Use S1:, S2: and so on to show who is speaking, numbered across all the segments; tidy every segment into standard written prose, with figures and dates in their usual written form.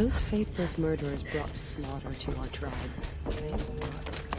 S1: Those faithless murderers brought slaughter to our tribe. They will not escape.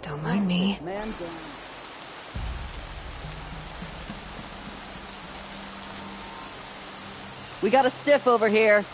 S1: Don't mind me.
S2: Man down. We got a stiff over here.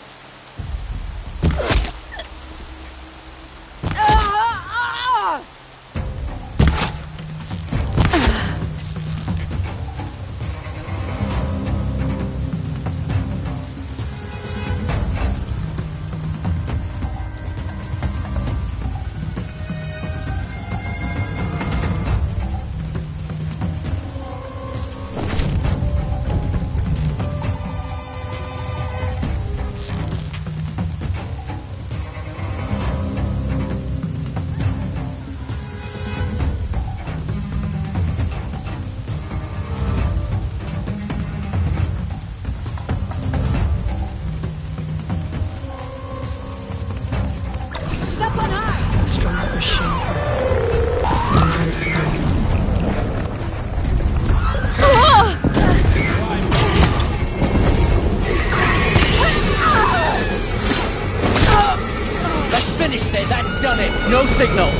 S3: Go signal!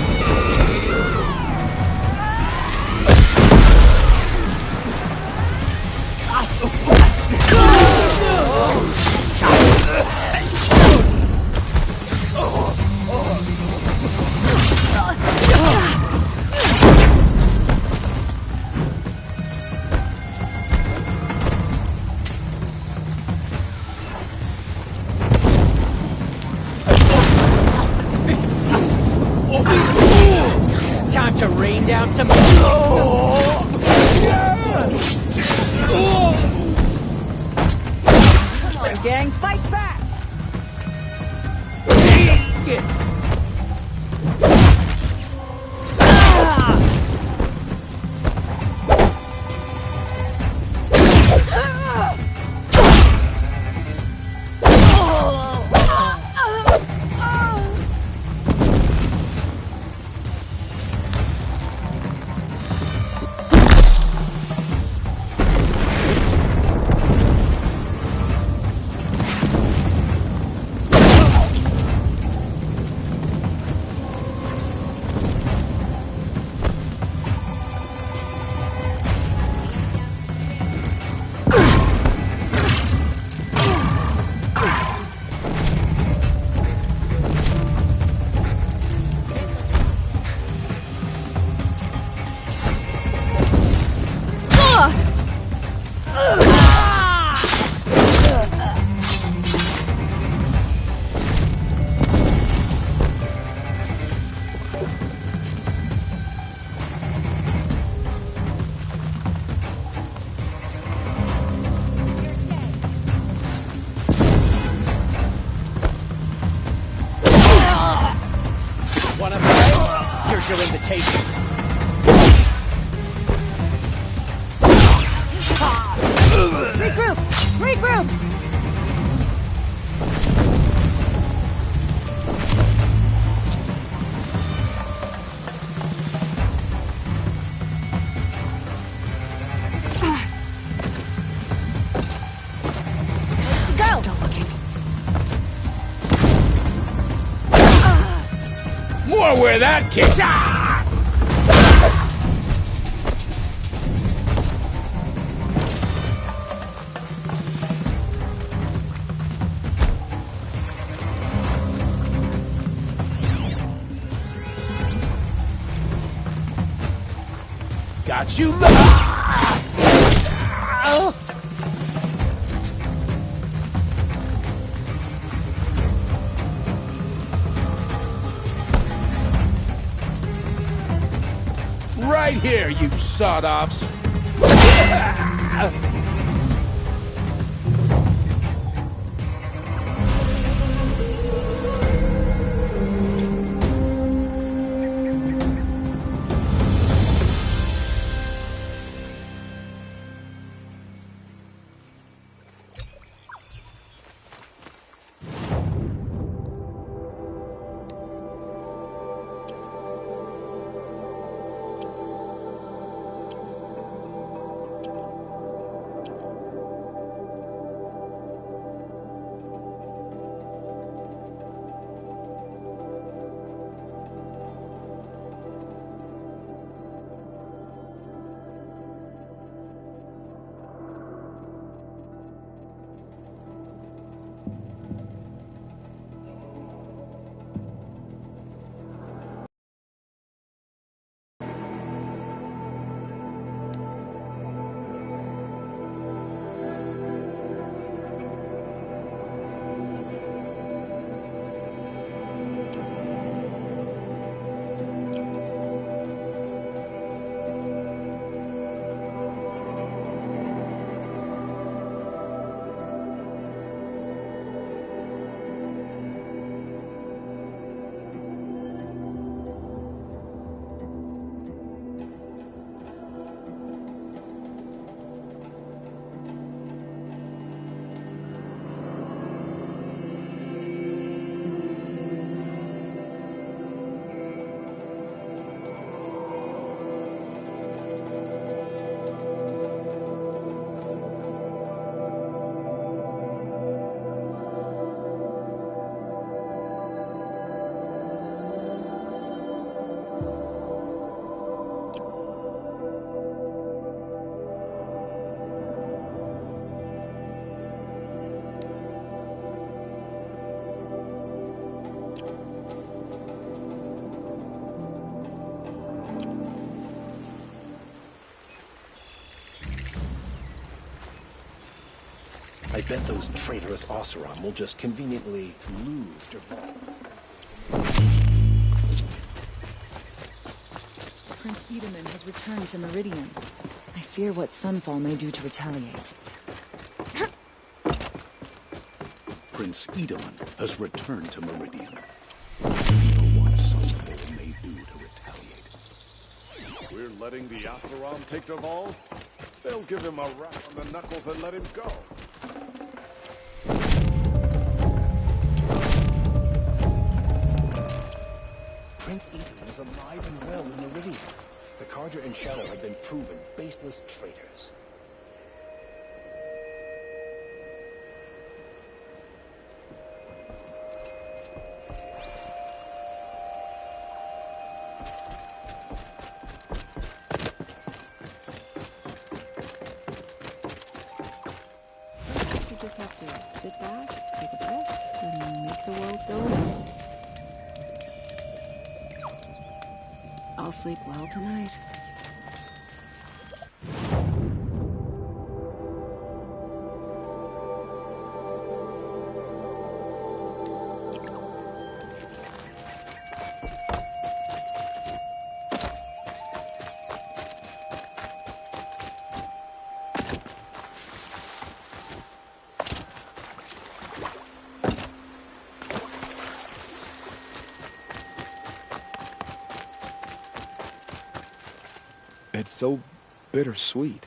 S3: Time to rain down some...
S2: Come on, gang, fight back!
S3: Wanna play? Here's your invitation.
S2: Regroup! Regroup! Go!
S1: Still looking.
S4: More where that kicks. Got you. Right here, you sawed-offs.
S5: I bet those traitorous Oseram will just conveniently lose to
S6: Prince Edaman has returned to Meridian. I fear what Sunfall may do to retaliate.
S7: Prince Edaman has returned to Meridian. I know what Sunfall may do to retaliate.
S8: We're letting the Asaram take Deval? They'll give him a rap on the knuckles and let him go.
S5: Prince Edaman is alive and well in Meridian. The Carja and Shadow have been proven baseless traitors.
S1: Sometimes you just have to sit back, take a breath, and make the world go on. I'll sleep well tonight.
S9: It's so bittersweet.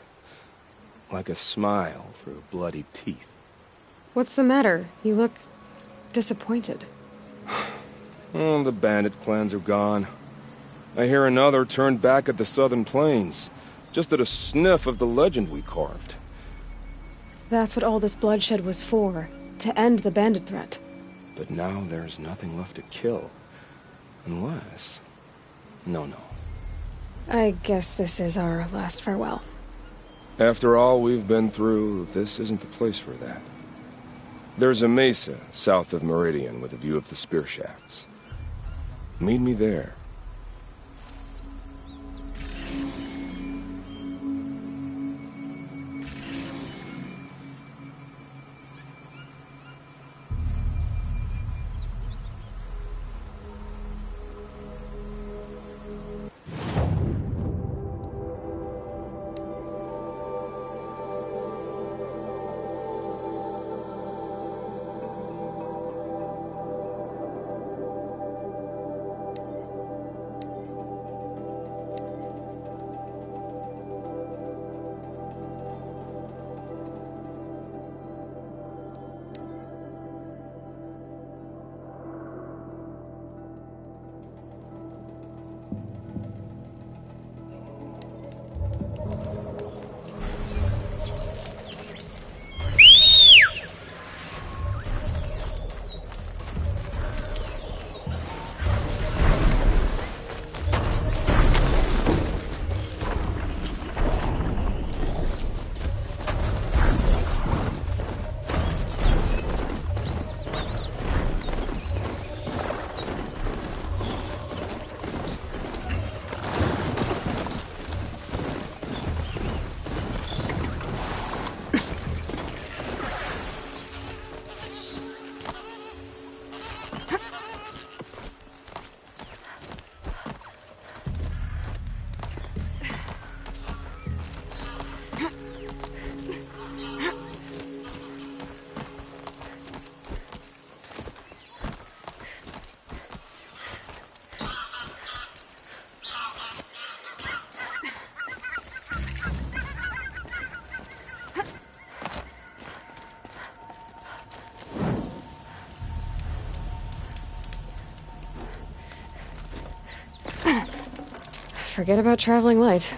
S9: Like a smile through bloody teeth.
S10: What's the matter? You look disappointed.
S9: Oh, the bandit clans are gone. I hear another turned back at the southern plains, just at a sniff of the legend we carved.
S10: That's what all this bloodshed was for, to end the bandit threat.
S9: But now there's nothing left to kill. Unless... No.
S10: I guess this is our last farewell.
S9: After all we've been through, this isn't the place for that. There's a mesa south of Meridian with a view of the spear shafts. Meet me there.
S10: Forget about traveling light.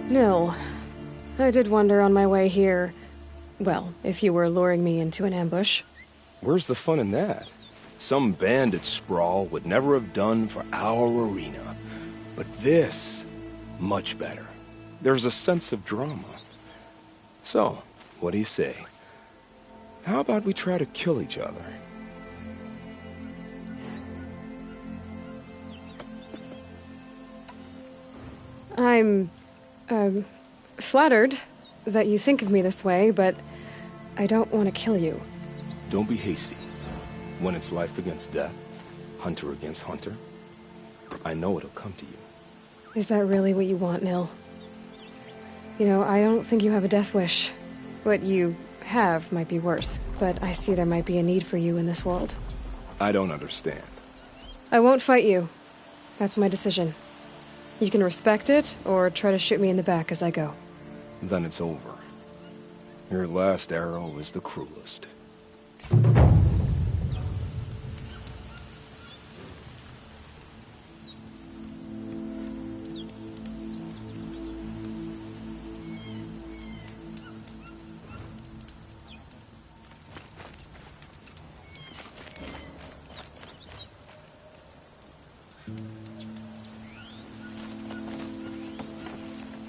S10: Nil. I did wonder on my way here. Well, if you were luring me into an ambush.
S9: Where's the fun in that? Some bandit sprawl would never have done for our arena. But this, much better. There's a sense of drama. So, what do you say? How about we try to kill each other?
S10: I'm, flattered that you think of me this way, but I don't want to kill you.
S9: Don't be hasty. When it's life against death, hunter against hunter, I know it'll come to you.
S10: Is that really what you want, Nil? You know, I don't think you have a death wish. What you have might be worse, but I see there might be a need for you in this world.
S9: I don't understand.
S10: I won't fight you. That's my decision. You can respect it, or try to shoot me in the back as I go.
S9: Then it's over. Your last arrow is the cruelest.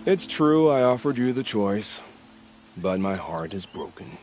S9: It's true I offered you the choice, but my heart is broken.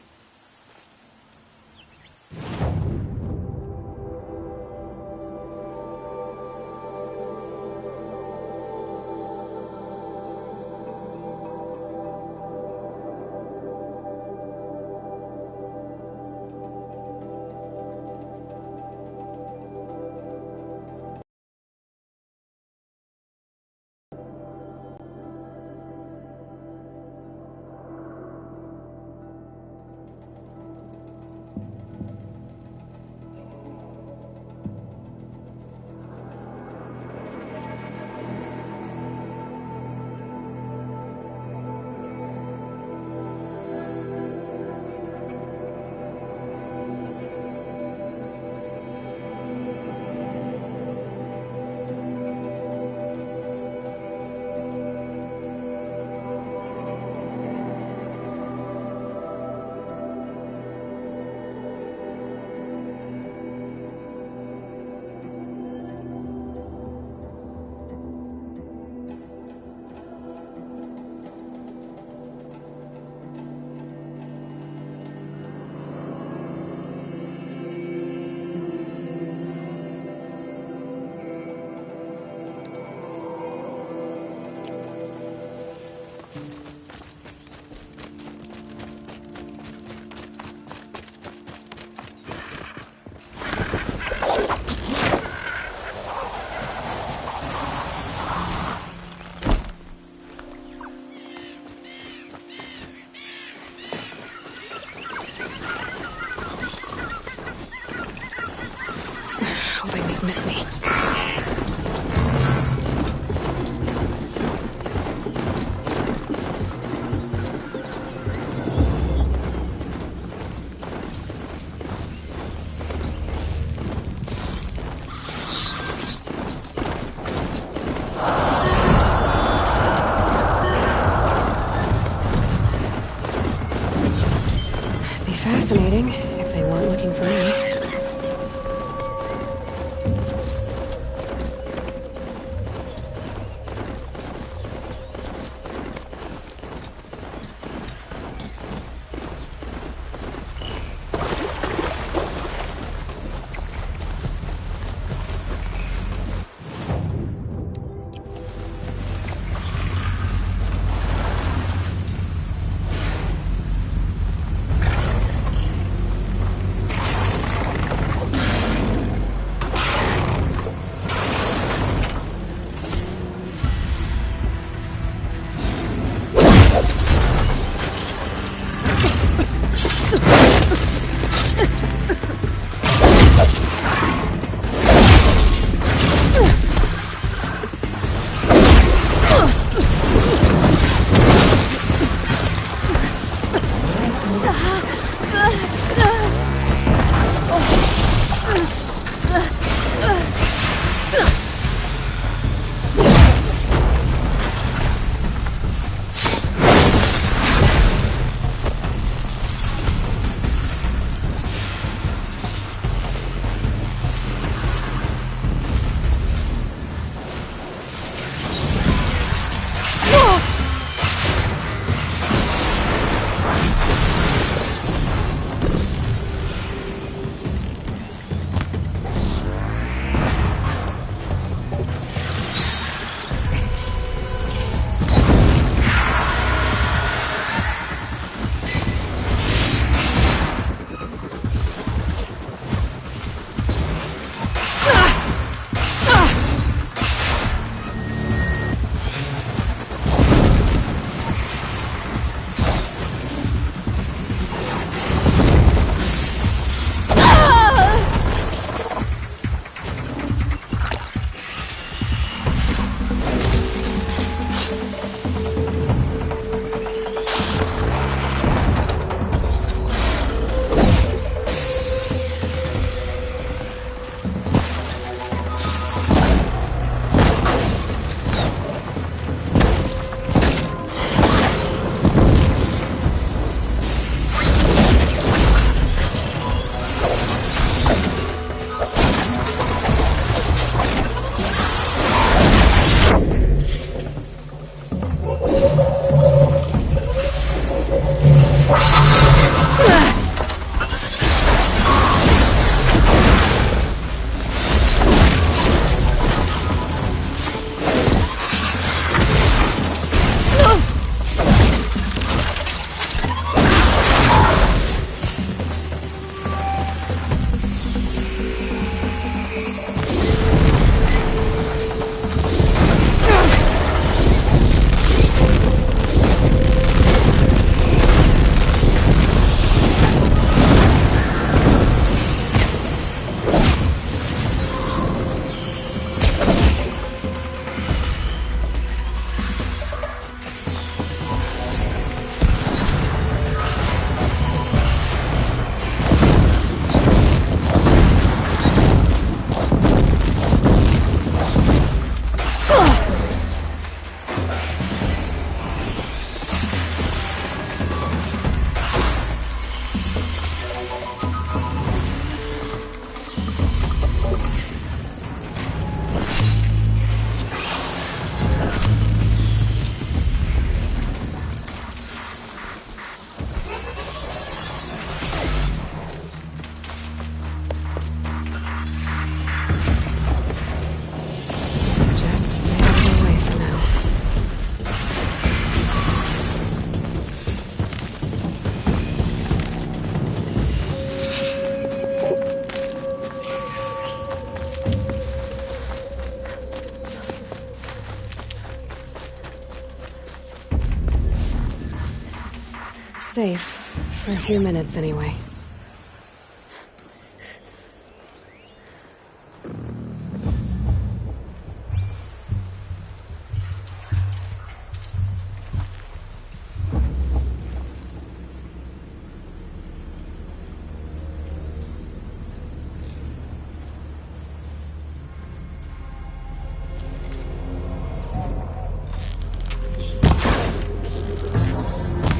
S10: safe. For a few minutes, anyway.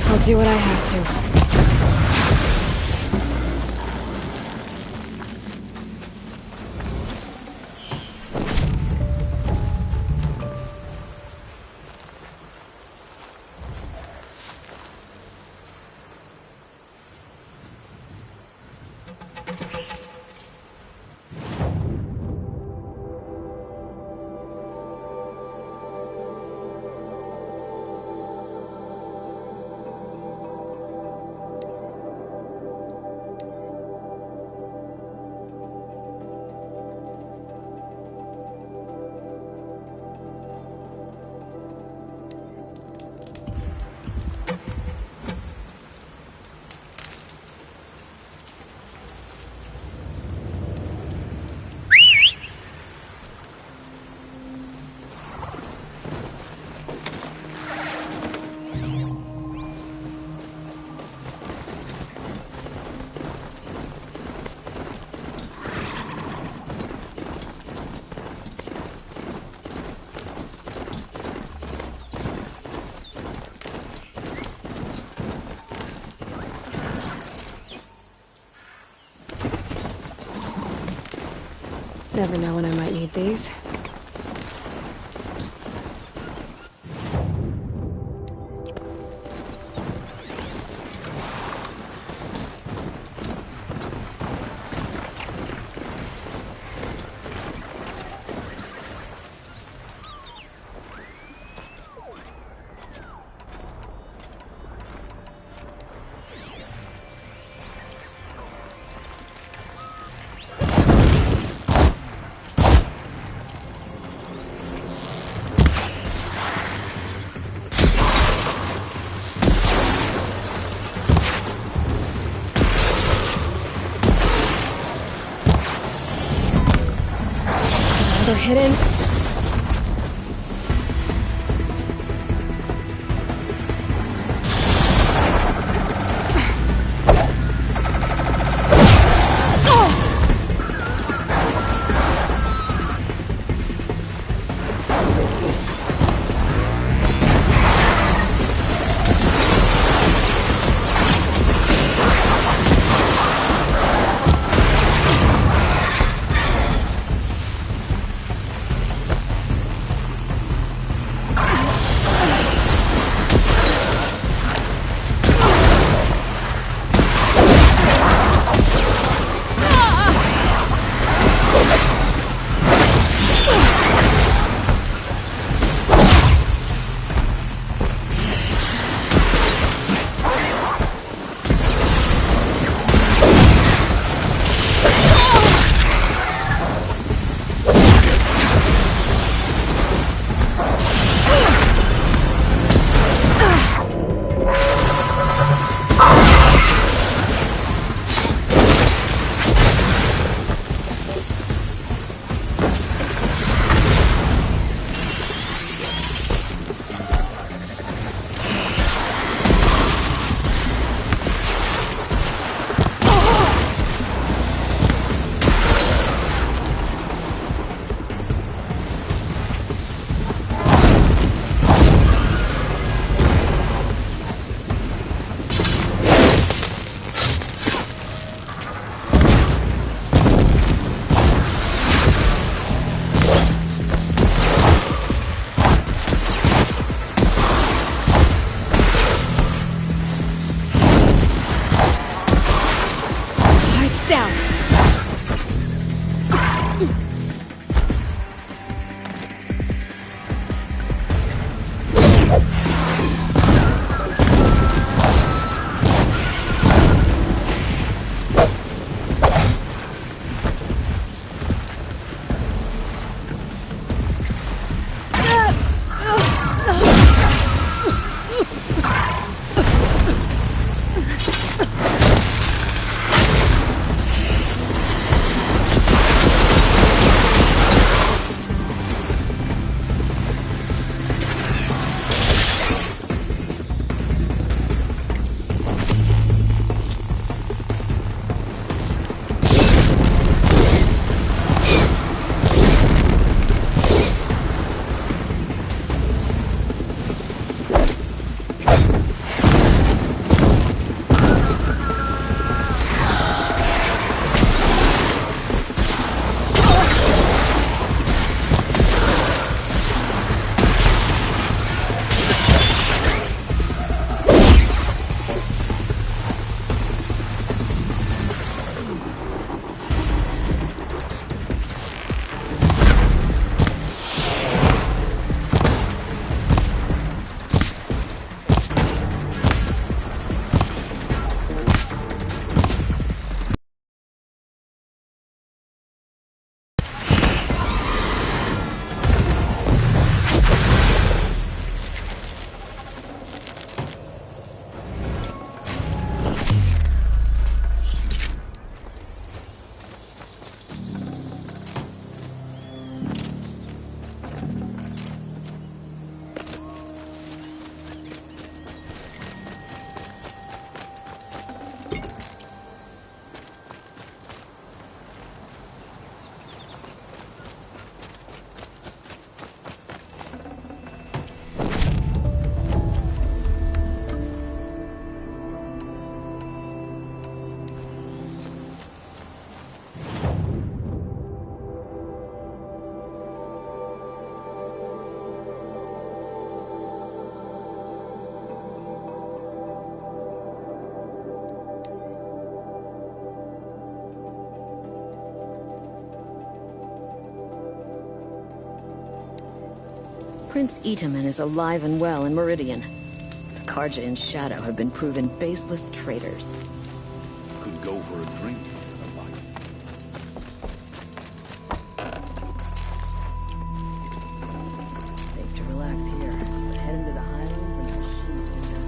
S10: I'll do what I have to. Never know when I might need these. They're hidden.
S6: Prince Itaman is alive and well in Meridian. The Karja and Shadow have been proven baseless traitors.
S7: Could go for a drink.
S6: Safe to relax here. But head into the Highlands and Hashim later.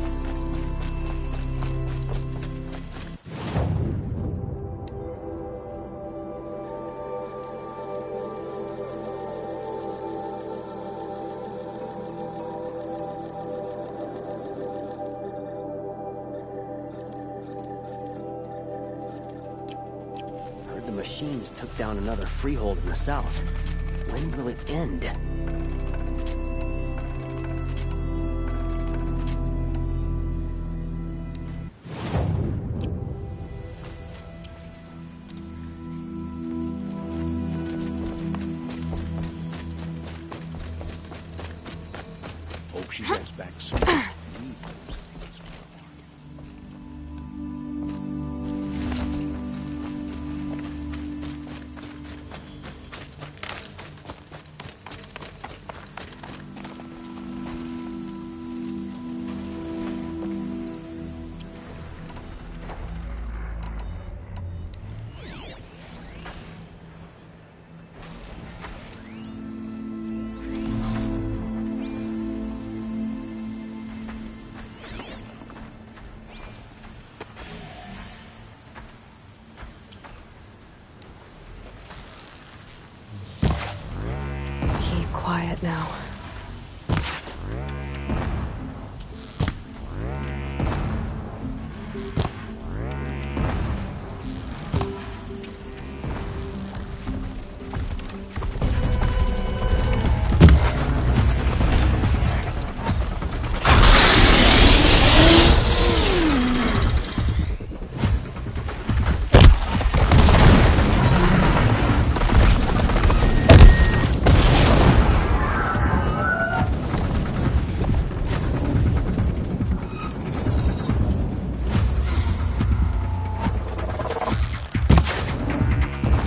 S3: Heard the machines took down another freehold in the south. When will it end?
S7: Hope she gets back soon. Leave those things for the market.
S10: Keep quiet now.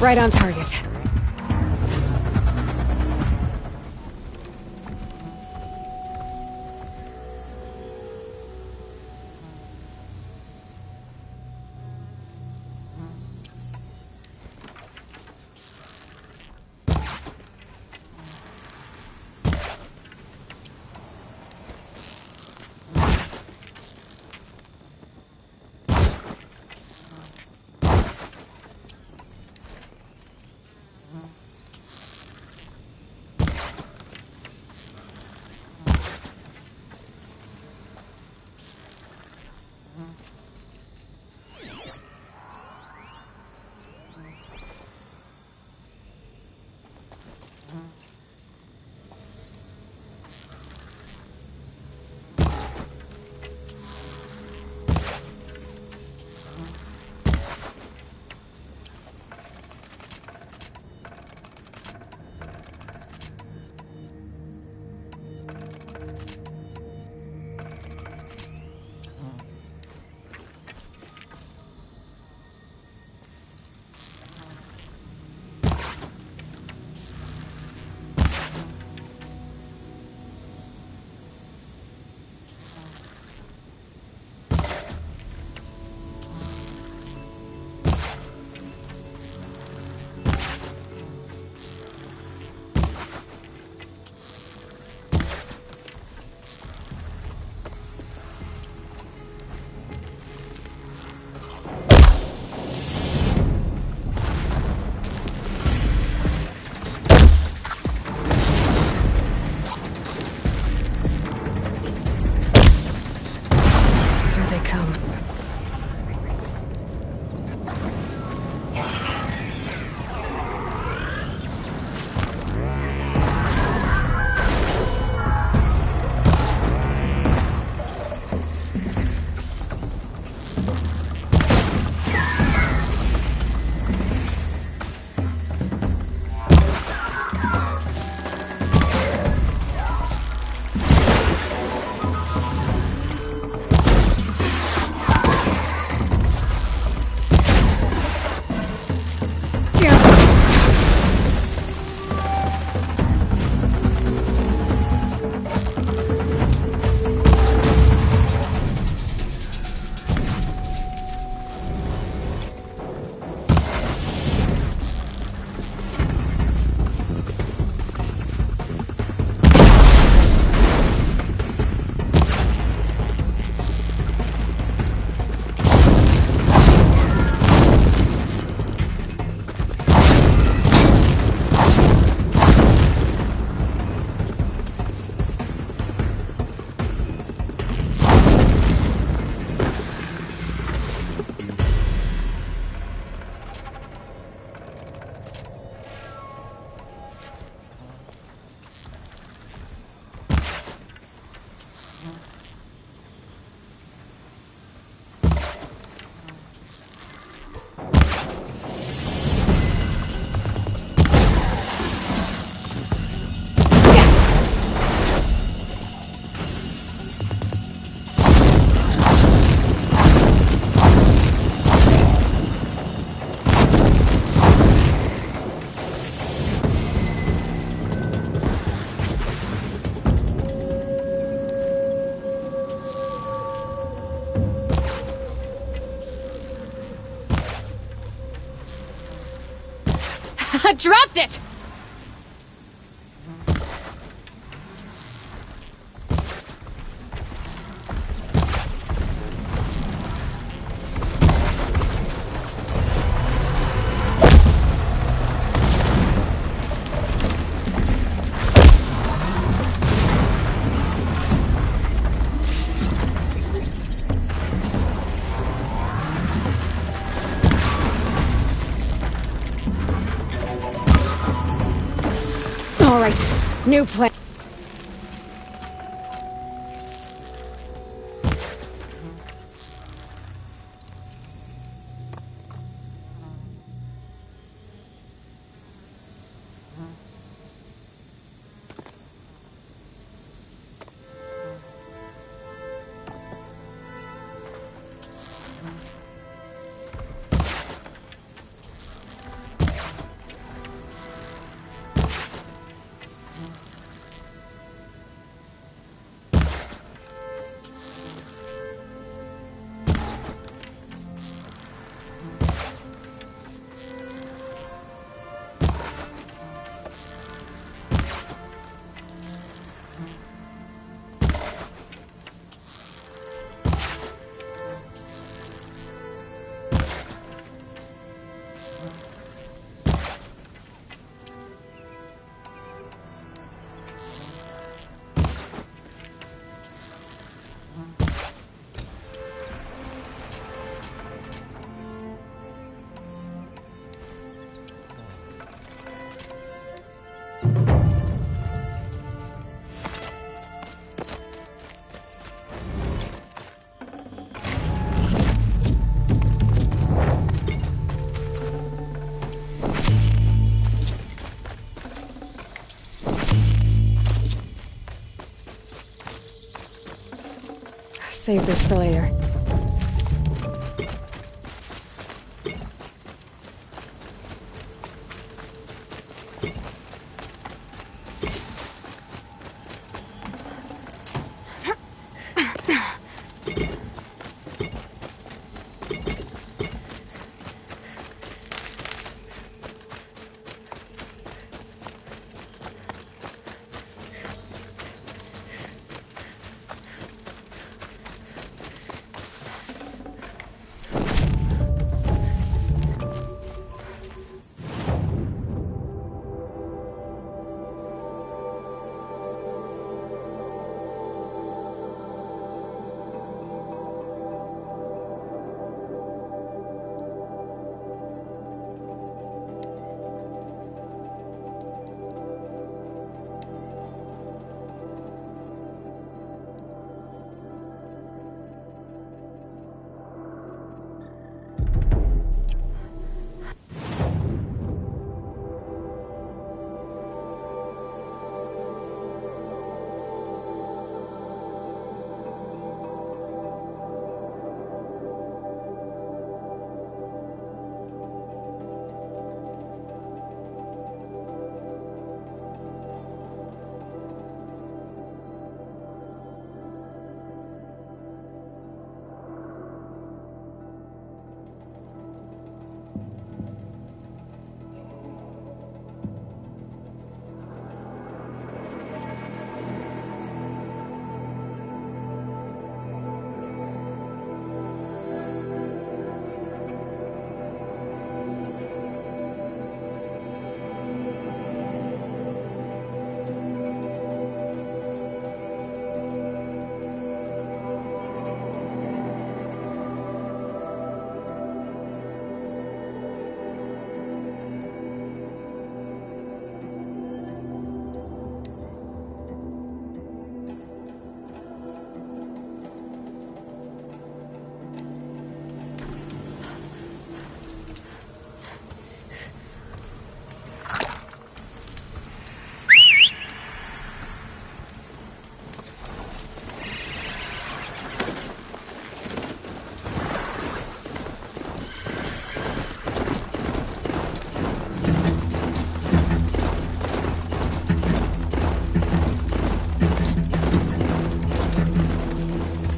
S10: Right on target. I dropped it! All right, new plan. Save this for later.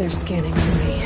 S10: They're scanning for me.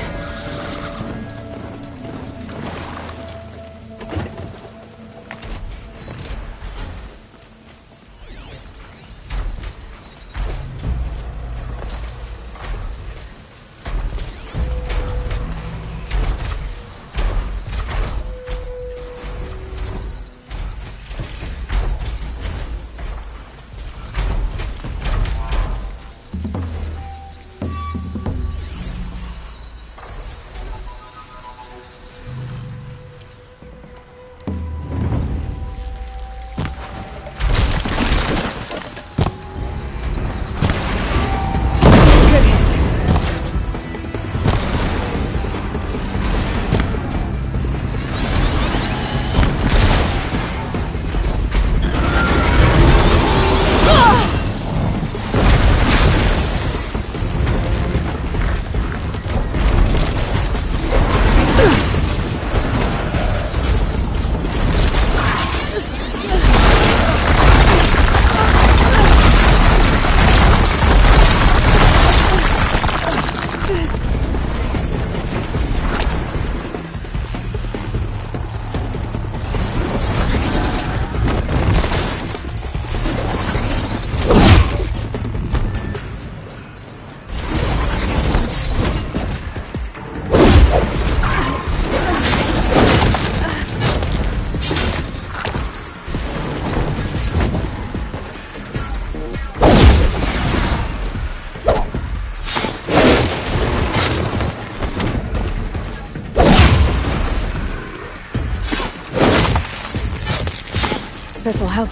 S10: This'll help.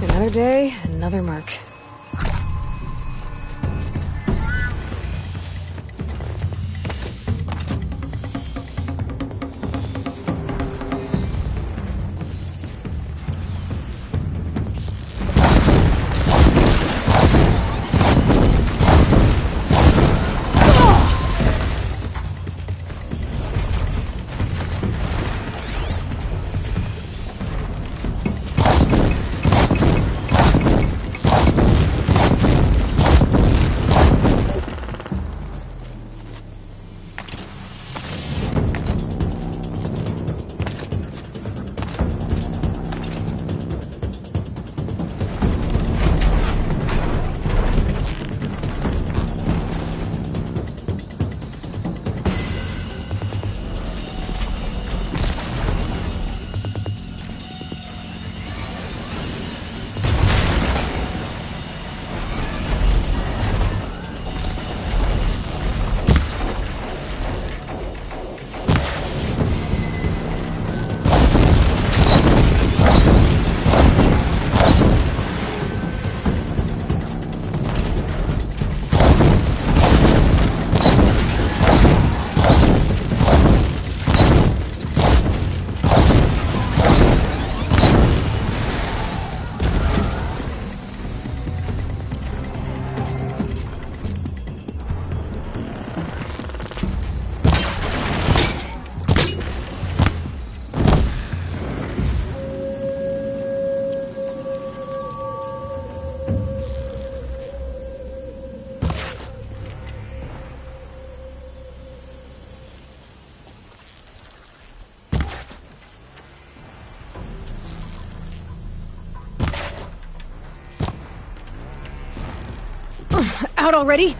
S10: Another day, another mark. Out already?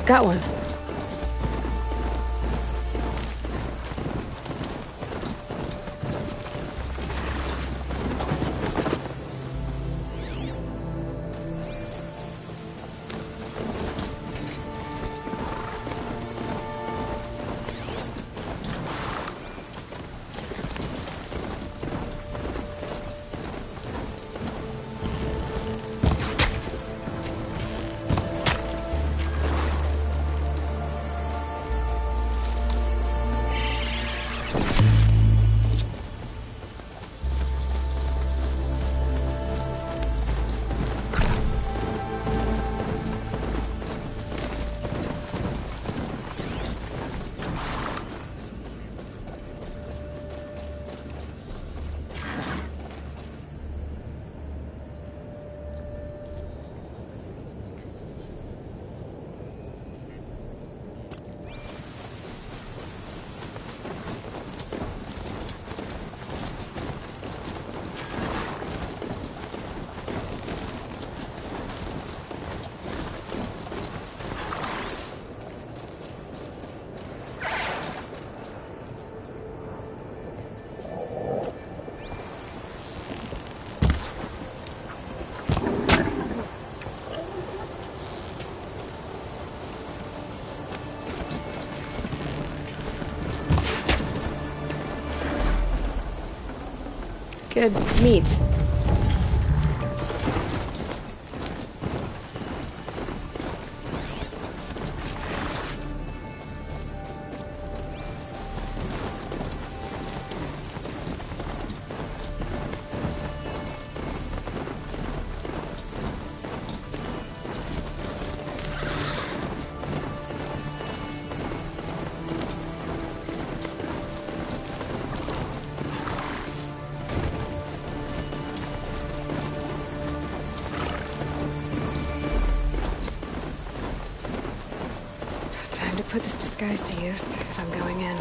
S10: got one. Good meat. Put this disguise to use if I'm going in.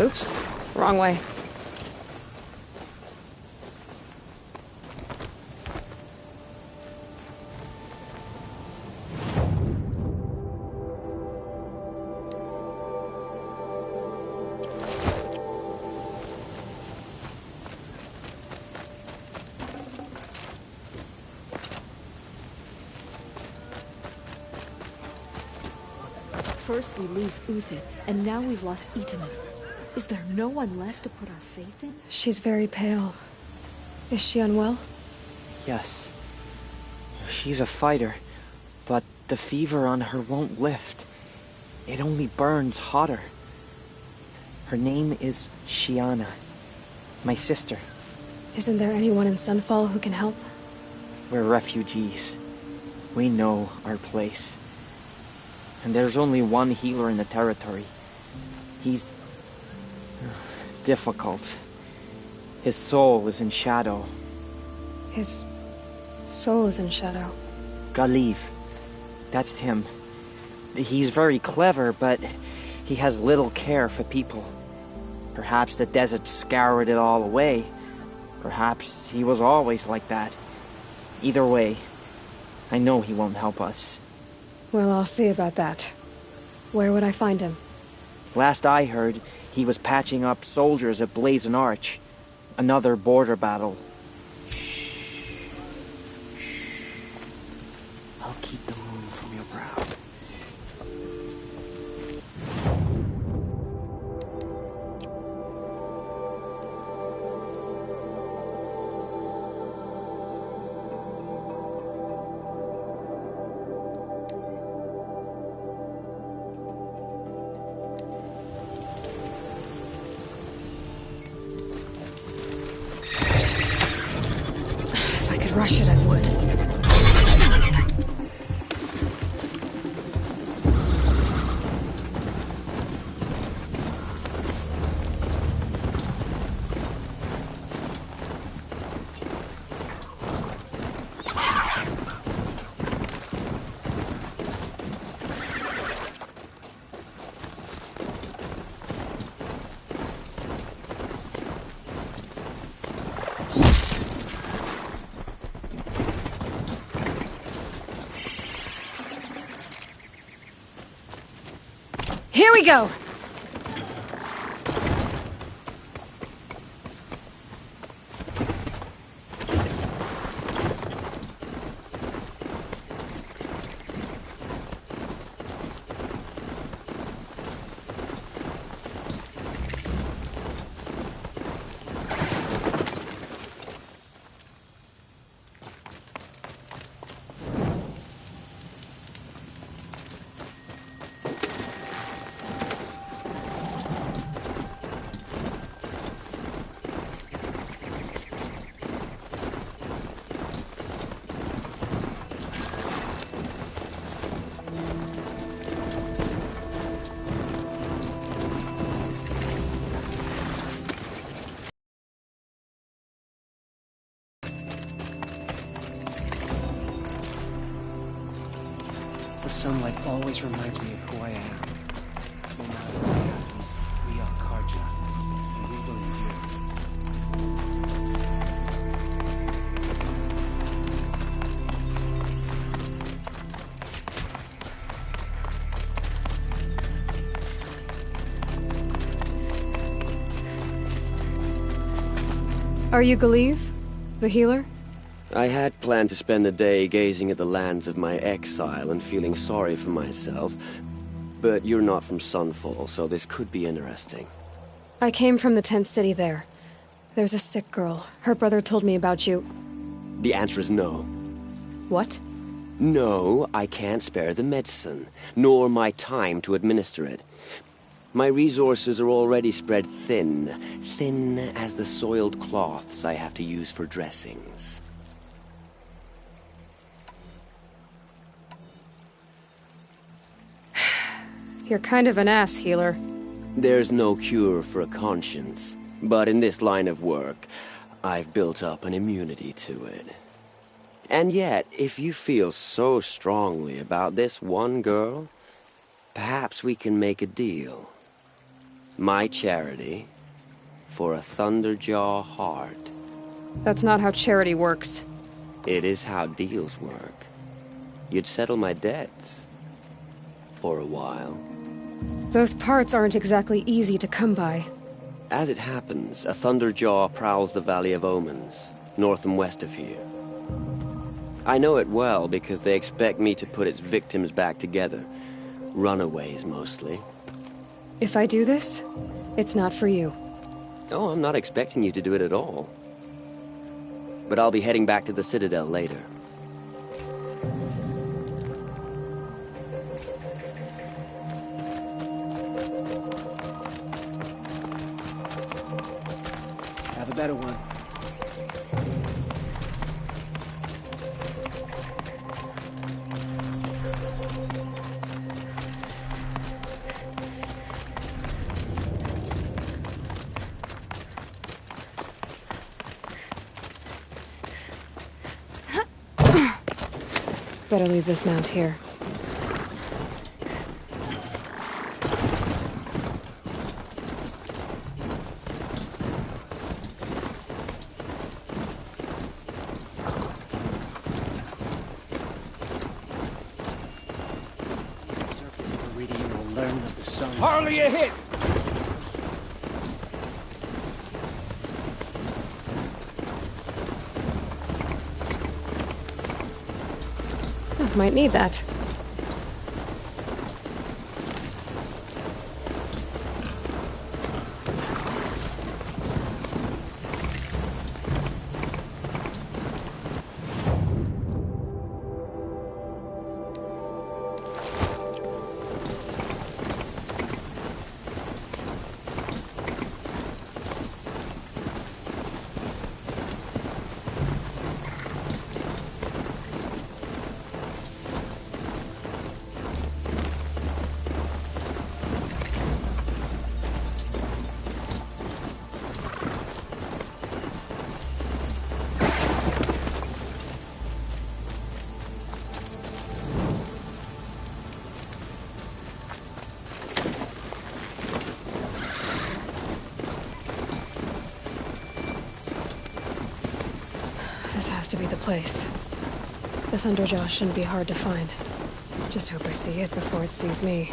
S10: Oops, wrong way.
S1: First we lose Uthin, and now we've lost Itaman. Is there no one left to put our faith in?
S10: She's very pale. Is she unwell?
S11: Yes. She's a fighter, but the fever on her won't lift. It only burns hotter. Her name is Shiana, my sister.
S10: Isn't there anyone in Sunfall who can help?
S11: We're refugees. We know our place. And there's only one healer in the territory. He's difficult. His soul is in shadow.
S10: His soul is in shadow.
S11: Galiv. That's him. He's very clever, but he has little care for people. Perhaps the desert scoured it all away. Perhaps he was always like that. Either way, I know he won't help us.
S10: Well, I'll see about that. Where would I find him?
S11: Last I heard, he was patching up soldiers at Blazon Arch. Another border battle. Shh. I'll keep the moon from your brow.
S10: Rush it, I would. Here we go!
S3: The sunlight always reminds me of who I am. No matter what happens, we are Karja, and we will endure.
S10: Are you Galeev? The healer?
S12: I had planned to spend the day gazing at the lands of my exile and feeling sorry for myself, but you're not from Sunfall, so this could be interesting.
S10: I came from the tent city there. There's a sick girl. Her brother told me about you.
S12: The answer is no.
S10: What?
S12: No, I can't spare the medicine, nor my time to administer it. My resources are already spread thin, thin as the soiled cloths I have to use for dressings.
S10: You're kind of an ass, healer.
S12: There's no cure for a conscience, but in this line of work, I've built up an immunity to it. And yet, if you feel so strongly about this one girl, perhaps we can make a deal. My charity for a Thunderjaw heart.
S10: That's not how charity works.
S12: It is how deals work. You'd settle my debts. For a while.
S10: Those parts aren't exactly easy to come by.
S12: As it happens, a Thunderjaw prowls the Valley of Omens, north and west of here. I know it well because they expect me to put its victims back together. Runaways, mostly.
S10: If I do this, it's not for you.
S12: Oh, I'm not expecting you to do it at all. But I'll be heading back to the Citadel later.
S3: Have a better one.
S10: Better leave this mount here.
S3: Surface of Meridian will learn of the sun's...
S4: Hardly a hit!
S10: Might need that. This has to be the place. The Thunderjaw shouldn't be hard to find. Just hope I see it before it sees me.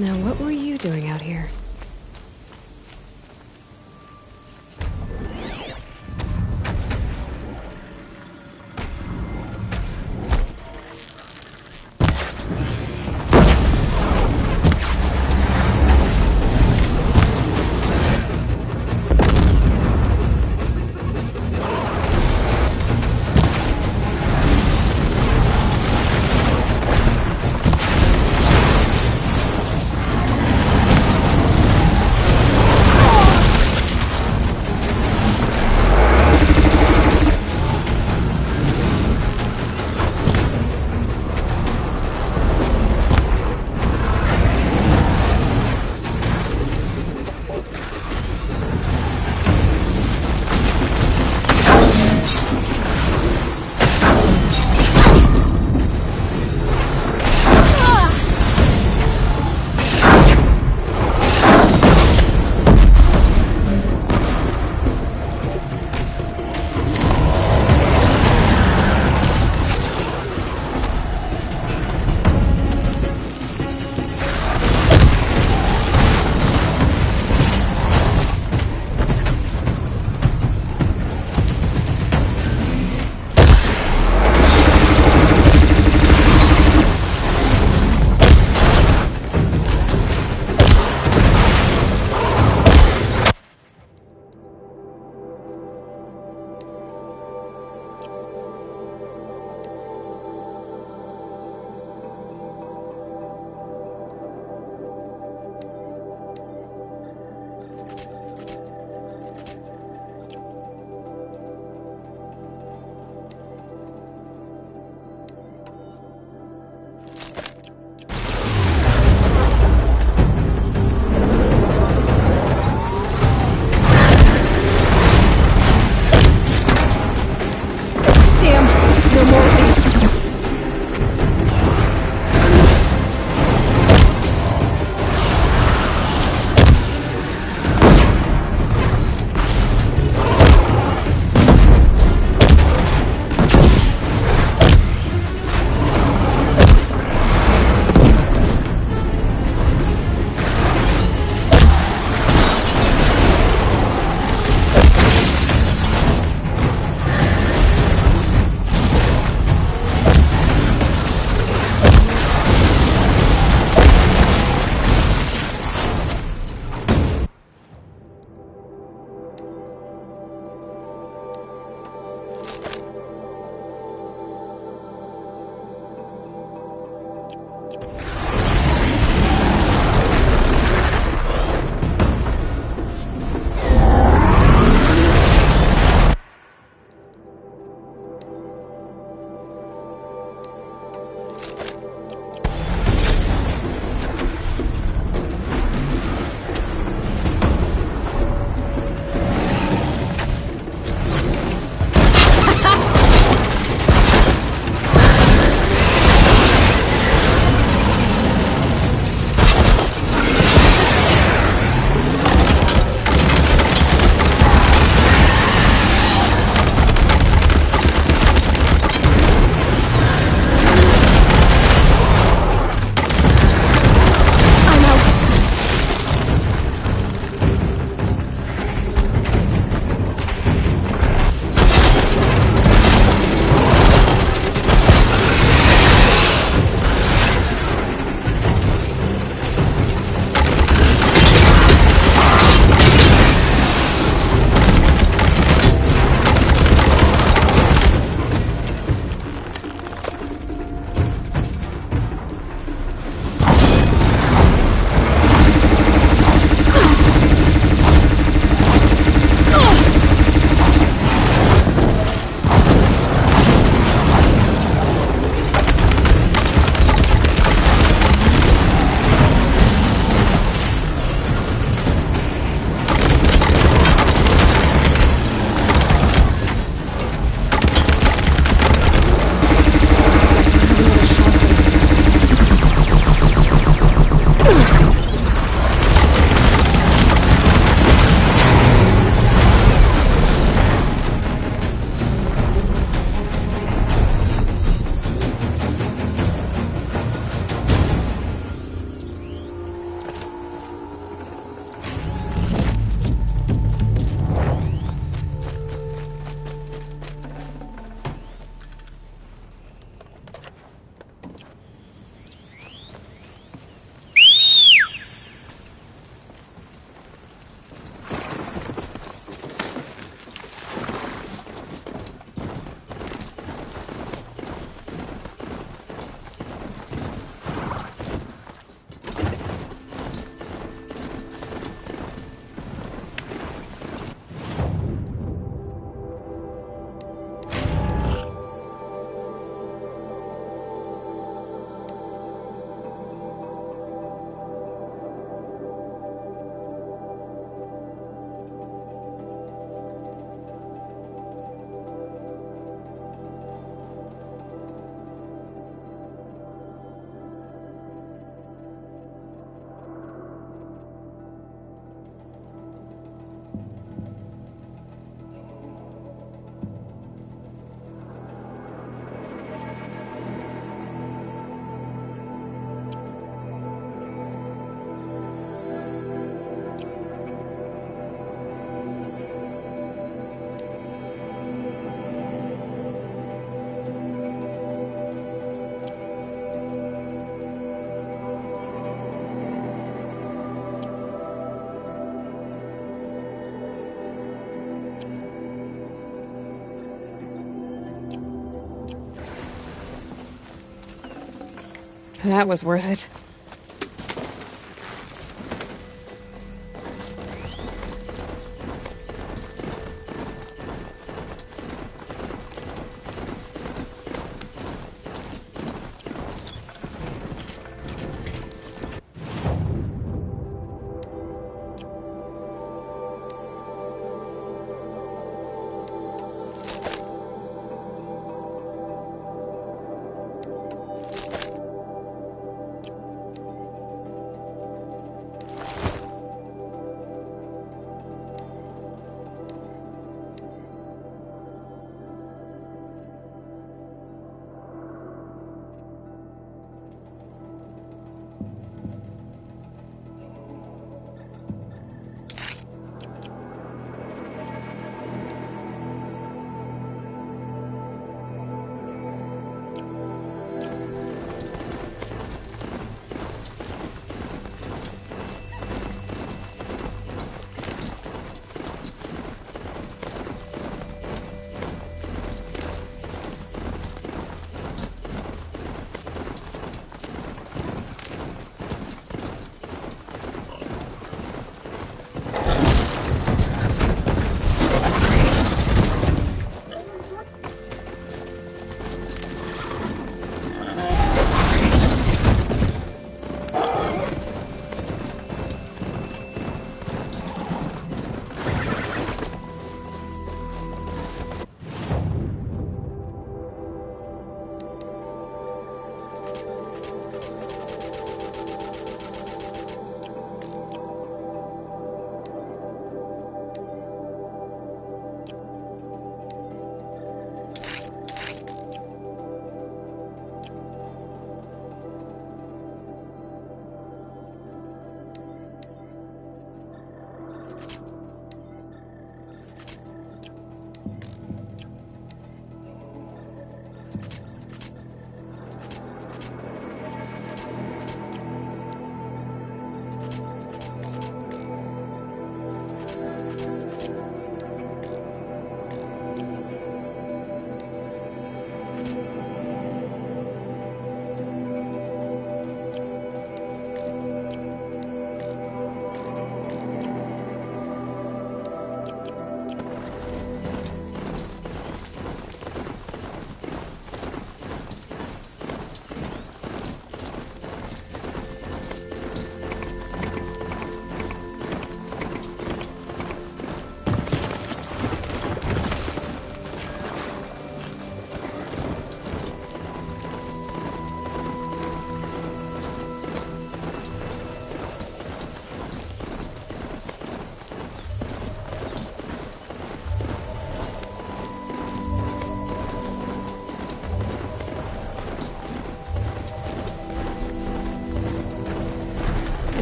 S10: Now, what were you doing out here? That was worth it.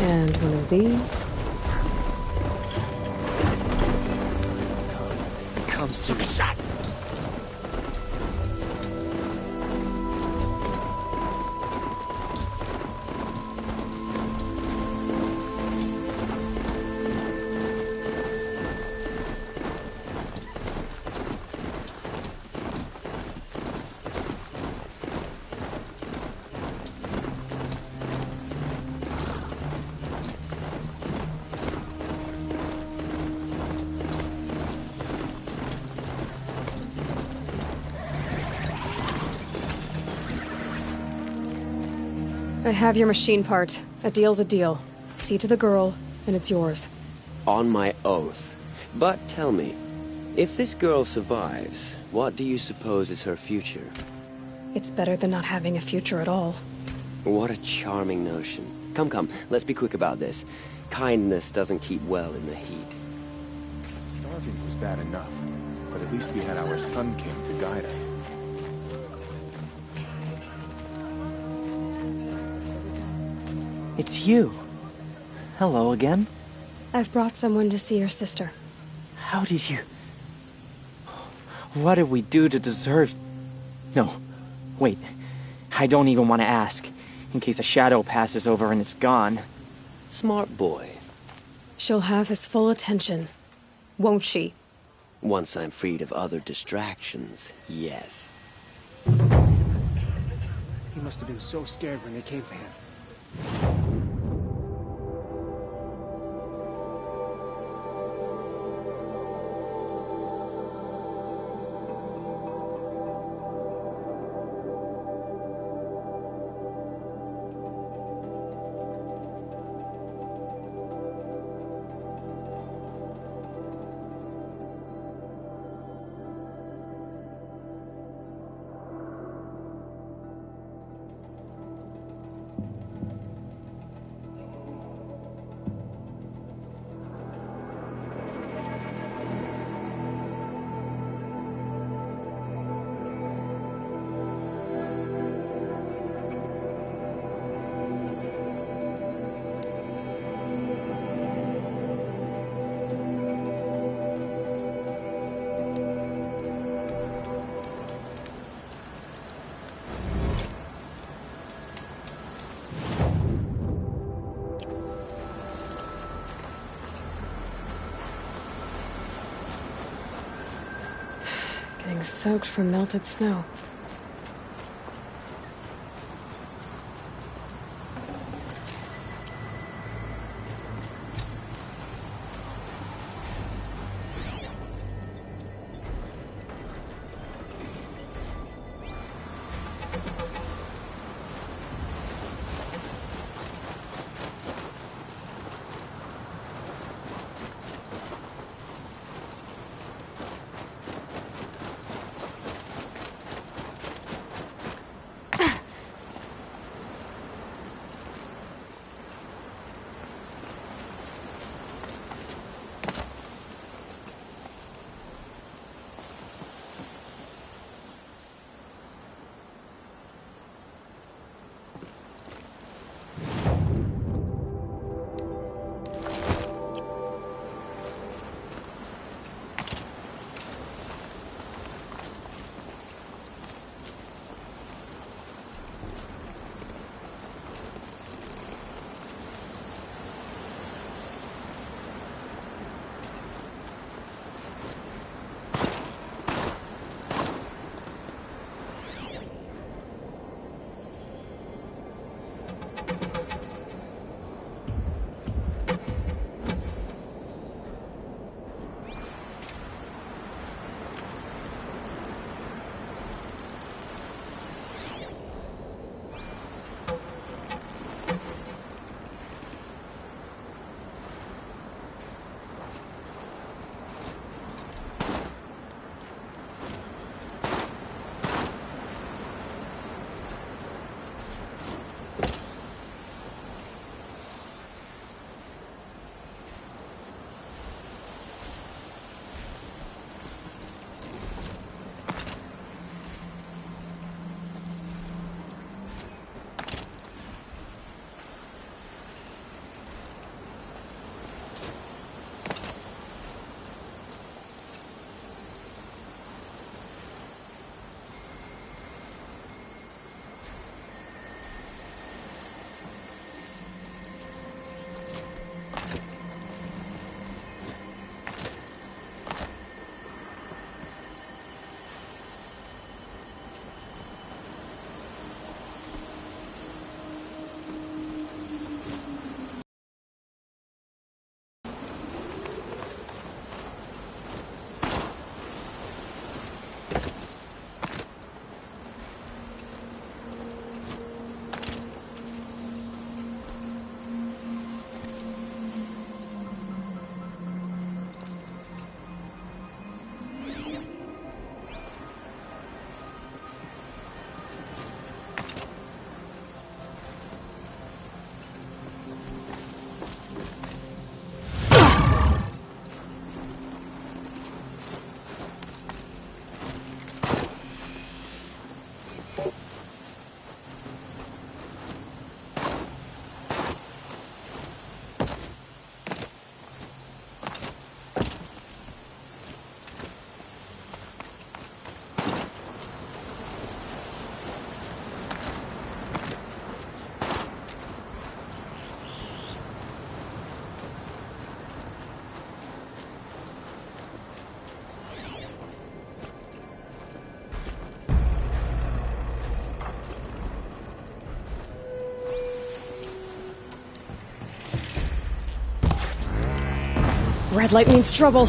S10: And one of these.
S3: Come soon. Shot!
S10: I have your machine part. A deal's a deal. See to the girl, and it's yours.
S12: On my oath. But tell me, if this girl survives, what do you suppose is her future?
S10: It's better than not having a future at all.
S12: What a charming notion. Come, come, let's be quick about this. Kindness doesn't keep well in the heat.
S5: Starving was bad enough, but at least we had our Sun King to guide us.
S11: It's you. Hello again.
S10: I've brought someone to see your sister.
S11: How did you... What did we do to deserve... No, wait. I don't even want to ask, in case a shadow passes over and it's gone.
S12: Smart boy.
S10: She'll have his full attention, won't she?
S12: Once I'm freed of other distractions, yes.
S11: He
S3: must have been so scared when they came for him.
S10: Getting soaked from melted snow. Red light means trouble.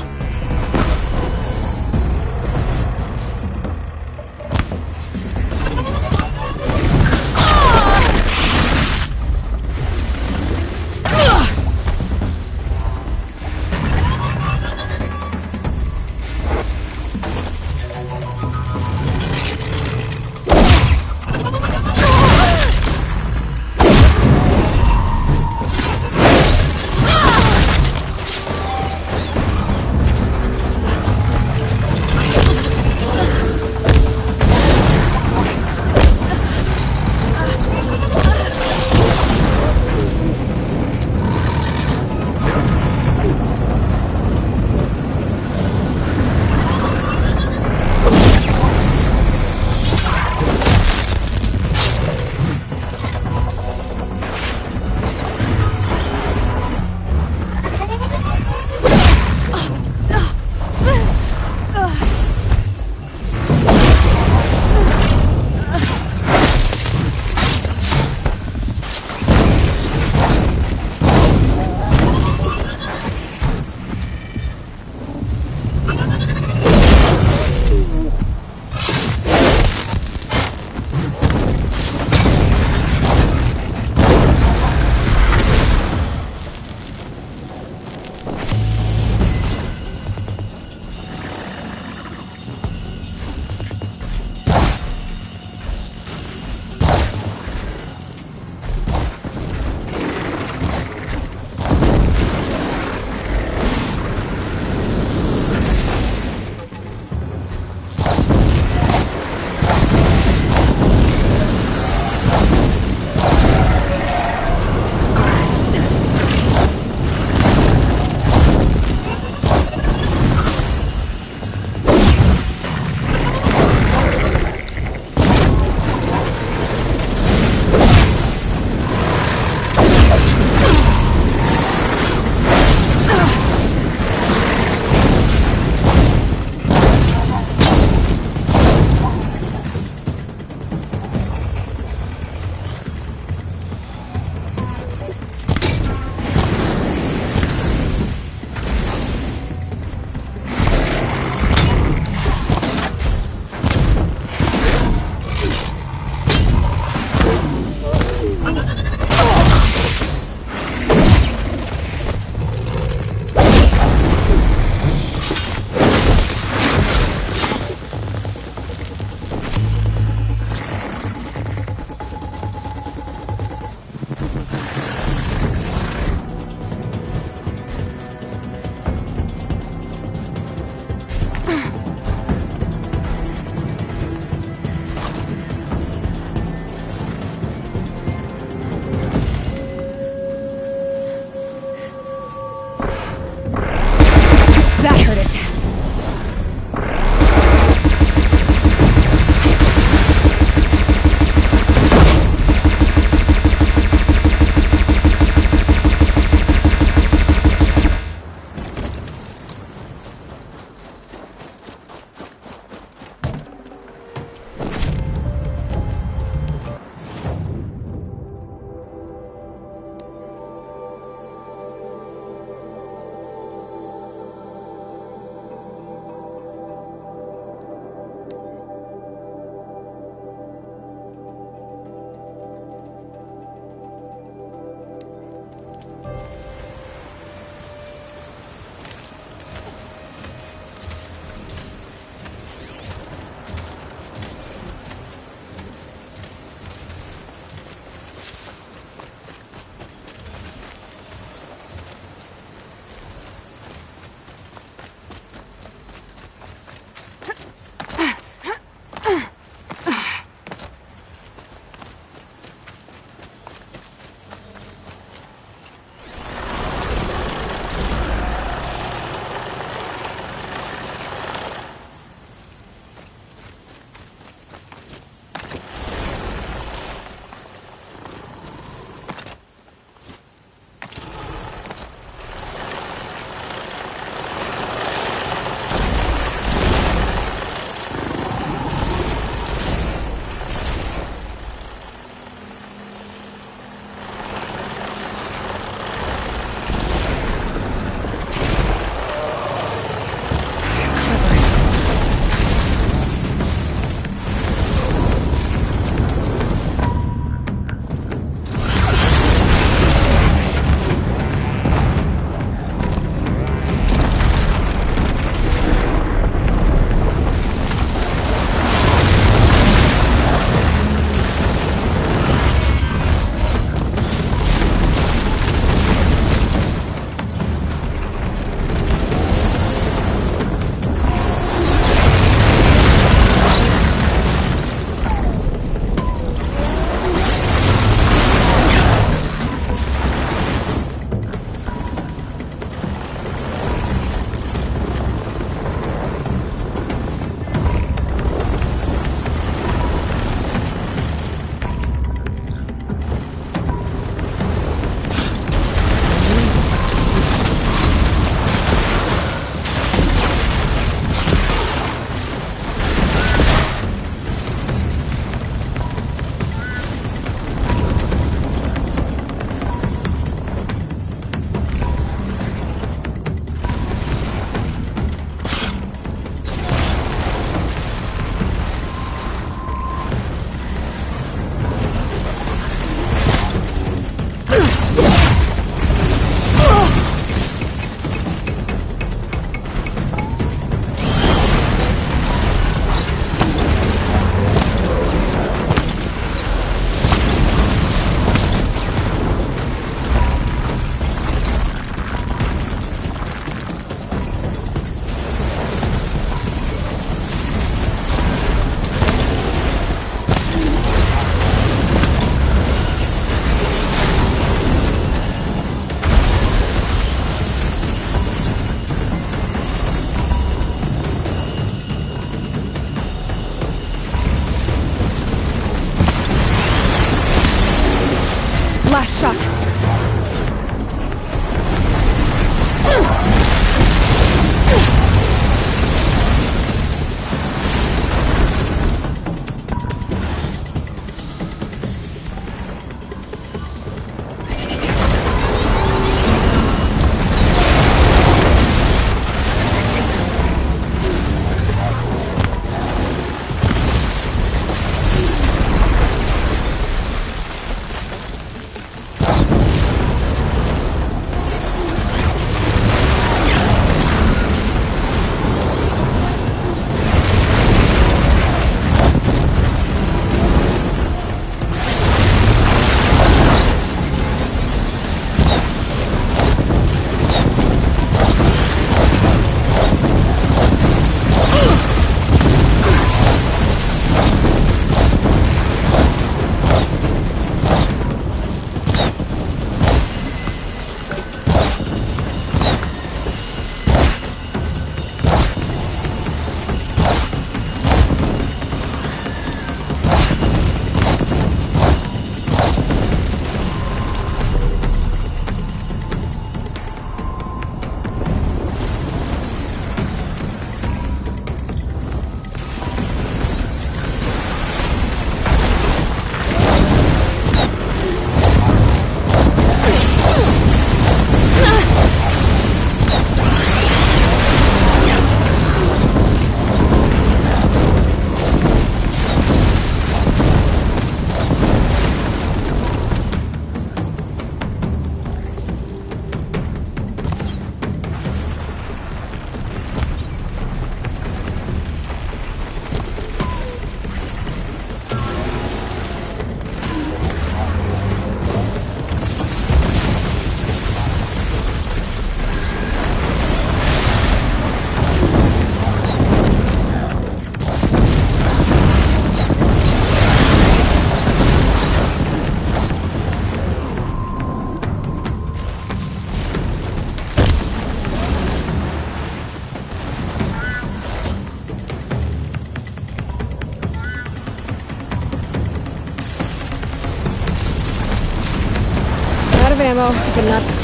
S10: ammo, but not...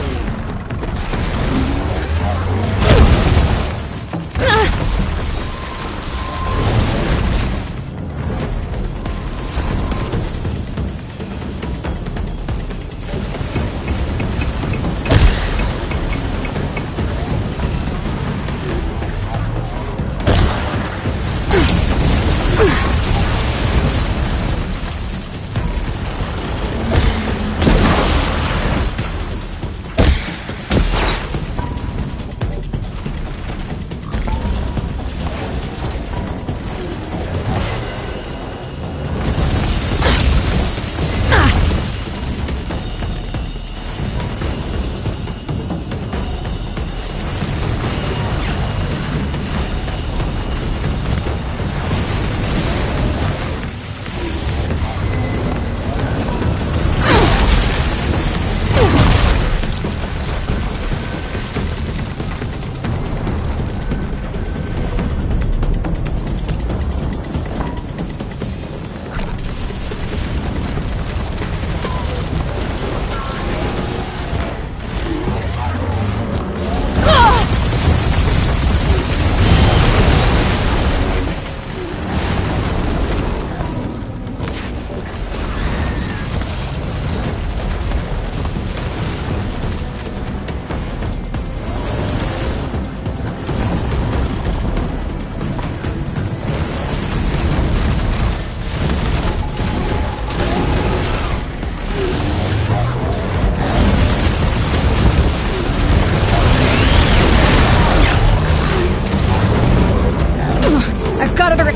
S10: I've got other...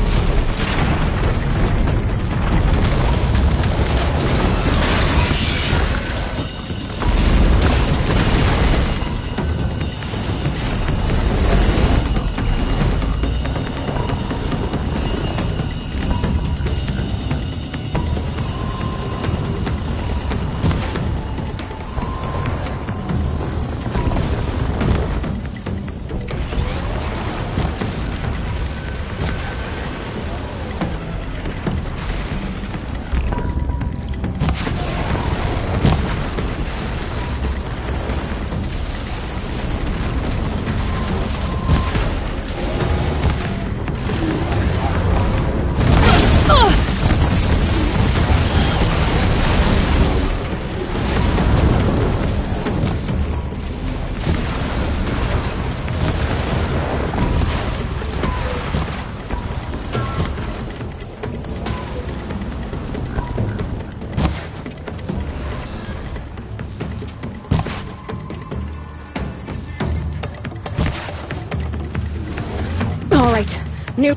S10: All right. New...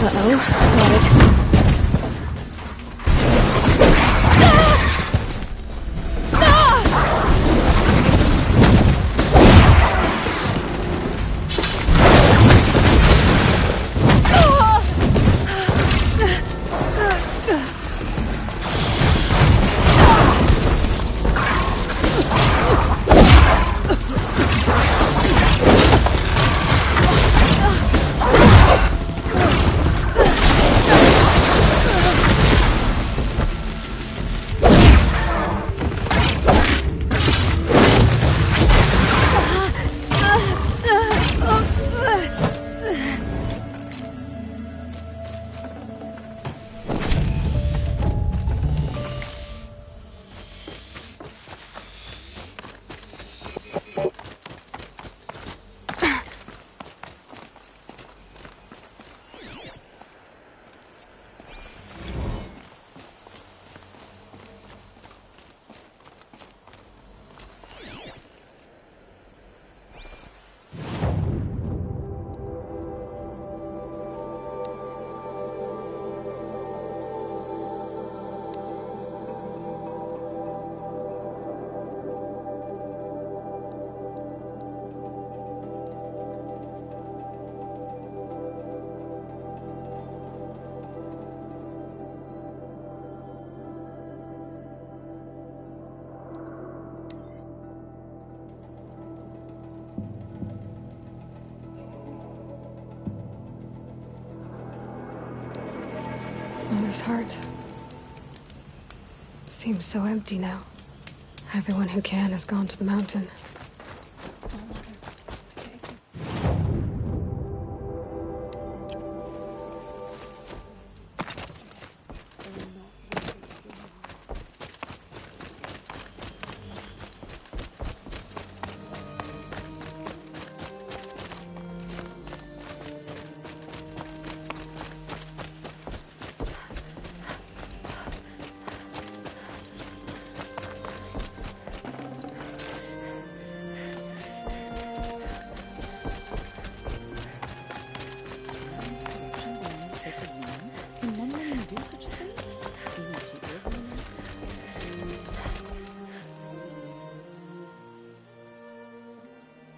S10: Uh-oh, spotted. Mother's heart. It seems so empty now. Everyone who can has gone to the mountain.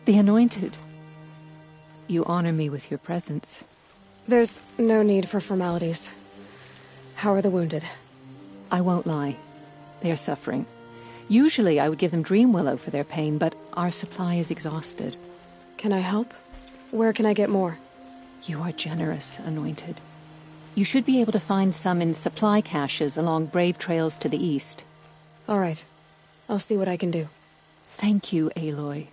S13: The Anointed. You honor me with your presence.
S10: There's no need for formalities. How are the wounded?
S13: I won't lie. They are suffering. Usually I would give them Dream Willow for their pain, but our supply is exhausted.
S10: Can I help? Where can I get more?
S13: You are generous, Anointed. You should be able to find some in supply caches along brave trails to the east.
S10: All right. I'll see what I can do.
S13: Thank you, Aloy.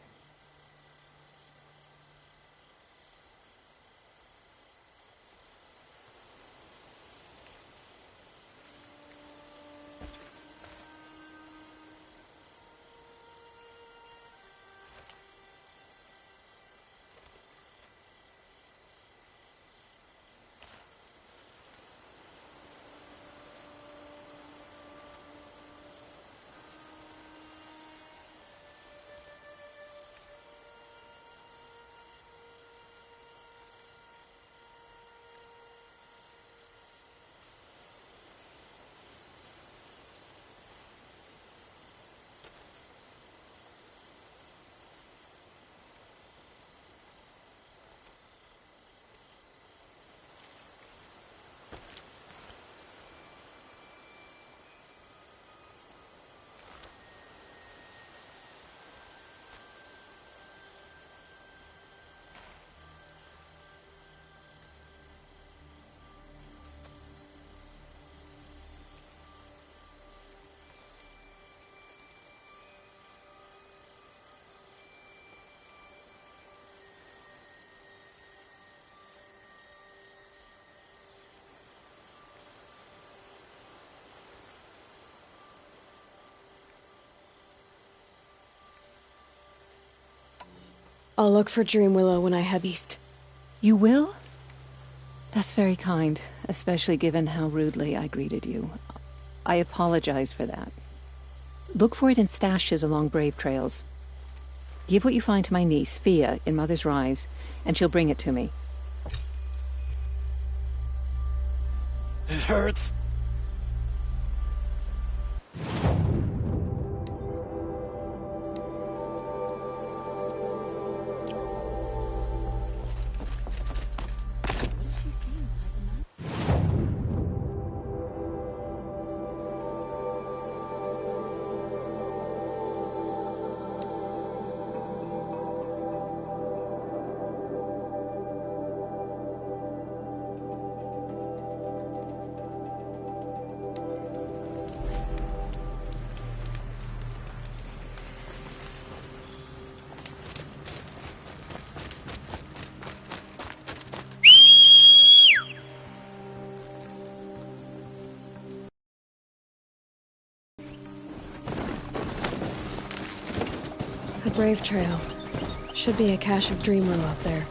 S10: I'll look for Dream Willow when I head east.
S13: You will? That's very kind, especially given how rudely I greeted you. I apologize for that. Look for it in stashes along Brave Trails. Give what you find to my niece, Fia, in Mother's Rise, and she'll bring it to me.
S5: It hurts.
S10: The Brave Trail. Should be a cache of Dream Willow up there.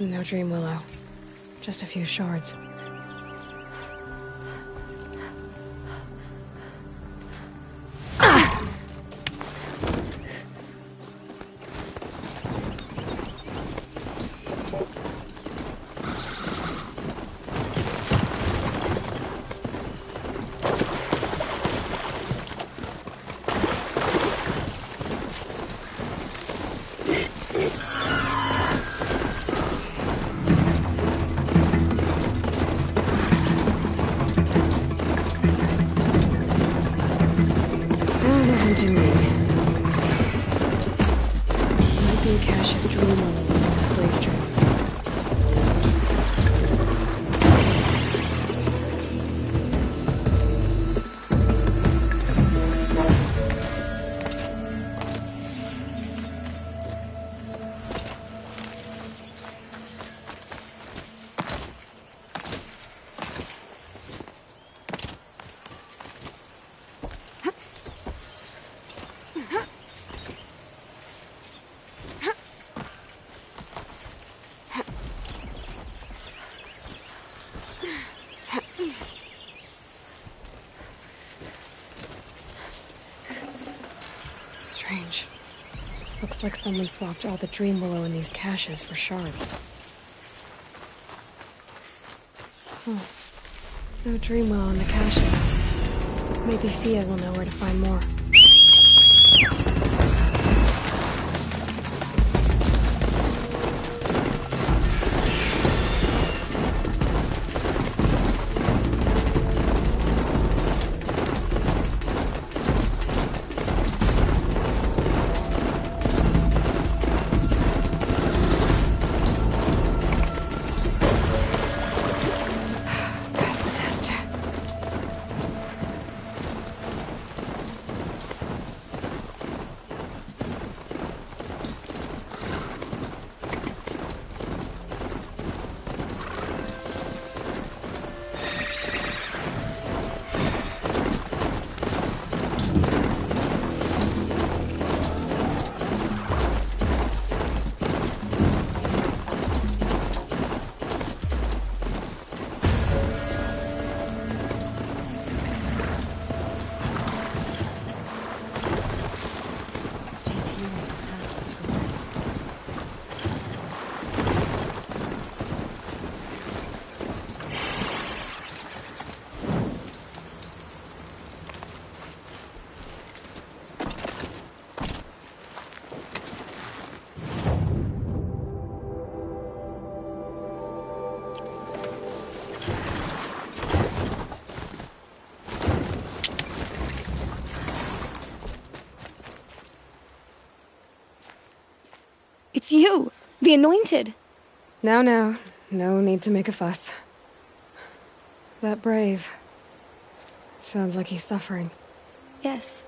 S10: No Dream Willow. Just a few shards. Might be a cache of Dream Willow on the Brave Trail. Strange. Looks like someone swapped all the Dream Willow in these caches for shards. Oh. No Dream Willow in the caches. Maybe Fia will know where to find more.
S14: It's you, the Anointed.
S10: No, no. No need to make a fuss. That Brave. It sounds like he's suffering.
S14: Yes.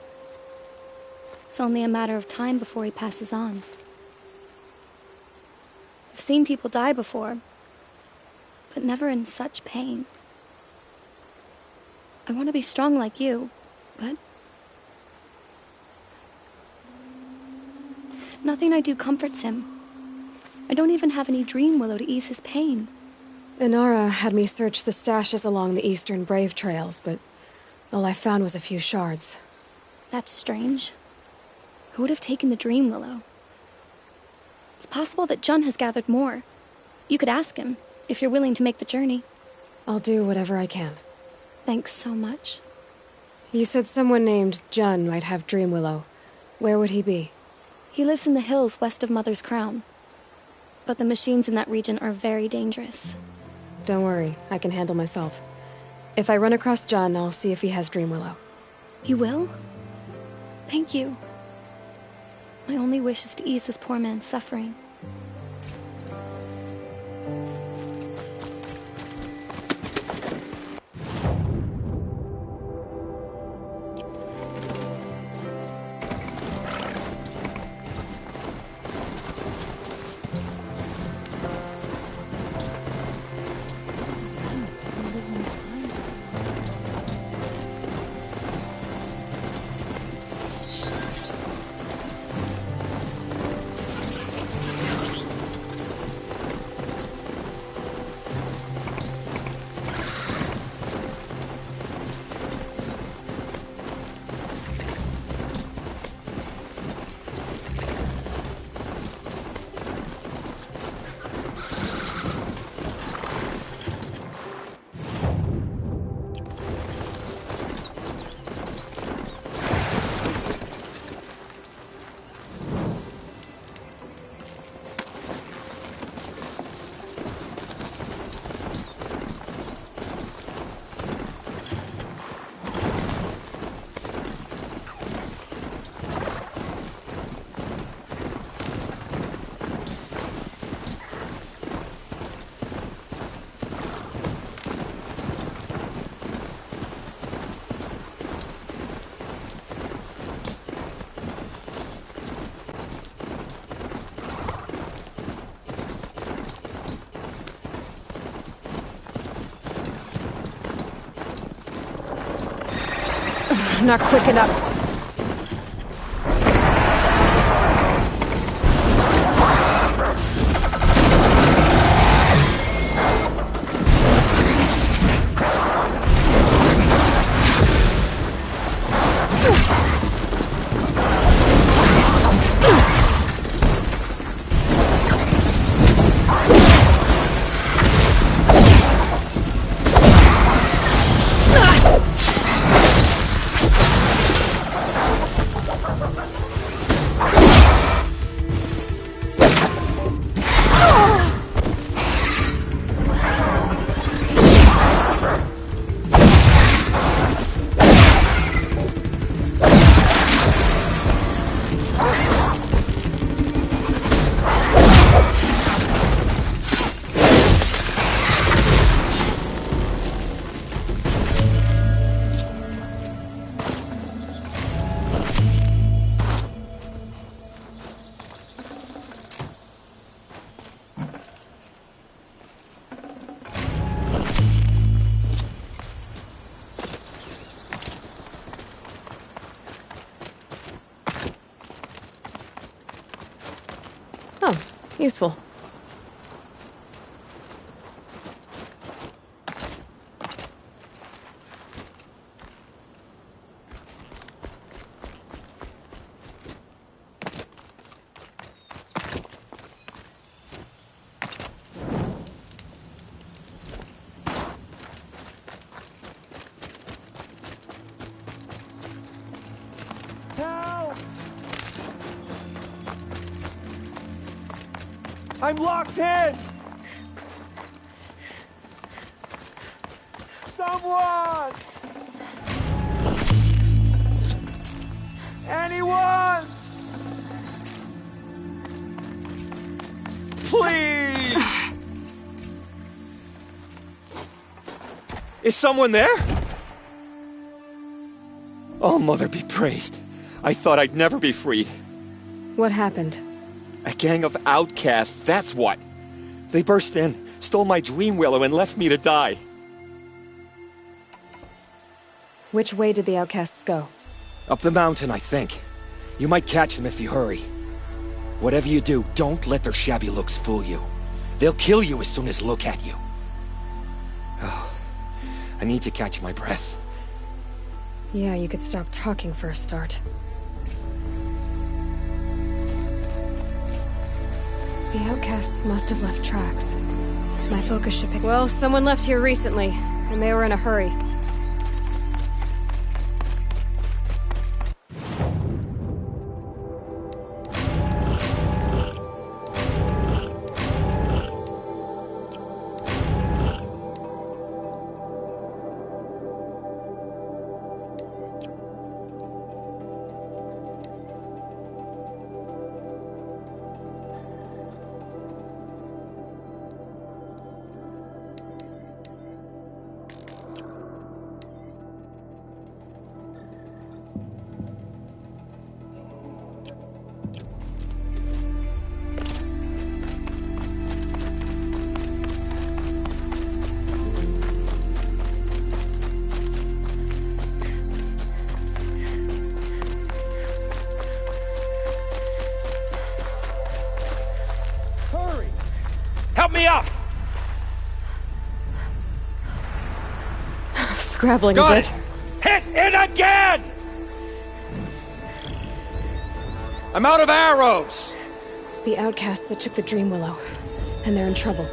S14: It's only a matter of time before he passes on. I've seen people die before, but never in such pain. I want to be strong like you, but nothing I do comforts him. I don't even have any dream willow to ease his pain.
S10: Inara had me search the stashes along the eastern Brave trails, but all I found was a few shards.
S14: That's strange. Who would have taken the dream willow? It's possible that Jun has gathered more. You could ask him, if you're willing to make the journey.
S10: I'll do whatever I can.
S14: Thanks so much.
S10: You said someone named Jun might have dream willow. Where would he be?
S14: He lives in the hills west of Mother's Crown. But the machines in that region are very dangerous.
S10: Don't worry, I can handle myself. If I run across Jun, I'll see if he has dream willow.
S14: You will? Thank you. My only wish is to ease this poor man's suffering.
S10: Not quick enough. Useful.
S15: I'm locked in! Someone! Anyone!
S16: Please! Is someone there? Oh, Mother be praised. I thought I'd never be freed.
S10: What happened?
S16: A gang of outcasts, that's what. They burst in, stole my dream willow, and left me to die.
S10: Which way did the outcasts go?
S16: Up the mountain, I think. You might catch them if you hurry. Whatever you do, don't let their shabby looks fool you. They'll kill you as soon as look at you. Oh, I need to catch my breath.
S10: Yeah, you could stop talking for a start. The outcasts must have left tracks. My focus should pick— Well, someone left here recently, and they were in a hurry.
S4: Help me up!
S10: Scrabbling
S4: Got
S10: a bit.
S4: Hit it again! I'm out of arrows!
S10: The outcasts that took the Dream Willow. And they're in trouble.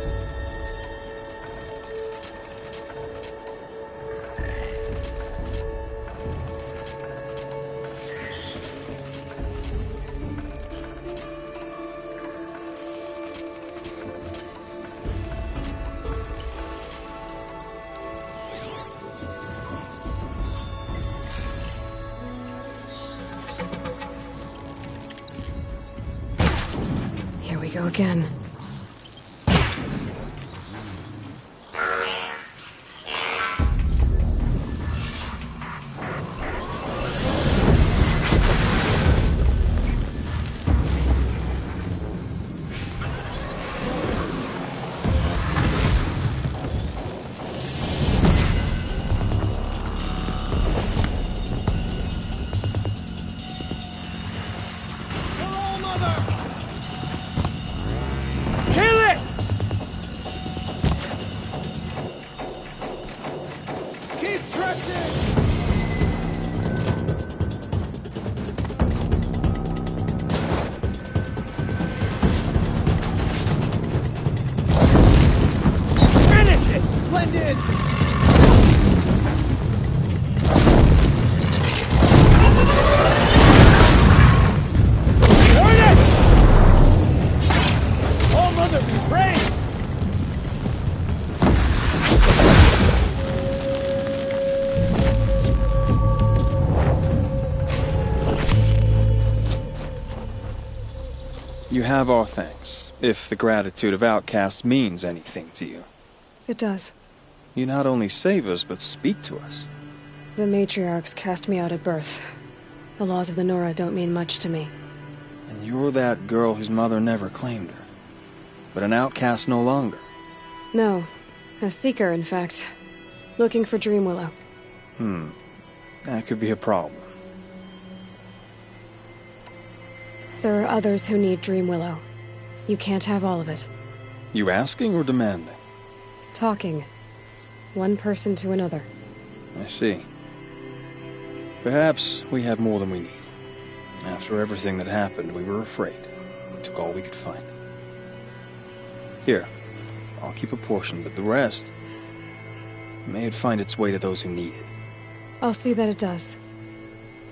S10: Here we go again.
S4: Kill it! Keep pressing! Finish it! Blend in! Burn it! Oh, Mother be praised!
S17: You have our thanks, if the gratitude of outcasts means anything to you.
S10: It does.
S17: You not only save us, but speak to us.
S10: The matriarchs cast me out at birth. The laws of the Nora don't mean much to me.
S17: And you're that girl whose mother never claimed her. But an outcast no longer.
S10: No. A seeker, in fact. Looking for Dream Willow.
S17: That could be a problem.
S10: There are others who need Dream Willow. You can't have all of it.
S17: You asking or demanding?
S10: Talking. One person to another.
S17: I see. Perhaps we have more than we need. After everything that happened, we were afraid. We took all we could find. Here, I'll keep a portion, but the rest... may it find its way to those who need it.
S10: I'll see that it does.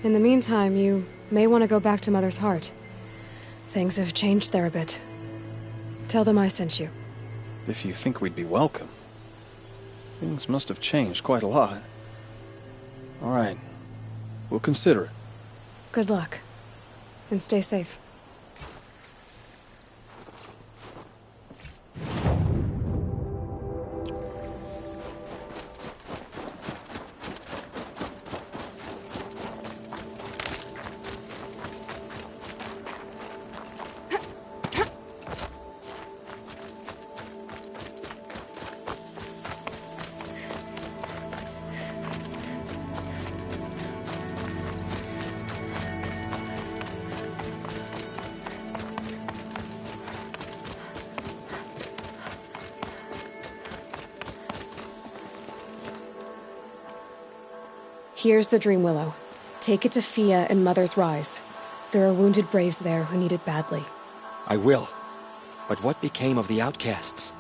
S10: In the meantime, you may want to go back to Mother's Heart. Things have changed there a bit. Tell them I sent you.
S17: If you think we'd be welcome. Things must have changed quite a lot. All right. We'll consider it.
S10: Good luck. And stay safe. Here's the Dream Willow. Take it to Fia and Mother's Rise. There are wounded braves there who need it badly.
S16: I will. But what became of the outcasts?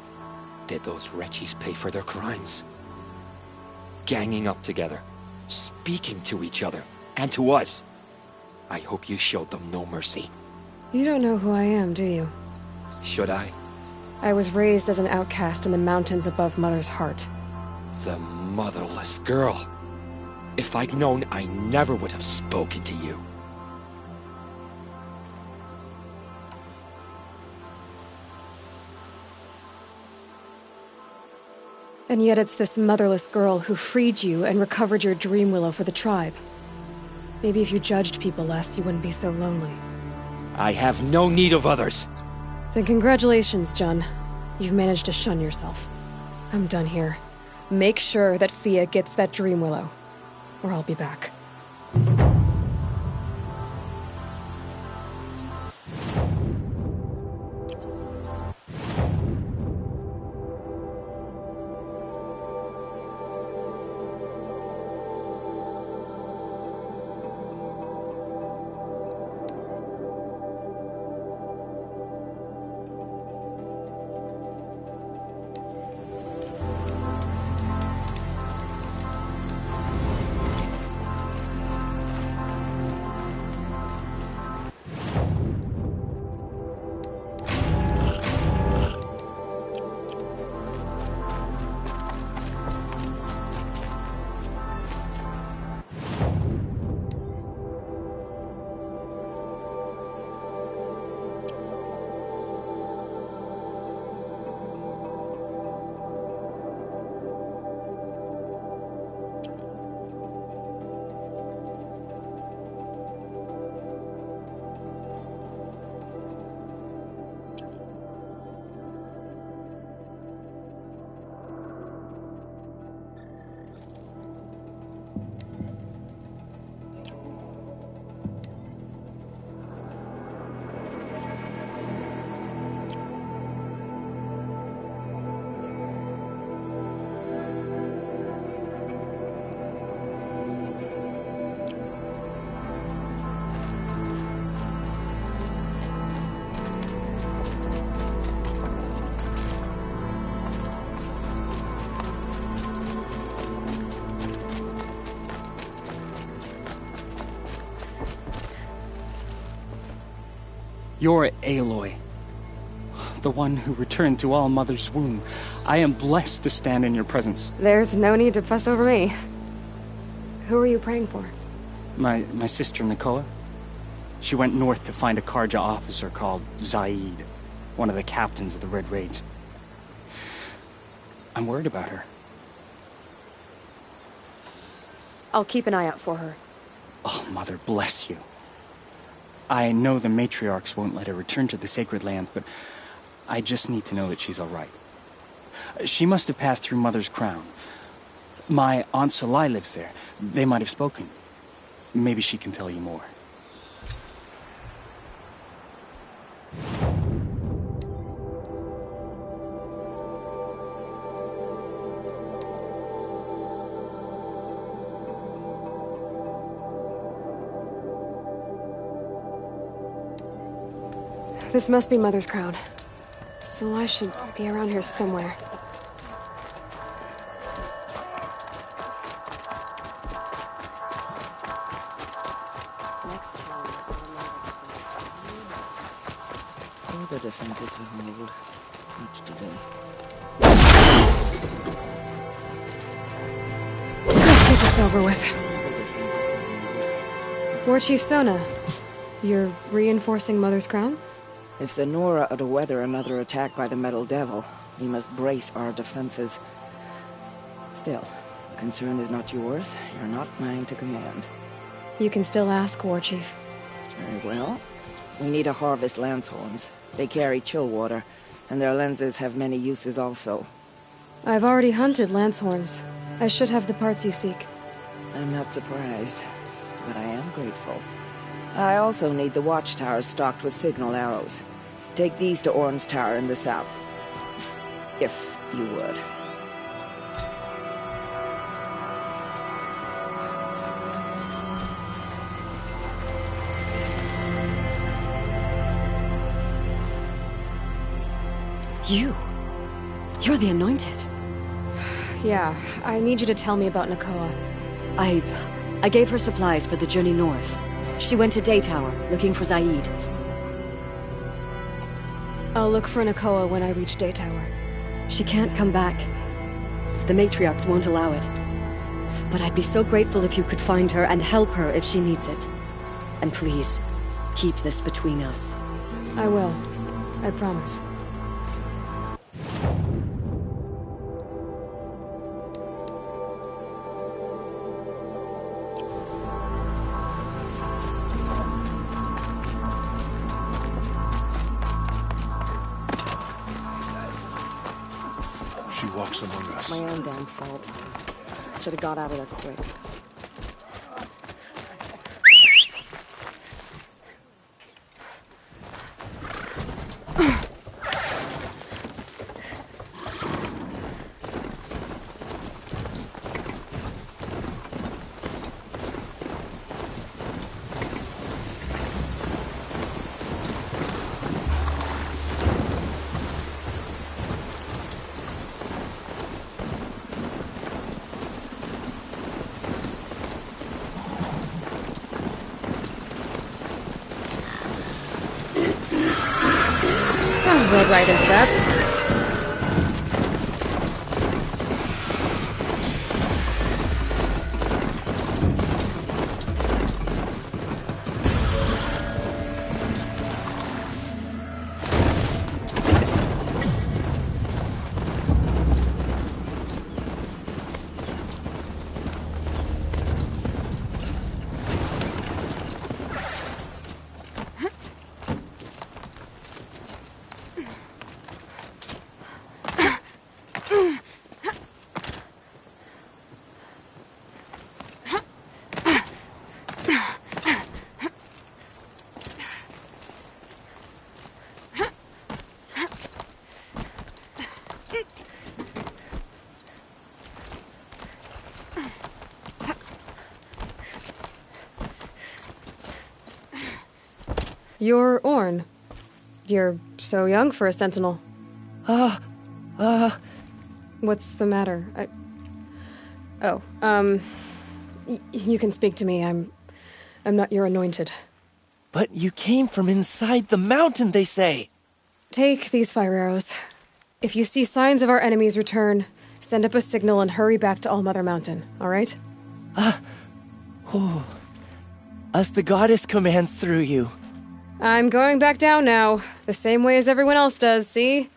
S16: Did those wretches pay for their crimes? Ganging up together, speaking to each other, and to us. I hope you showed them no mercy.
S10: You don't know who I am, do you?
S16: Should I?
S10: I was raised as an outcast in the mountains above Mother's heart.
S16: The motherless girl. If I'd known, I never would have spoken to you.
S10: And yet it's this motherless girl who freed you and recovered your Dream Willow for the tribe. Maybe if you judged people less, you wouldn't be so lonely.
S16: I have no need of others.
S10: Then congratulations, Jun. You've managed to shun yourself. I'm done here. Make sure that Fia gets that Dream Willow, or I'll be back.
S3: You're Aloy, the one who returned to All Mother's womb. I am blessed to stand in your presence.
S10: There's no need to fuss over me. Who are you praying for?
S3: My sister Nakoa. She went north to find a Karja officer called Zaid, one of the captains of the Red Raids. I'm worried about her.
S10: I'll keep an eye out for her.
S3: Oh, Mother bless you. I know the matriarchs won't let her return to the Sacred Lands, but I just need to know that she's all right. She must have passed through Mother's crown. My Aunt Salai lives there. They might have spoken. Maybe she can tell you more.
S10: This must be Mother's crown. So I should be around here somewhere.
S18: All the defenses to hold. Much to do.
S10: Let's get this over with. War Chief Sona, you're reinforcing Mother's crown?
S18: If the Nora are to weather another attack by the Metal Devil, we must brace our defenses. Still, the concern is not yours. You're not mine to command.
S10: You can still ask, War Chief.
S18: Very well. We need to harvest lancehorns. They carry chill water, and their lenses have many uses also.
S10: I've already hunted lancehorns. I should have the parts you seek.
S18: I'm not surprised, but I am grateful. I also need the watchtowers stocked with signal arrows. Take these to Orn's Tower in the south. If you would.
S6: You're the Anointed.
S10: Yeah, I need you to tell me about Nakoa.
S6: I gave her supplies for the journey north. She went to Daytower, looking for Zaid.
S10: I'll look for Nakoa when I reach Daytower.
S6: She can't come back. The matriarchs won't allow it. But I'd be so grateful if you could find her and help her if she needs it. And please, keep this between us.
S10: I will. I promise.
S5: She walks among us.
S6: My own damn fault. Should have got out of there quick.
S10: Rode right into that. You're Orn. You're so young for a sentinel. What's the matter? You can speak to me. I'm not your anointed.
S19: But you came from inside the mountain, they say.
S10: Take these fire arrows. If you see signs of our enemy's return, send up a signal and hurry back to Allmother Mountain, all right?
S19: As the goddess commands through you.
S10: I'm going back down now, the same way as everyone else does, see?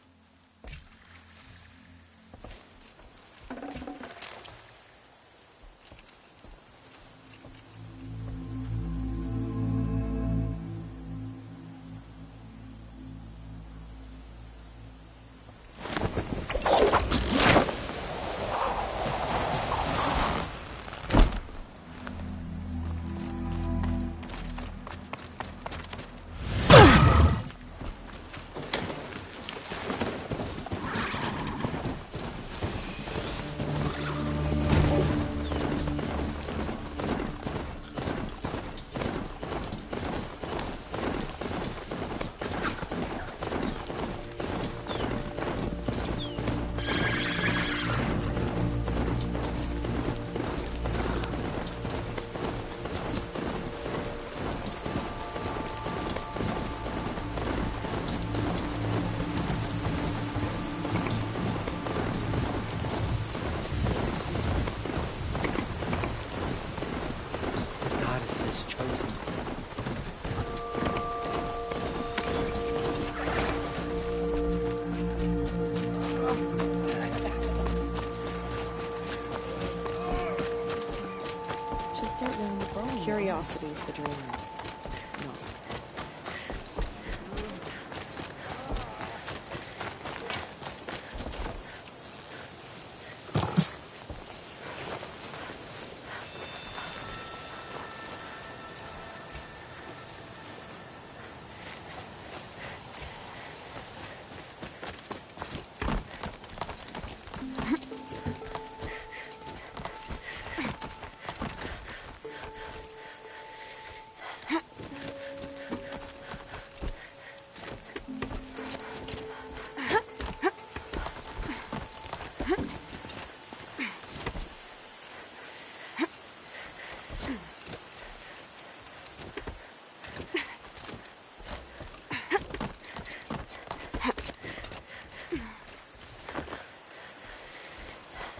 S18: Curiosities for dreamers. No.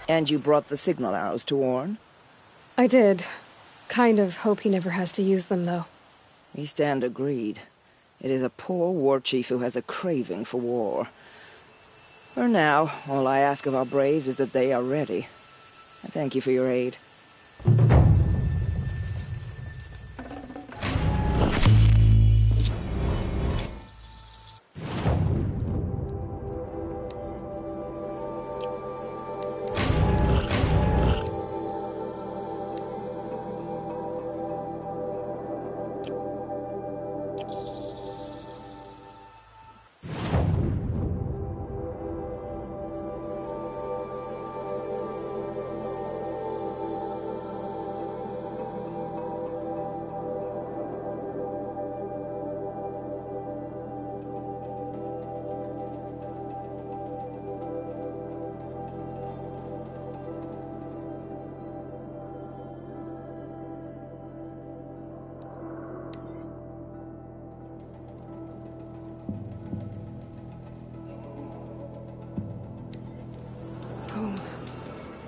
S18: And you brought the signal arrows to Orn?
S10: I did. Kind of hope he never has to use them, though.
S18: We stand agreed. It is a poor war chief who has a craving for war. For now, all I ask of our braves is that they are ready. I thank you for your aid.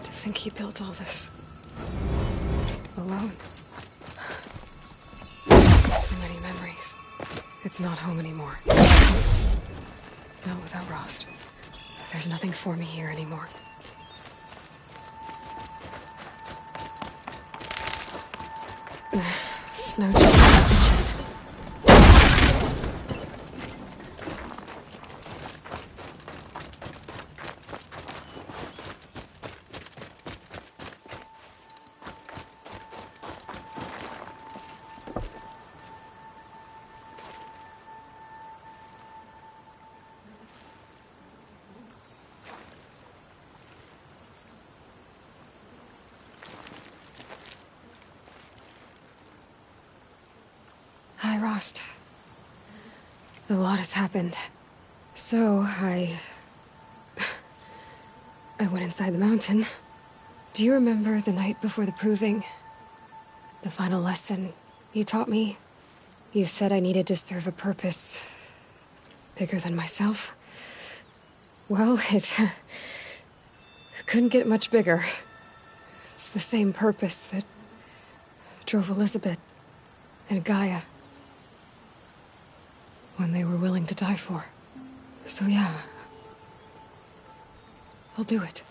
S10: I think he built all this alone. So many memories. It's not home anymore. Not without Rost. There's nothing for me here anymore. Snow bitches. Hi, Rost. A lot has happened. So, I went inside the mountain. Do you remember the night before the proving? The final lesson you taught me? You said I needed to serve a purpose bigger than myself. Well, it couldn't get much bigger. It's the same purpose that drove Elizabeth and Gaia when they were willing to die for. So yeah, I'll do it.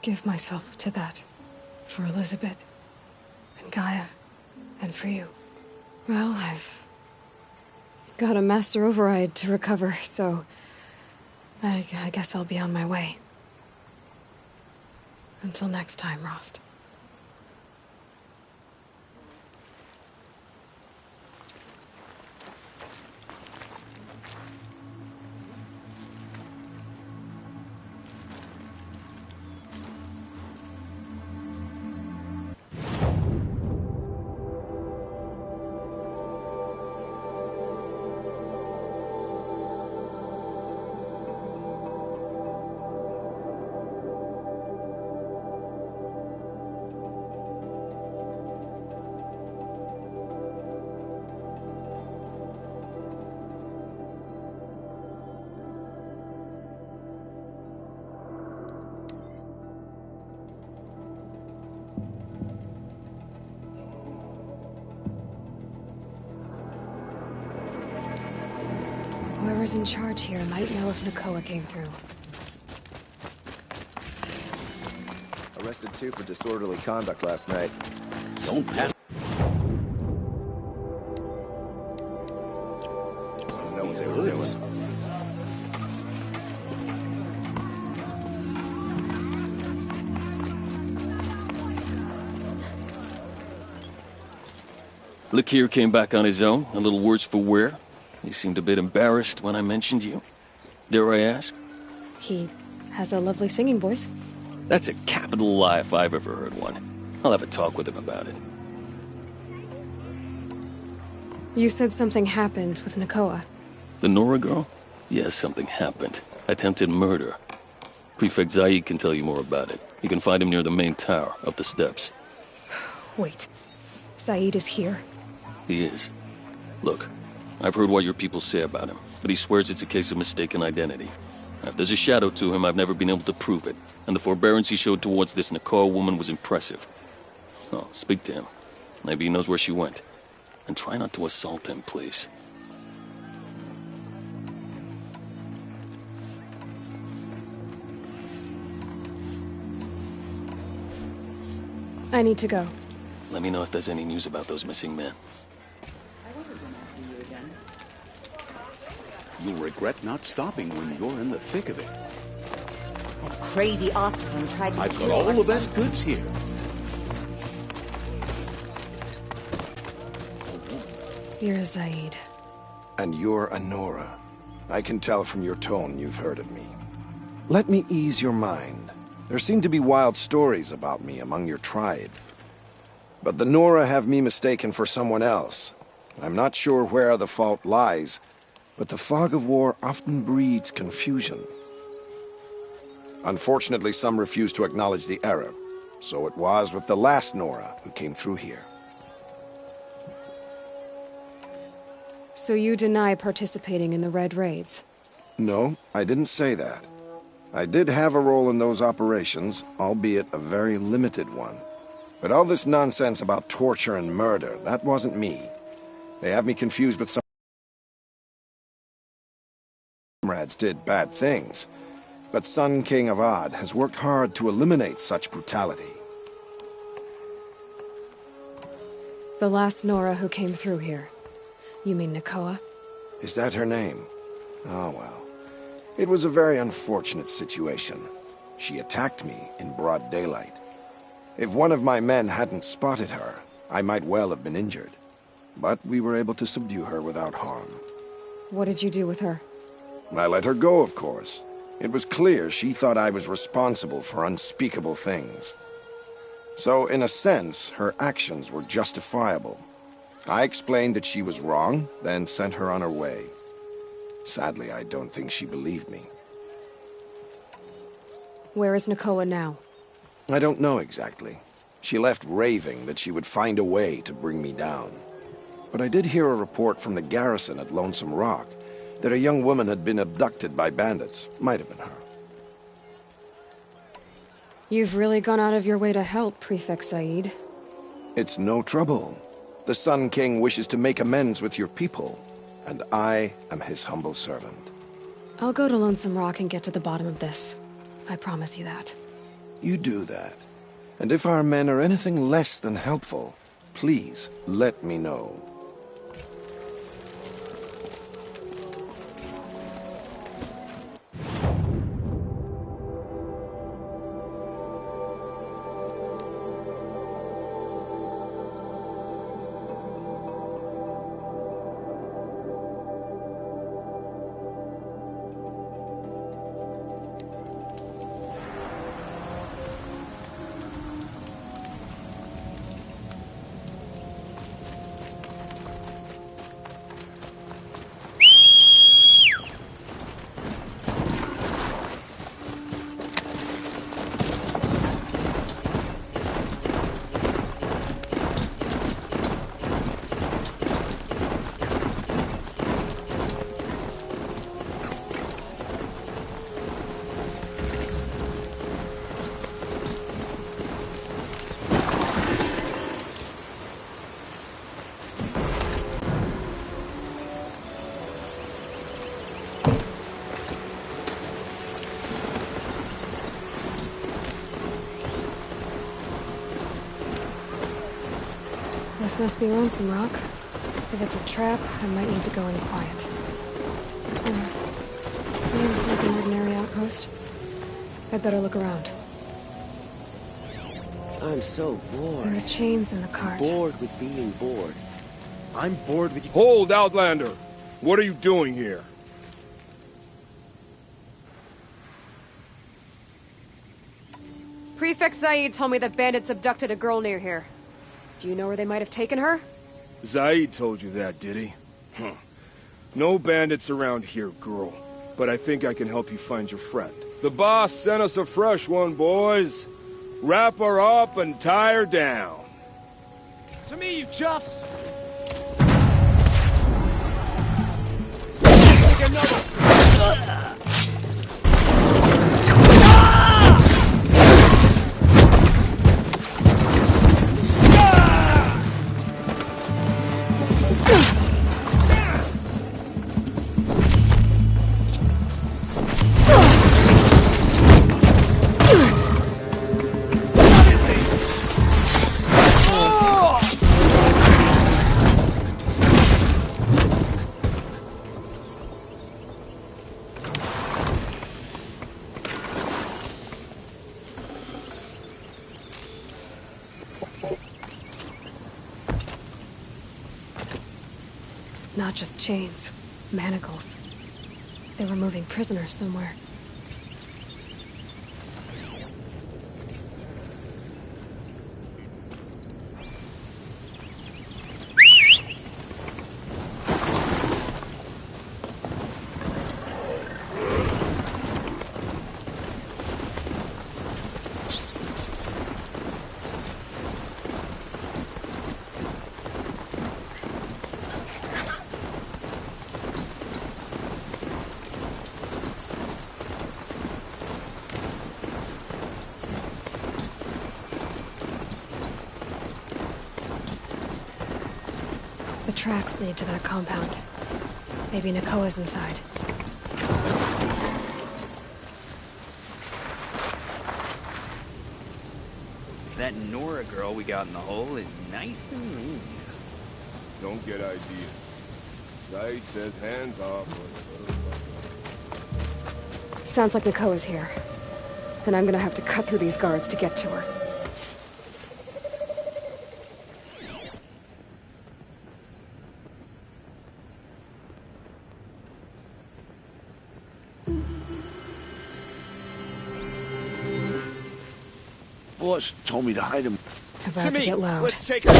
S10: Give myself to that. For Elizabeth, and Gaia, and for you. Well, I've got a master override to recover, so I guess I'll be on my way. Until next time, Rost. Whoever's in charge here might know if Nakoa came through.
S20: Arrested 2 for disorderly conduct last night.
S7: Don't panic.
S20: No one's ever knew it.
S21: Lakir came back on his own, a little worse for wear. He seemed a bit embarrassed when I mentioned you. Dare I ask?
S10: He has a lovely singing voice.
S21: That's a capital lie if I've ever heard one. I'll have a talk with him about it.
S10: You said something happened with Nakoa.
S21: The Nora girl? Yes, something happened. Attempted murder. Prefect Zaid can tell you more about it. You can find him near the main tower, up the steps.
S10: Wait. Zaid is here?
S21: He is. Look, I've heard what your people say about him, but he swears it's a case of mistaken identity. If there's a shadow to him, I've never been able to prove it. And the forbearance he showed towards this Nakoa woman was impressive. Oh, speak to him. Maybe he knows where she went. And try not to assault him, please.
S10: I need to go.
S21: Let me know if there's any news about those missing men.
S7: You'll regret not stopping when you're in the thick of it.
S2: That crazy Ossifan tried to
S7: I've
S2: kill
S7: got all
S2: our
S7: the best goods here.
S10: You're Zaid.
S22: And you're Anora. I can tell from your tone you've heard of me. Let me ease your mind. There seem to be wild stories about me among your tribe. But the Nora have me mistaken for someone else. I'm not sure where the fault lies, but the fog of war often breeds confusion. Unfortunately, some refuse to acknowledge the error. So it was with the last Nora who came through here.
S10: So you deny participating in the Red Raids?
S22: No, I didn't say that. I did have a role in those operations, albeit a very limited one. But all this nonsense about torture and murder, that wasn't me. They have me confused with some comrades did bad things. But Sun King Avad has worked hard to eliminate such brutality.
S10: The last Nora who came through here. You mean Nakoa?
S22: Is that her name? Oh well. It was a very unfortunate situation. She attacked me in broad daylight. If one of my men hadn't spotted her, I might well have been injured. But we were able to subdue her without harm.
S10: What did you do with her?
S22: I let her go, of course. It was clear she thought I was responsible for unspeakable things. So, in a sense, her actions were justifiable. I explained that she was wrong, then sent her on her way. Sadly, I don't think she believed me.
S10: Where is Nakoa now?
S22: I don't know exactly. She left raving that she would find a way to bring me down. But I did hear a report from the garrison at Lonesome Rock that a young woman had been abducted by bandits. Might have been her.
S10: You've really gone out of your way to help, Prefect Said.
S22: It's no trouble. The Sun King wishes to make amends with your people, and I am his humble servant.
S10: I'll go to Lonesome Rock and get to the bottom of this. I promise you that.
S22: You do that. And if our men are anything less than helpful, please let me know.
S10: This must be Lonesome Rock. If it's a trap, I might need to go in quiet. Seems like an ordinary outpost. I'd better look around.
S12: I'm so bored.
S10: There are chains in the cart.
S12: Bored with being bored.
S9: I'm bored with you. Hold, Outlander! What are you doing here?
S10: Prefect Zaid told me that bandits abducted a girl near here. Do you know where they might have taken her?
S9: Zaid told you that, did he? Huh. No bandits around here, girl. But I think I can help you find your friend. The boss sent us a fresh one, boys. Wrap her up and tie her down.
S4: To me, you chuffs! Take another!
S10: Not just chains, manacles. They were moving prisoners somewhere. The tracks lead to that compound. Maybe Nakoa's inside.
S1: That Nora girl we got in the hole is nice and lean.
S20: Don't get ideas. Said says hands off.
S10: Sounds like Nakoa's here. Then I'm gonna have to cut through these guards to get to her.
S8: Boss told me to hide him.
S10: About to get loud.
S8: Let's take her.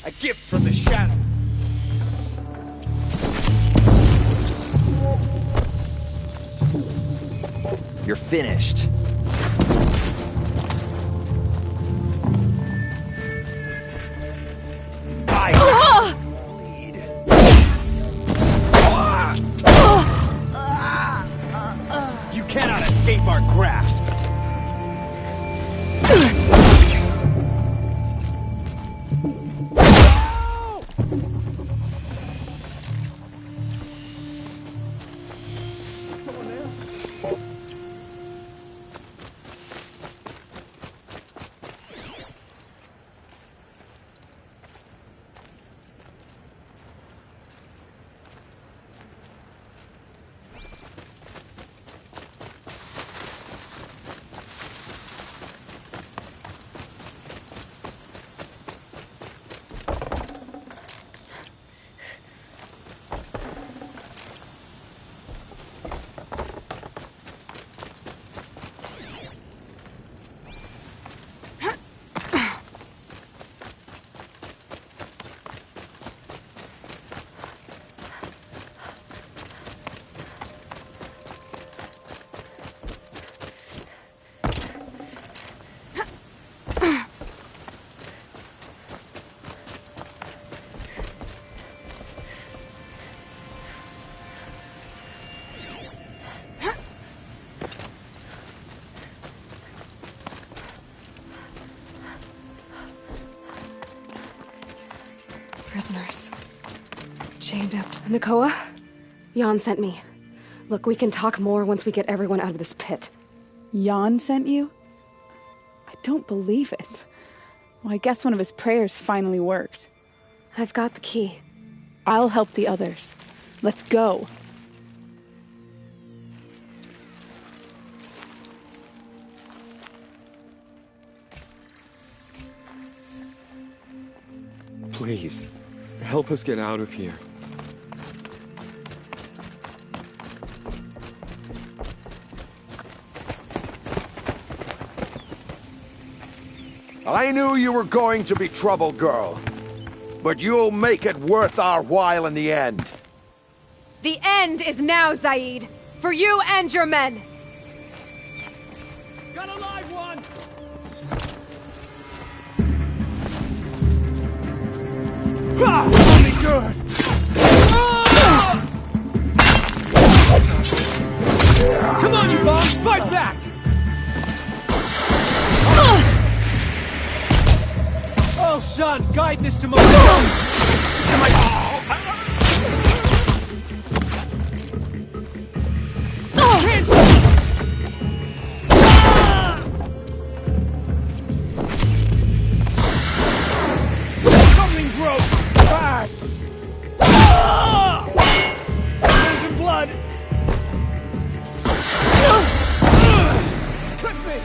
S1: A gift from the shadow. You're finished. You cannot escape our grasp.
S10: Prisoners. Chained up to Nakoa? Jan sent me. Look, we can talk more once we get everyone out of this pit.
S23: Jan sent you? I don't believe it. Well, I guess one of his prayers finally worked.
S10: I've got the key.
S23: I'll help the others. Let's go.
S24: Please, help us get out of here.
S22: I knew you were going to be trouble, girl. But you'll make it worth our while in the end.
S2: The end is now, Zaid. For you and your men.
S4: Got a live one! Ah, only good! Come on, you bomb! Fight back! Oh, son, guide this to my... Something broke! Bad! Losing blood! Trick me!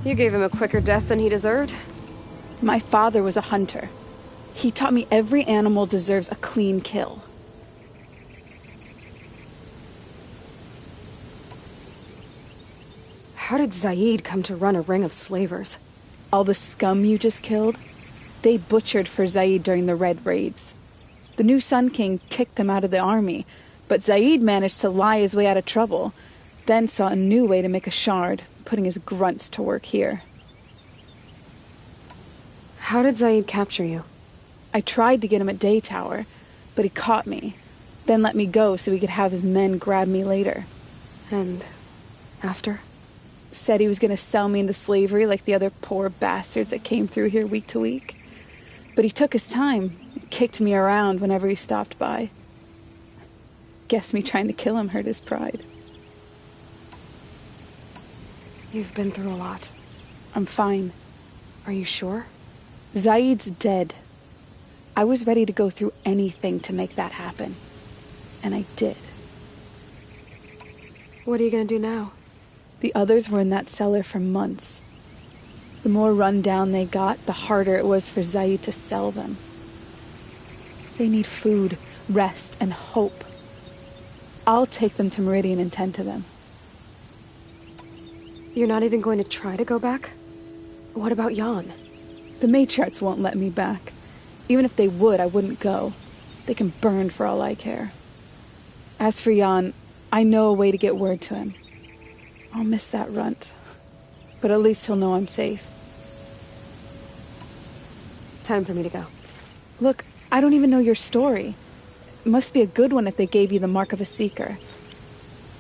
S2: You gave him a quicker death than he deserved.
S23: My father was a hunter. He taught me every animal deserves a clean kill.
S2: How did Zaid come to run a ring of slavers?
S23: All the scum you just killed, they butchered for Zaid during the Red Raids. The new Sun King kicked them out of the army, but Zaid managed to lie his way out of trouble, then saw a new way to make a shard, putting his grunts to work here.
S2: How did Zaid capture you?
S23: I tried to get him at Day Tower, but he caught me, then let me go so he could have his men grab me later.
S2: And after?
S23: Said he was going to sell me into slavery like the other poor bastards that came through here week to week. But he took his time, kicked me around whenever he stopped by. Guess me trying to kill him hurt his pride.
S2: You've been through a lot.
S23: I'm fine.
S2: Are you sure?
S23: Zaid's dead. I was ready to go through anything to make that happen. And I did.
S2: What are you gonna do now?
S23: The others were in that cellar for months. The more run down they got, the harder it was for Zaid to sell them. They need food, rest, and hope. I'll take them to Meridian and tend to them.
S2: You're not even going to try to go back? What about Jan?
S23: The matriarchs won't let me back. Even if they would, I wouldn't go. They can burn for all I care. As for Jan, I know a way to get word to him. I'll miss that runt. But at least he'll know I'm safe.
S2: Time for me to go.
S23: Look, I don't even know your story. It must be a good one if they gave you the mark of a seeker.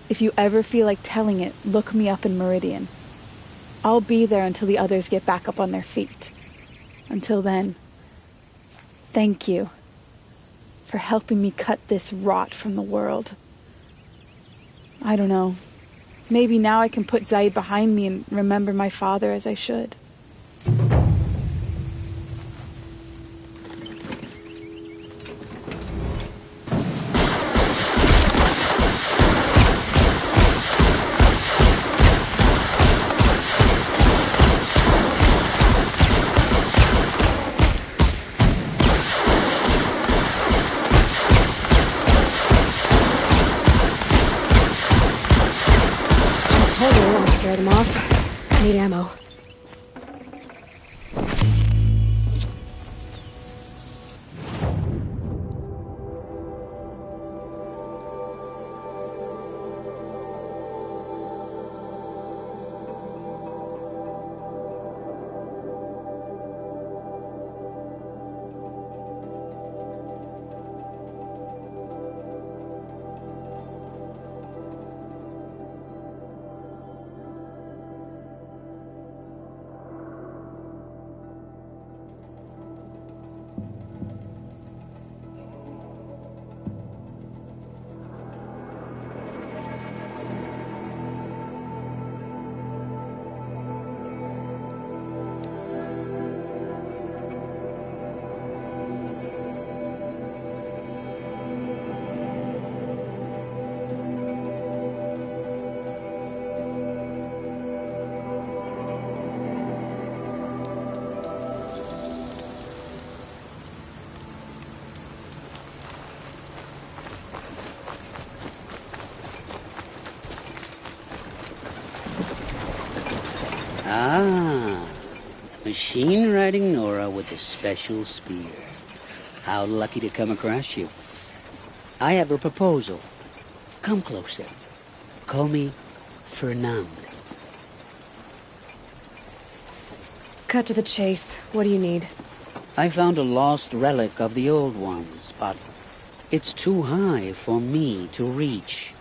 S23: If you ever feel like telling it, look me up in Meridian. I'll be there until the others get back up on their feet. Until then, thank you for helping me cut this rot from the world. I don't know. Maybe now I can put Zaid behind me and remember my father as I should.
S2: Scared him off. Need ammo.
S11: Machine-riding Nora with a special spear. How lucky to come across you. I have a proposal. Come closer. Call me Fernand.
S10: Cut to the chase. What do you need?
S11: I found a lost relic of the old ones, but it's too high for me to reach.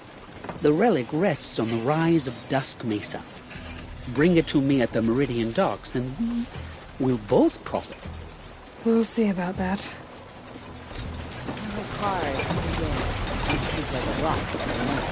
S11: The relic rests on the rise of Dusk Mesa. Bring it to me at the Meridian docks, and we'll both profit.
S10: We'll see about that.
S18: Work hard every day. You sleep like a rock every night.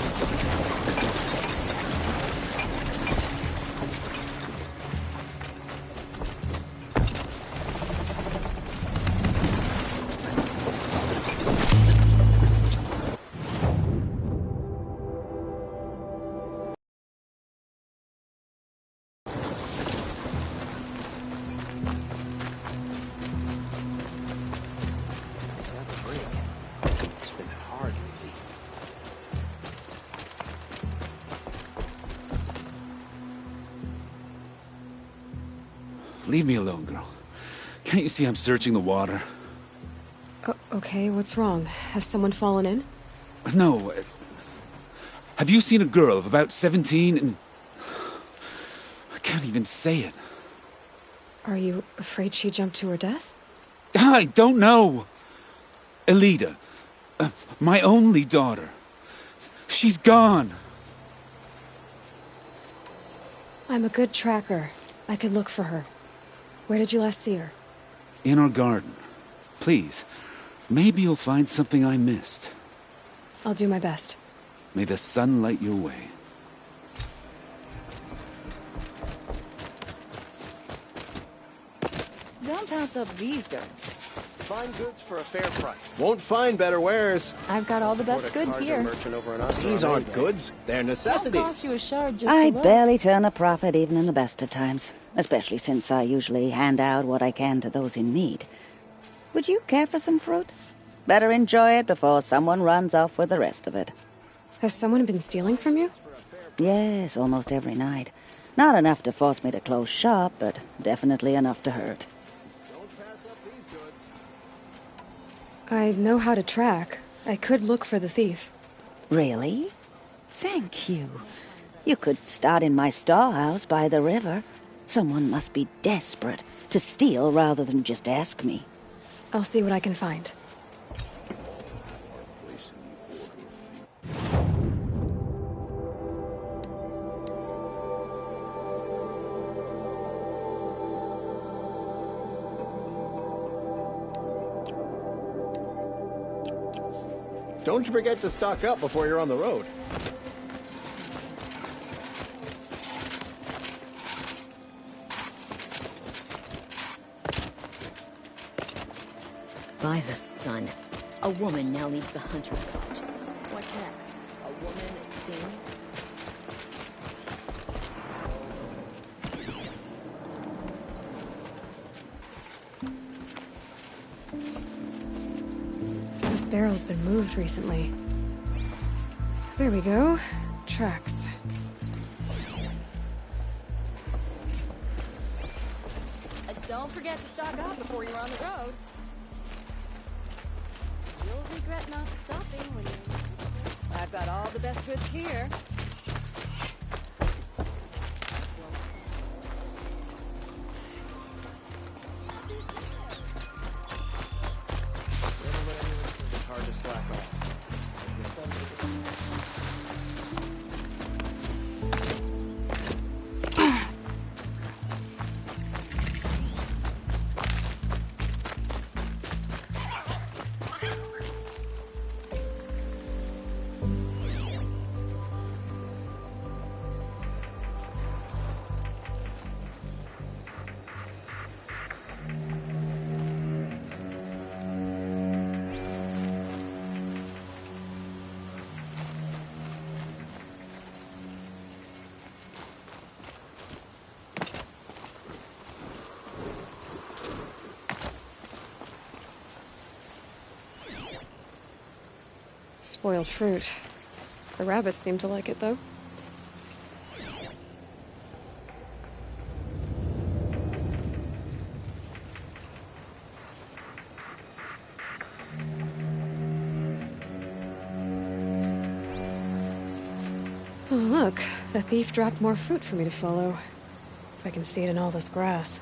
S13: Leave me alone, girl. Can't you see I'm searching the water?
S10: Okay, what's wrong? Has someone fallen in?
S13: No. Have you seen a girl of about 17 and... I can't even say it.
S10: Are you afraid she jumped to her death?
S13: I don't know. Elida. My only daughter. She's gone.
S10: I'm a good tracker. I could look for her. Where did you last see her?
S13: In our garden. Please. Maybe you'll find something I missed.
S10: I'll do my best.
S13: May the sun light your way.
S14: Don't pass up these goods.
S5: Fine goods for a fair price. Won't find better wares.
S14: I've got all the best goods here.
S5: These aren't goods, they're necessities.
S14: Won't cost you a shard just
S15: I
S14: to look.
S15: barely turn a profit even in the best of times, especially since I usually hand out what I can to those in need. Would you care for some fruit? Better enjoy it before someone runs off with the rest of it.
S10: Has someone been stealing from you?
S15: Yes, almost every night. Not enough to force me to close shop, but definitely enough to hurt.
S10: I know how to track. I could look for the thief.
S15: Really? Thank you. You could start in my storehouse by the river. Someone must be desperate to steal rather than just ask me.
S10: I'll see what I can find.
S5: Don't forget to stock up before you're on the road.
S25: By the sun. A woman now leads the Hunter's Lodge. What's next? A woman as king?
S10: This barrel's been moved recently. There we go. Tracks.
S25: Don't forget to stock up before you're on the road. You'll regret not stopping when you... I've got all the best goods here.
S5: It's hard to slack off.
S10: Spoiled fruit. The rabbits seem to like it, though. Look, the thief dropped more fruit for me to follow. If I can see it in all this grass.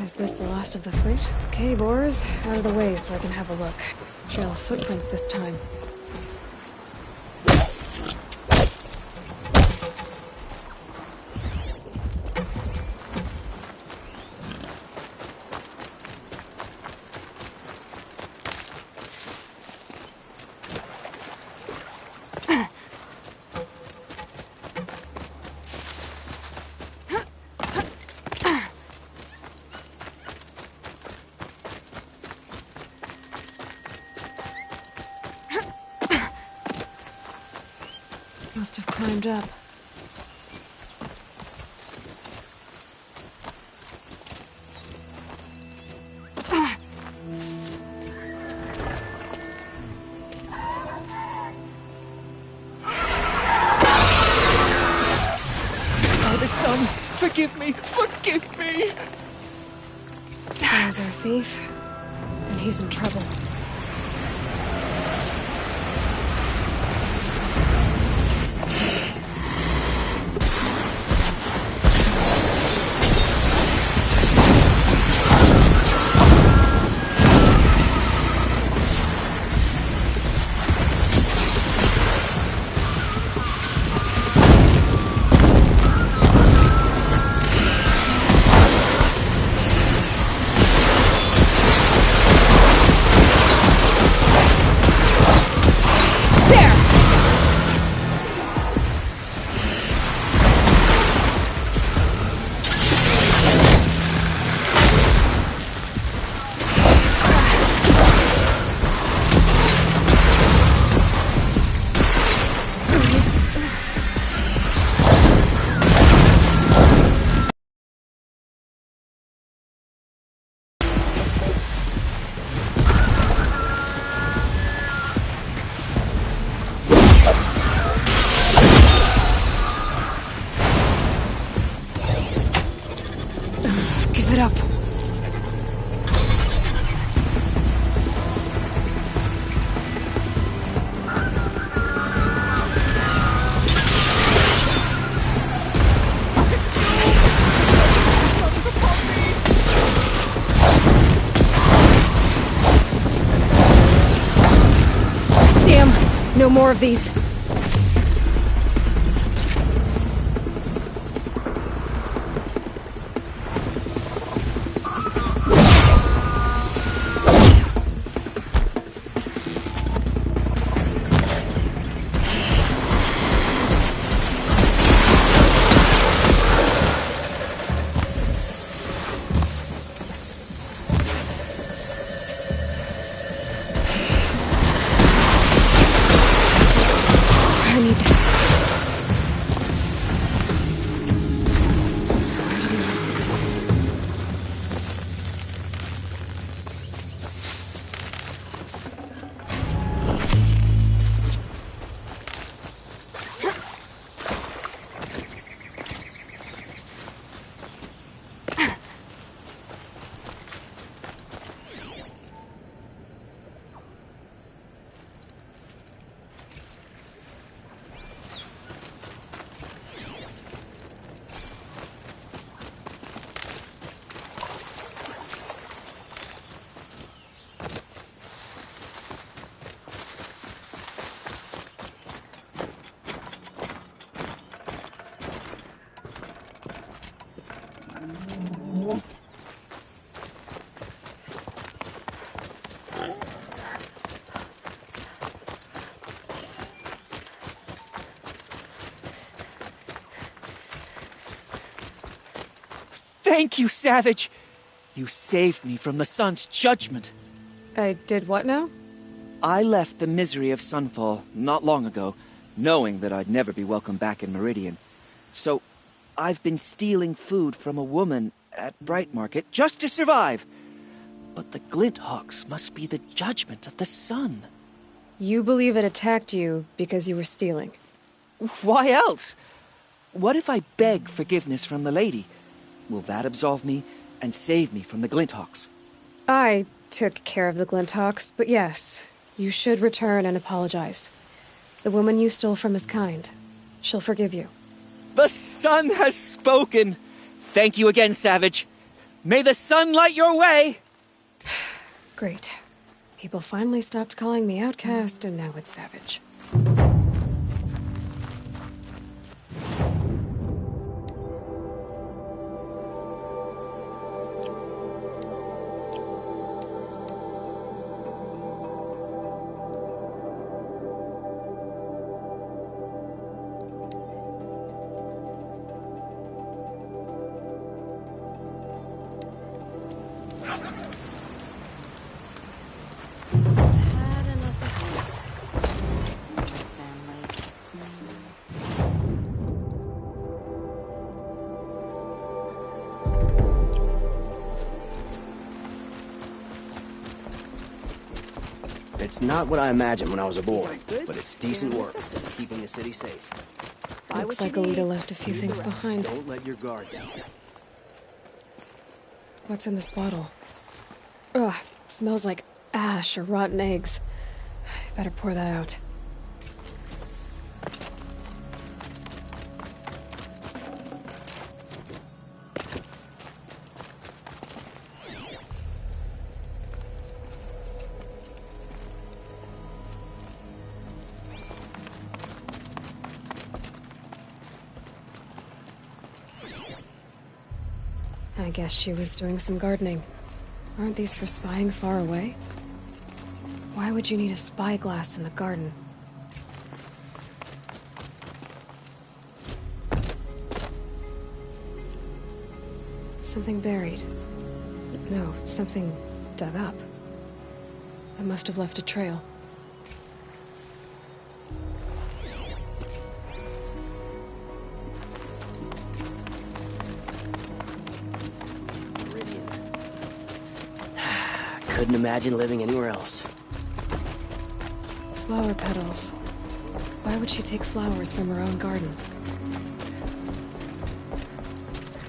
S10: Is this the last of the fruit? Okay, boars, out of the way so I can have a look. Trail of footprints this time. Must have climbed up.
S4: Father, son, forgive me! Forgive me!
S10: There's our thief, and he's in trouble. Give it up. Damn, no more of these.
S4: Thank you, Savage! You saved me from the sun's judgment.
S10: I did what now?
S4: I left the misery of Sunfall not long ago, knowing that I'd never be welcome back in Meridian. So, I've been stealing food from a woman at Bright Market just to survive. But the Glinthawks must be the judgment of the sun.
S10: You believe it attacked you because you were stealing?
S4: Why else? What if I beg forgiveness from the lady? Will that absolve me and save me from the Glinthawks?
S10: I took care of the Glinthawks, but yes, you should return and apologize. The woman you stole from is kind. She'll forgive you.
S4: The sun has spoken! Thank you again, Savage. May the sun light your way!
S10: Great. People finally stopped calling me outcast, and now it's Savage.
S3: It's not what I imagined when I was a boy, but it's decent work, keeping the city safe.
S10: Looks like Alita left a few things behind.
S3: Don't let your guard down.
S10: What's in this bottle? Ugh, it smells like ash or rotten eggs. Better pour that out. I guess she was doing some gardening. Aren't these for spying far away? Why would you need a spyglass in the garden? Something buried. No, something dug up. It must have left a trail.
S3: Couldn't imagine living anywhere else.
S10: Flower petals. Why would she take flowers from her own garden?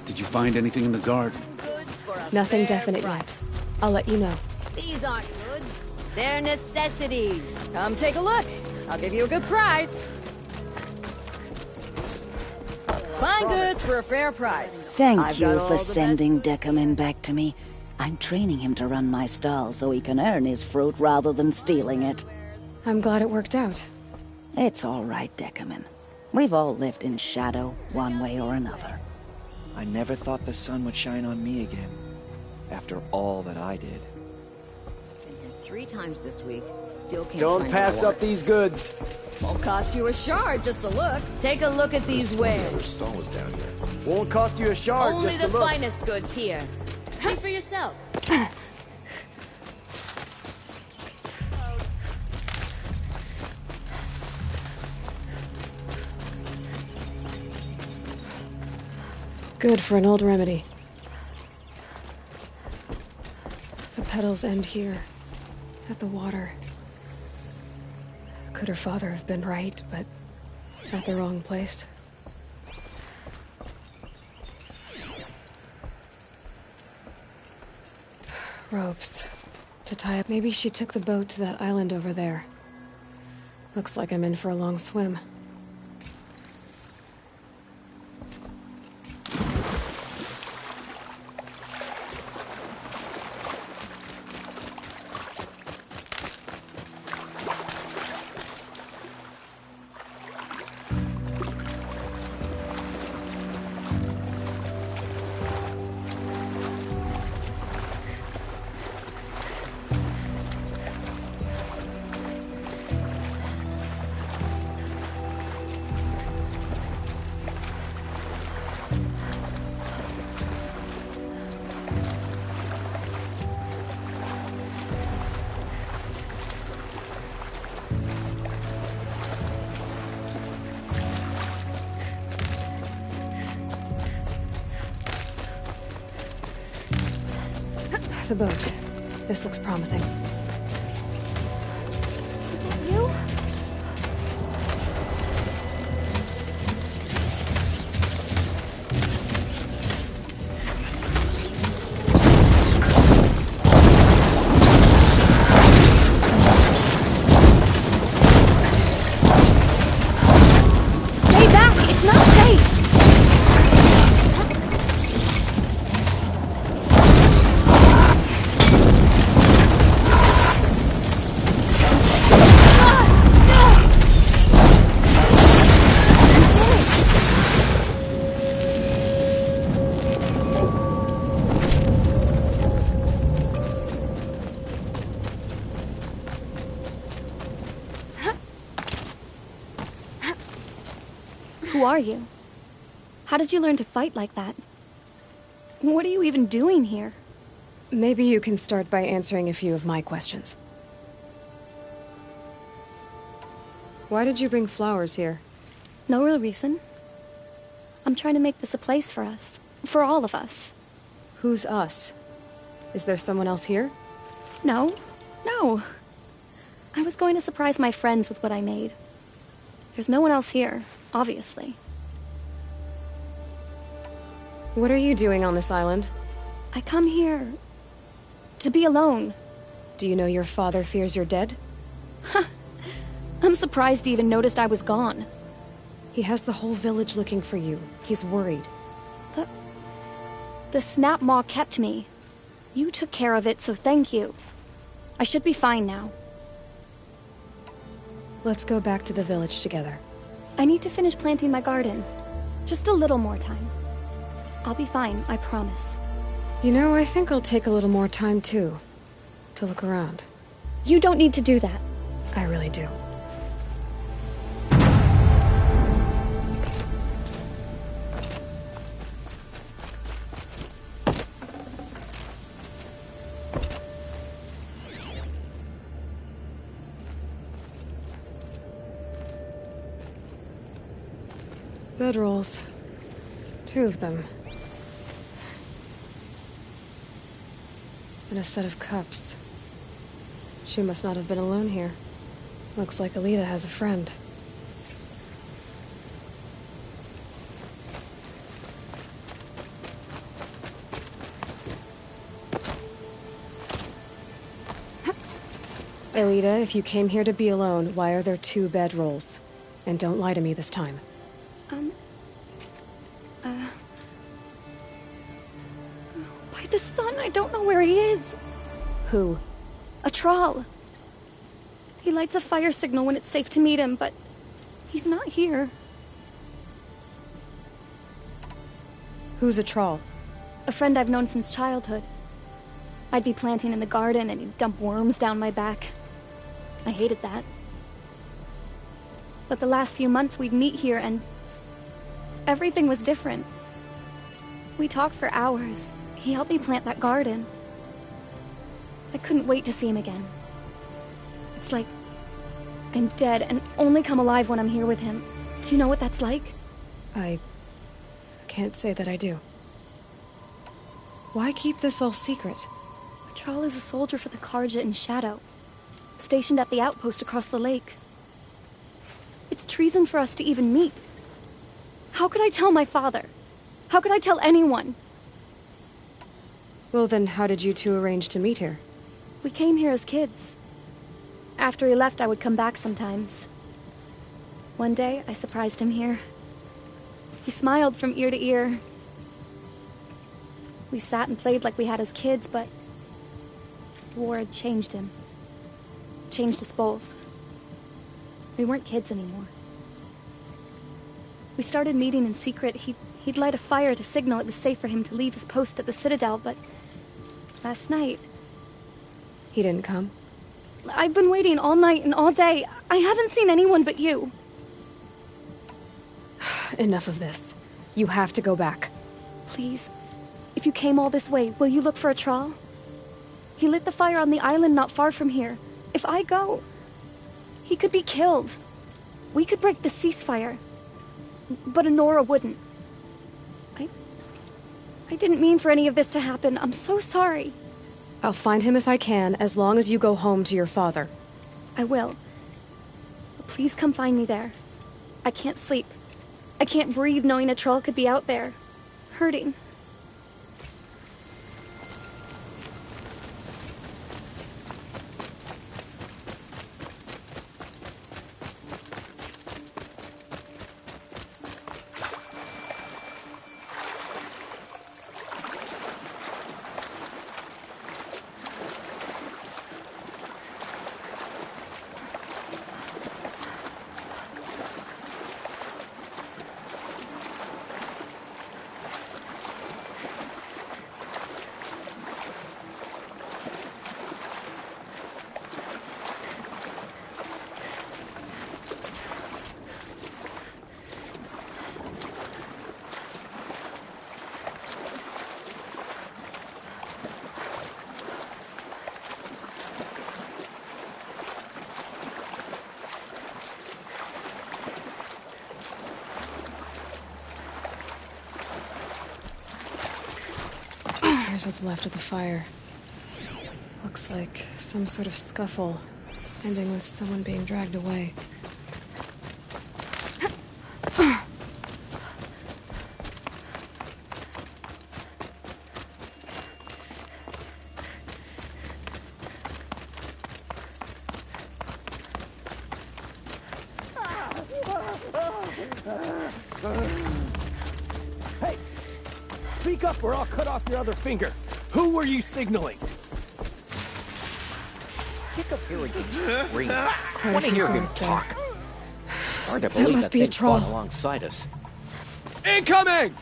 S13: Did you find anything in the garden?
S10: Nothing definite yet. I'll let you know.
S25: These aren't goods. They're necessities. Come take a look. I'll give you a good price. Fine goods for a fair price.
S15: Thank you for sending Deckerman back to me. I'm training him to run my stall so he can earn his fruit rather than stealing it.
S10: I'm glad it worked out.
S15: It's all right, Deckerman. We've all lived in shadow, one way or another.
S4: I never thought the sun would shine on me again, after all that I did.
S25: Been here 3 times this week. Still can't
S3: Don't
S25: find
S3: pass
S25: your
S3: up these goods.
S25: Won't cost you a shard just to look. Take a look at these wares.
S3: Stall was down here. Won't cost you a shard
S25: Only
S3: just
S25: the
S3: to look.
S25: finest goods here. See for yourself.
S10: Good for an old remedy. The petals end here, at the water. Could her father have been right, but at the wrong place? Ropes. To tie up. Maybe she took the boat to that island over there. Looks like I'm in for a long swim. the boat. This looks promising.
S2: You?
S10: Stay back! It's not safe!
S2: Who are you? How did you learn to fight like that? What are you even doing here?
S10: Maybe you can start by answering a few of my questions. Why did you bring flowers here?
S2: No real reason. I'm trying to make this a place for us. For all of us.
S10: Who's us? Is there someone else here?
S2: No. No. I was going to surprise my friends with what I made. There's no one else here, obviously.
S10: What are you doing on this island?
S2: I come here to be alone.
S10: Do you know your father fears you're dead?
S2: I'm surprised he even noticed I was gone.
S10: He has the whole village looking for you. He's worried.
S2: The snap maw kept me. You took care of it, so thank you. I should be fine now.
S10: Let's go back to the village together.
S2: I need to finish planting my garden. Just a little more time. I'll be fine, I promise.
S10: You know, I think I'll take a little more time, too. To look around.
S2: You don't need to do that.
S10: I really do. Bedrolls. 2 of them. And a set of cups. She must not have been alone here. Looks like Alita has a friend. Alita, if you came here to be alone, why are there 2 bedrolls? And don't lie to me this time.
S2: By the sun, I don't know where he is.
S10: Who?
S2: A troll. He lights a fire signal when it's safe to meet him, but he's not here.
S10: Who's a troll?
S2: A friend I've known since childhood. I'd be planting in the garden and he'd dump worms down my back. I hated that. But the last few months we'd meet here and everything was different. We talked for hours. He helped me plant that garden. I couldn't wait to see him again. It's like I'm dead and only come alive when I'm here with him. Do you know what that's like?
S10: I can't say that I do. Why keep this all secret?
S2: Patrol is a soldier for the Karja in Shadow, stationed at the outpost across the lake. It's treason for us to even meet. How could I tell my father? How could I tell anyone?
S10: Well then, how did you 2 arrange to meet here?
S2: We came here as kids. After he left, I would come back sometimes. One day, I surprised him here. He smiled from ear to ear. We sat and played like we had as kids, but war had changed him. Changed us both. We weren't kids anymore. We started meeting in secret. He'd light a fire to signal it was safe for him to leave his post at the Citadel, but last night...
S10: He didn't come?
S2: I've been waiting all night and all day. I haven't seen anyone but you.
S10: Enough of this. You have to go back.
S2: Please. If you came all this way, will you look for a troll? He lit the fire on the island not far from here. If I go, he could be killed. We could break the ceasefire. But Honora wouldn't. I didn't mean for any of this to happen. I'm so sorry.
S10: I'll find him if I can, as long as you go home to your father.
S2: I will. But please come find me there. I can't sleep. I can't breathe knowing a troll could be out there, hurting.
S10: Here's what's left of the fire. Looks like some sort of scuffle, ending with someone being dragged away.
S9: Hey! Speak up or I'll cut off your other finger. Who were you signaling?
S1: Get up here and scream. I want to hear him talk. Hard to
S10: That
S1: believe
S10: must
S1: that
S10: be a
S1: thing fought
S10: troll.
S1: alongside us.
S9: Incoming!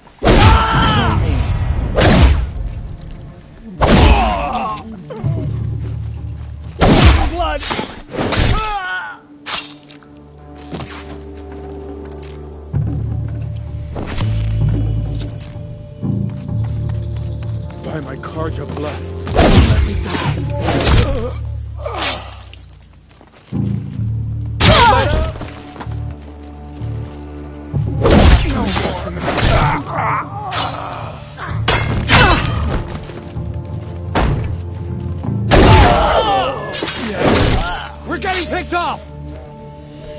S9: Blood!
S7: By my Karja blood, let me die.
S9: We're getting picked off!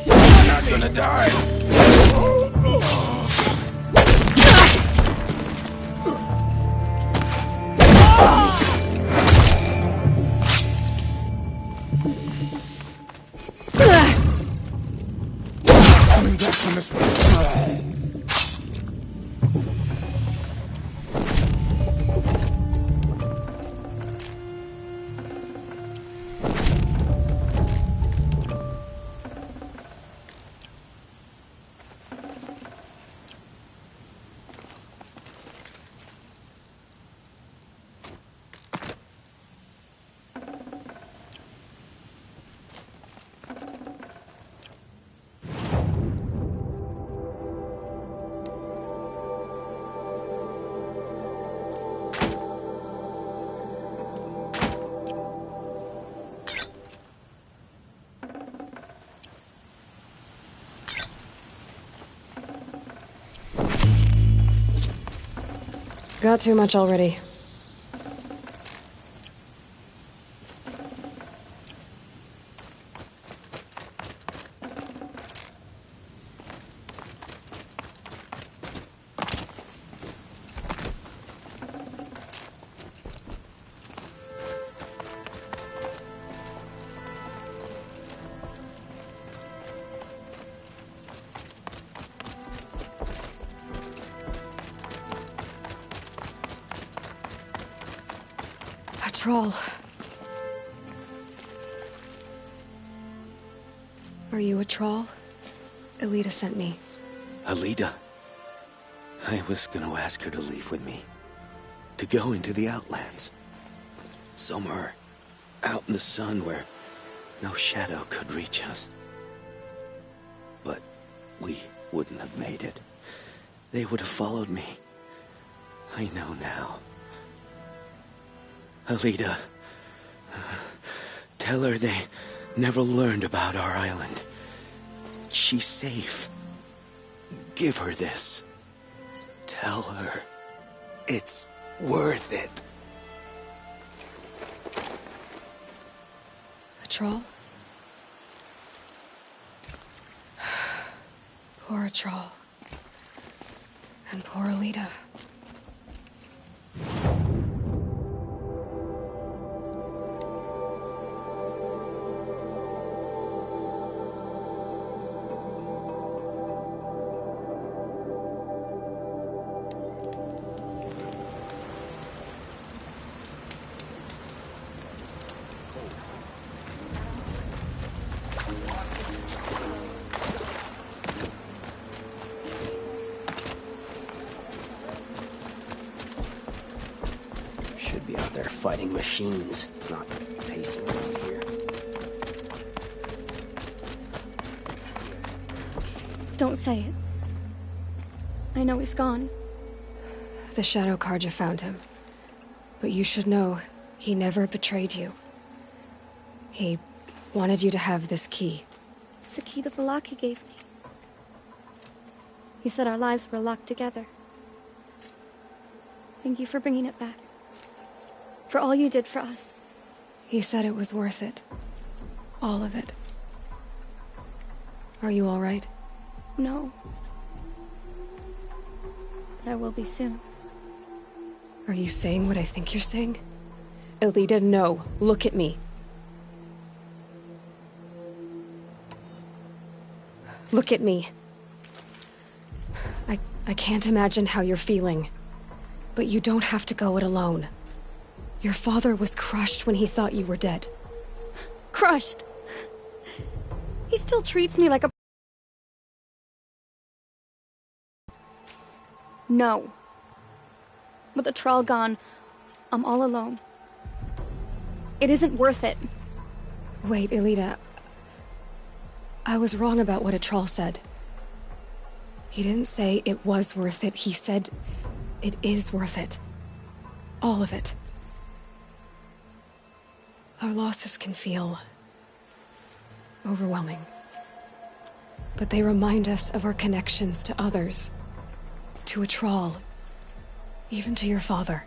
S7: I'm not gonna die. Coming back from this one.
S10: Got too much already. A troll. Are you a troll? Elita sent me.
S6: Alida. I was gonna ask her to leave with me. To go into the Outlands. Somewhere out in the sun where no shadow could reach us. But we wouldn't have made it. They would have followed me. I know now. Alida, tell her they never learned about our island. She's safe. Give her this. Tell her it's worth it.
S10: Troll? Poor Troll. And poor Alita.
S3: Should be out there fighting machines, not pacing around here.
S2: Don't say it. I know he's gone.
S10: The Shadow Carja found him. But you should know, he never betrayed you. He wanted you to have this key.
S2: It's a key to the lock he gave me. He said our lives were locked together. Thank you for bringing it back. For all you did for us.
S10: He said it was worth it. All of it. Are you all right?
S2: No. But I will be soon.
S10: Are you saying what I think you're saying? Alita, no. Look at me. Look at me. I can't imagine how you're feeling. But you don't have to go it alone. Your father was crushed when he thought you were dead.
S2: Crushed? He still treats me like a... No. With the Troll gone, I'm all alone. It isn't worth it.
S10: Wait, Alita. I was wrong about what a Troll said. He didn't say it was worth it. He said it is worth it. All of it. Our losses can feel overwhelming. But they remind us of our connections to others. To a Troll. Even to your father.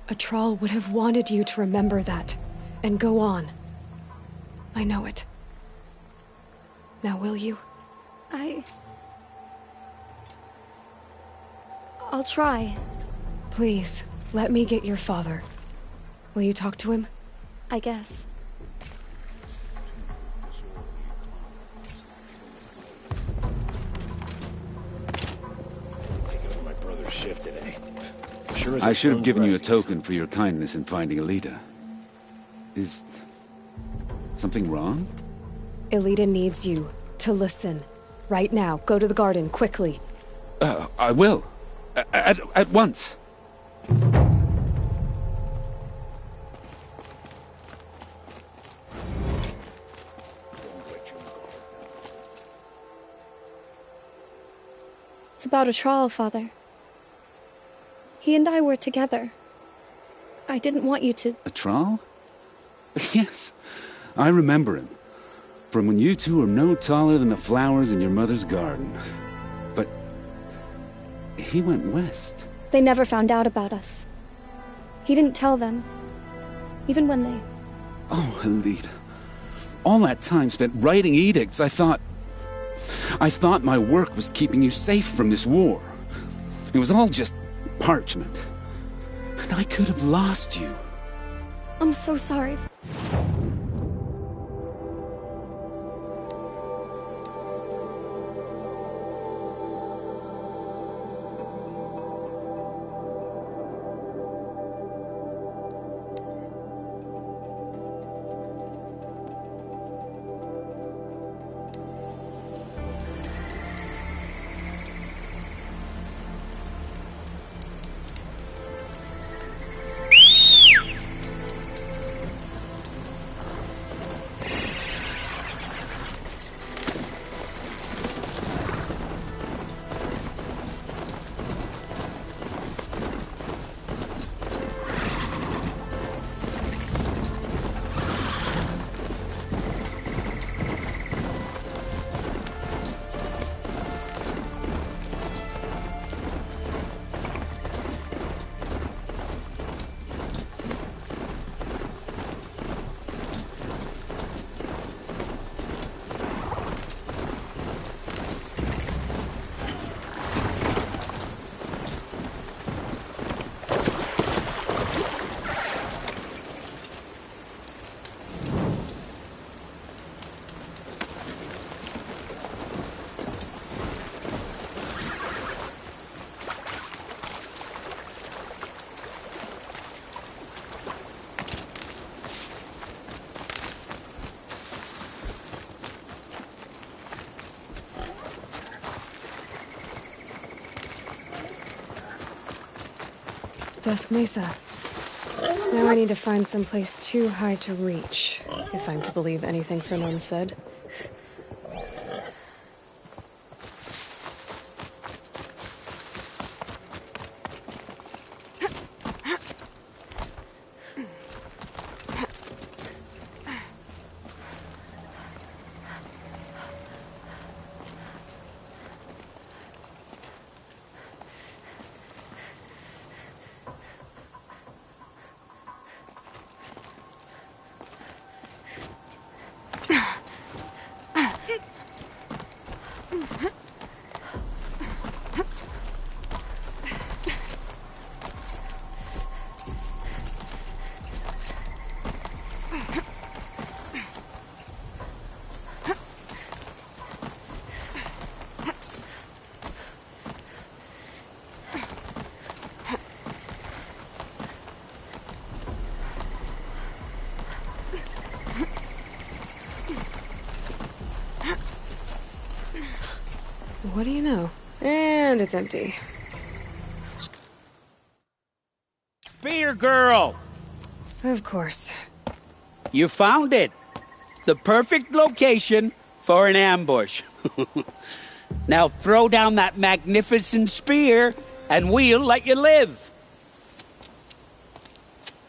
S10: A Troll would have wanted you to remember that, and go on. I know it. Now will you?
S2: I'll try.
S10: Please, let me get your father. Will you talk to him?
S2: I guess.
S5: My brother's shift today. Sure as
S13: I
S5: the
S13: should have
S5: sun's
S13: given you a
S5: rising.
S13: token for your kindness in finding Alita. Is something wrong?
S10: Alita needs you to listen. Right now, go to the garden, quickly.
S13: I will. At once.
S2: It's about a Troll, Father. He and I were together. I didn't want you to...
S13: A Troll? Yes, I remember him. From when you two were no taller than the flowers in your mother's garden. But he went west.
S2: They never found out about us. He didn't tell them. Even when they...
S13: Oh, Alita. All that time spent writing edicts, I thought my work was keeping you safe from this war. It was all just parchment. And I could have lost you.
S2: I'm so sorry.
S10: Dusk Mesa. Now I need to find some place too high to reach, if I'm to believe anything Fernand said. What do you know? And it's empty.
S11: Spear girl!
S10: Of course.
S11: You found it. The perfect location for an ambush. Now throw down that magnificent spear, and we'll let you live.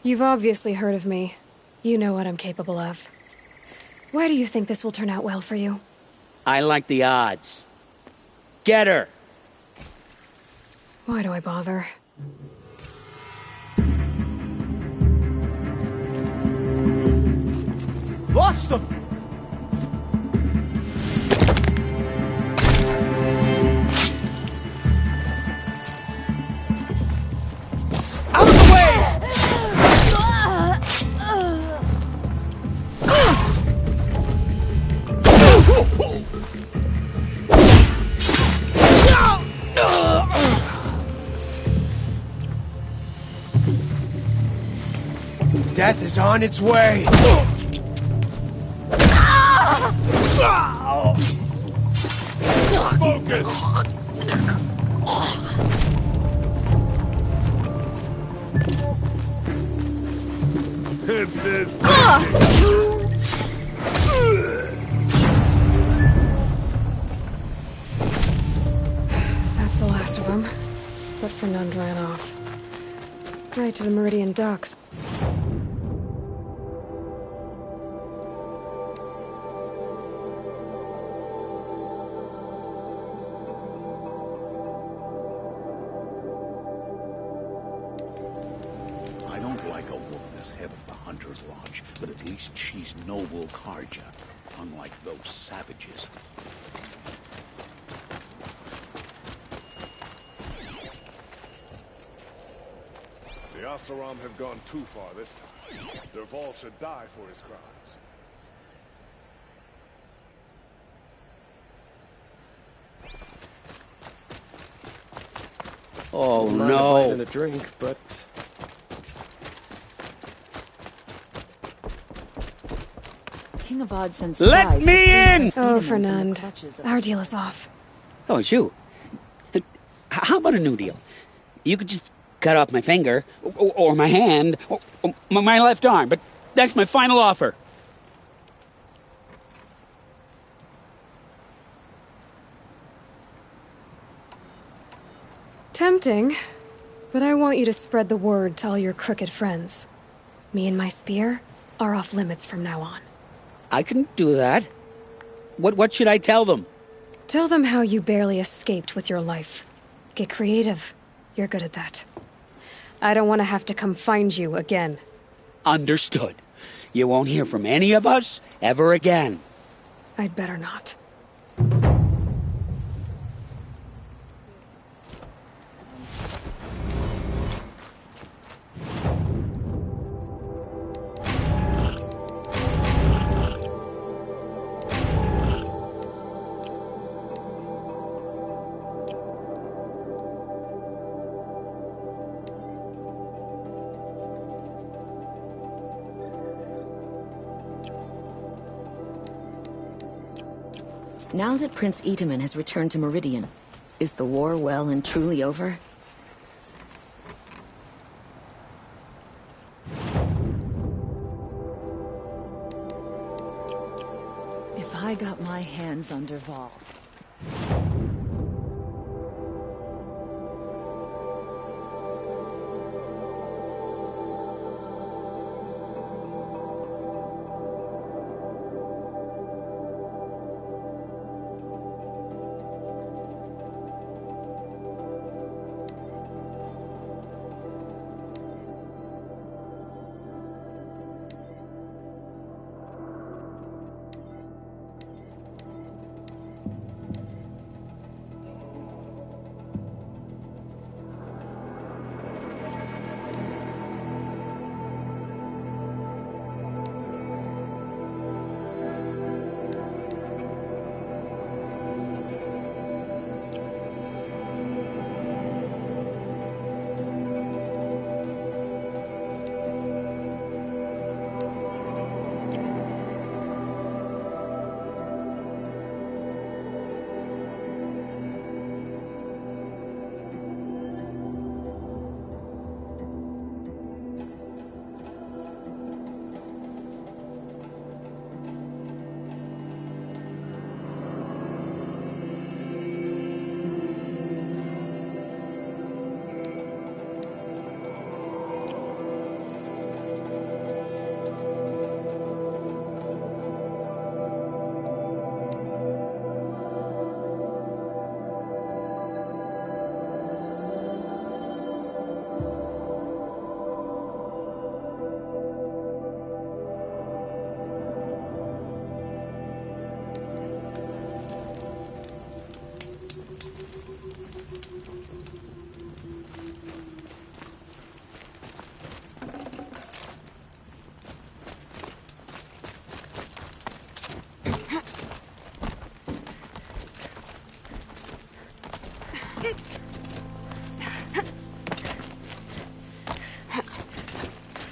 S10: You've obviously heard of me. You know what I'm capable of. Why do you think this will turn out well for you?
S11: I like the odds. Get her!
S10: Why do I bother?
S11: Lost them! Out of the way!
S12: Death is on its way. Focus. If this
S10: That's the last of them. But Fernand ran off. Right to the Meridian docks.
S7: I don't like a woman as head of the Hunter's Lodge, but at least she's noble Karja, unlike those savages.
S20: The Asaram have gone too far this time. Dervahl should die for his crimes.
S11: Oh,
S12: Not
S11: no.
S12: a bite and a drink, but
S25: King of Odd sends
S11: Let
S25: spies
S11: me
S25: to free
S11: in!
S25: Prince
S10: Oh,
S25: Edamon from the
S10: Fernand.
S25: clutches of-
S10: Our deal is off.
S11: Oh, it's you. How about a new deal? You could just cut off my finger, or my hand, or my left arm, but that's my final offer.
S10: Tempting, but I want you to spread the word to all your crooked friends. Me and my spear are off limits from now on.
S11: I can do that. What should I tell them?
S10: Tell them how you barely escaped with your life. Get creative. You're good at that. I don't want to have to come find you again.
S11: Understood. You won't hear from any of us ever again.
S10: I'd better not.
S25: Now that Prince Edamon has returned to Meridian, is the war well and truly over? I got my hands on Derval.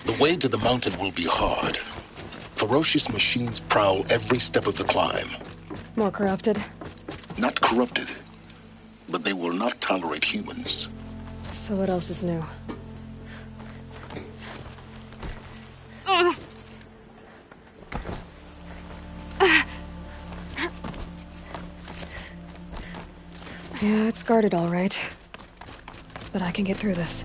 S8: The way to the mountain will be hard. Ferocious machines prowl every step of the climb.
S10: More corrupted?
S8: Not corrupted, but they will not tolerate humans.
S10: So what else is new? Yeah, it's guarded all right. But I can get through this.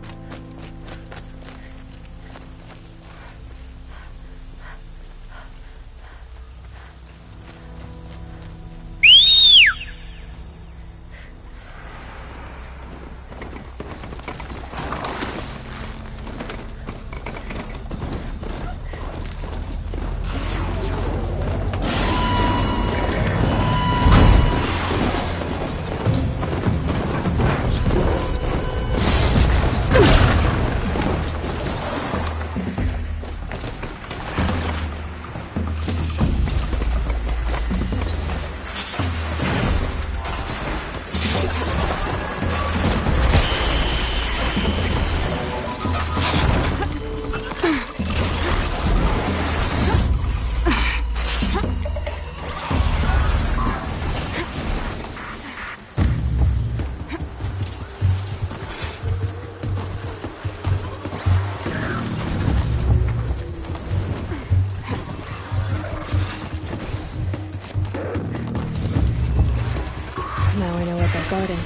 S10: Now I know what they're guarding.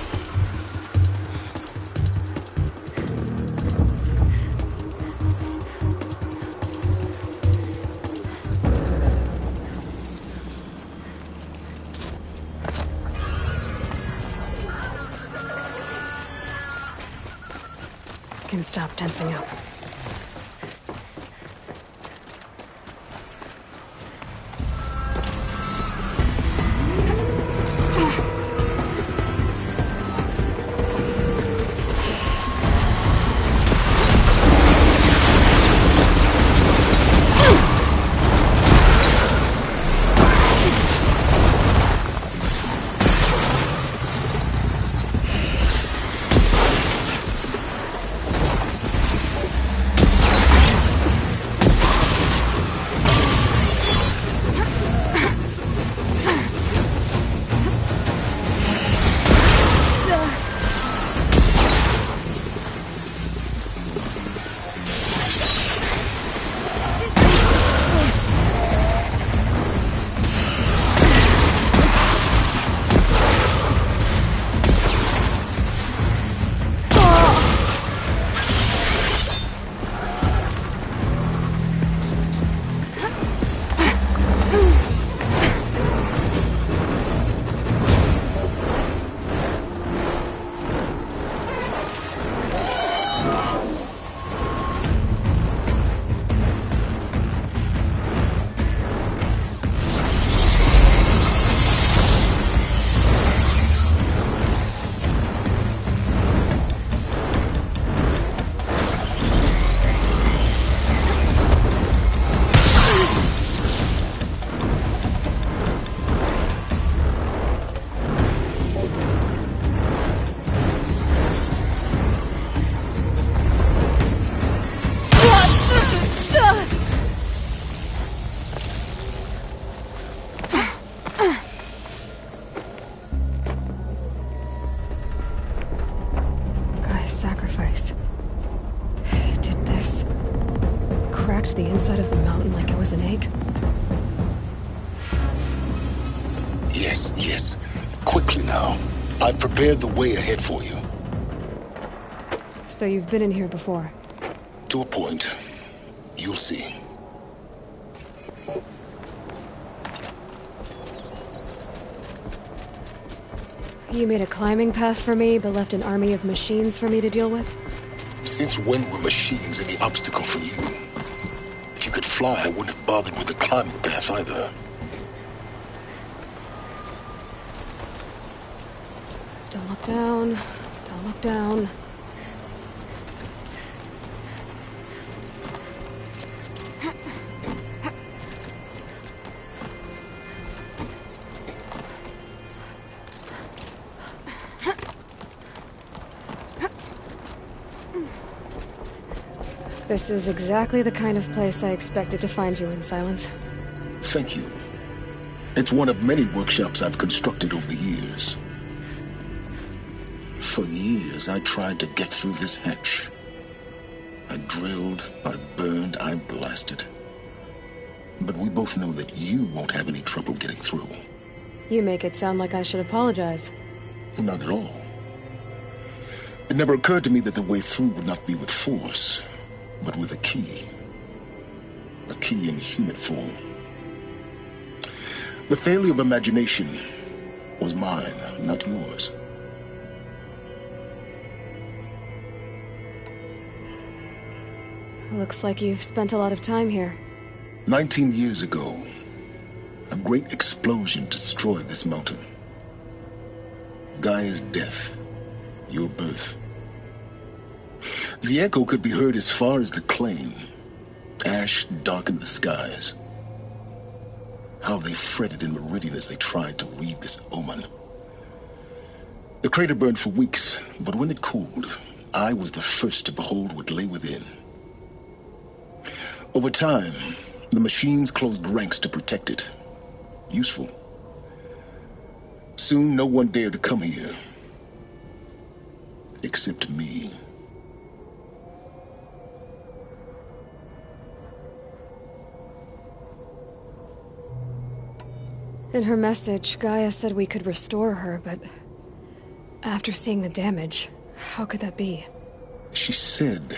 S10: Can stop tensing up. waves. It did this. Cracked the inside of the mountain like it was an egg.
S8: Yes, yes. Quickly now. I've prepared the way ahead for you.
S10: So you've been in here before?
S8: To a point. You'll see.
S10: You made a climbing path for me, but left an army of machines for me to deal with?
S8: Since when were machines any obstacle for you? If you could fly, I wouldn't have bothered with the climbing path either.
S10: Don't look down. Don't look down. This is exactly the kind of place I expected to find you in, Silence.
S8: Thank you. It's one of many workshops I've constructed over the years. For years, I tried to get through this hatch. I drilled, I burned, I blasted. But we both know that you won't have any trouble getting through.
S10: You make it sound like I should apologize.
S8: Not at all. It never occurred to me that the way through would not be with force, but with a key. A key in human form. The failure of imagination was mine, not yours.
S10: Looks like you've spent a lot of time here.
S8: 19 years ago, a great explosion destroyed this mountain. Gaia's death, your birth. The echo could be heard as far as the claim. Ash darkened the skies. How they fretted in Meridian as they tried to read this omen. The crater burned for weeks, but when it cooled, I was the first to behold what lay within. Over time, the machines closed ranks to protect it. Useful. Soon, no one dared to come here. Except me.
S10: In her message, Gaia said we could restore her, but after seeing the damage, how could that be?
S8: She said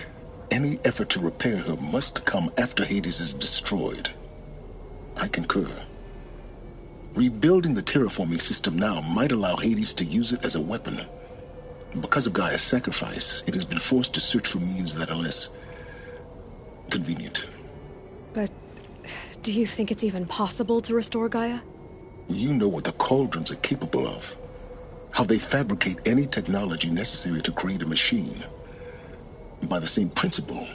S8: any effort to repair her must come after Hades is destroyed. I concur. Rebuilding the terraforming system now might allow Hades to use it as a weapon. Because of Gaia's sacrifice, it has been forced to search for means that are less convenient.
S10: But do you think it's even possible to restore Gaia?
S8: You know what the Cauldrons are capable of. How they fabricate any technology necessary to create a machine. By the same principle,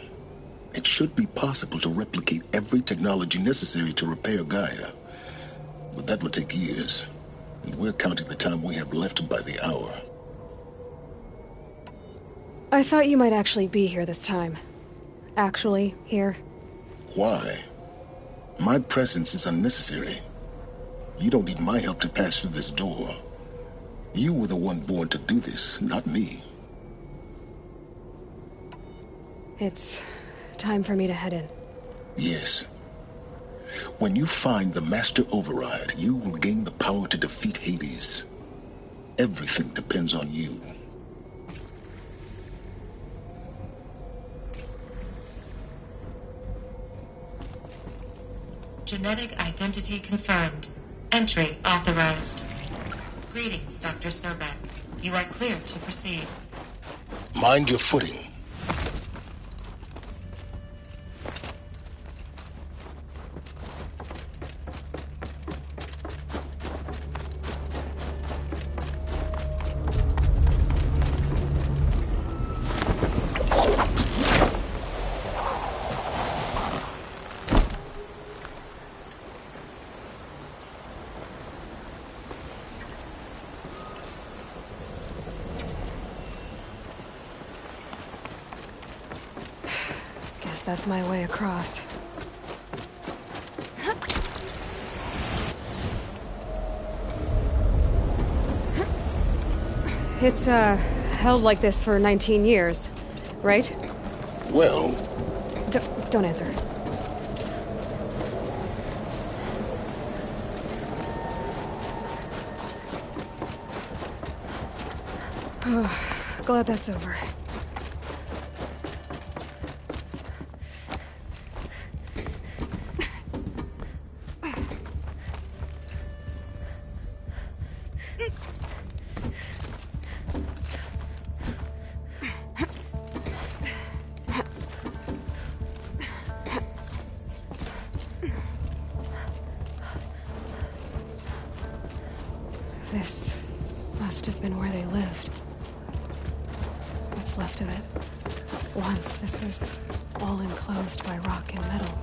S8: it should be possible to replicate every technology necessary to repair Gaia. But that would take years, and we're counting the time we have left by the hour.
S10: I thought you might actually be here this time. Actually, here.
S8: Why? My presence is unnecessary. You don't need my help to pass through this door. You were the one born to do this, not me.
S10: It's time for me to head in.
S8: Yes. When you find the Master Override, you will gain the power to defeat Hades. Everything depends on you.
S16: Genetic identity confirmed. Entry authorized. Greetings, Dr. Sobek. You are cleared to proceed.
S8: Mind your footing.
S10: That's my way across. It's, held like this for 19 years. right?
S8: Well...
S10: Don't answer. Glad that's over. This must have been where they lived. What's left of it. Once this was all enclosed by rock and metal.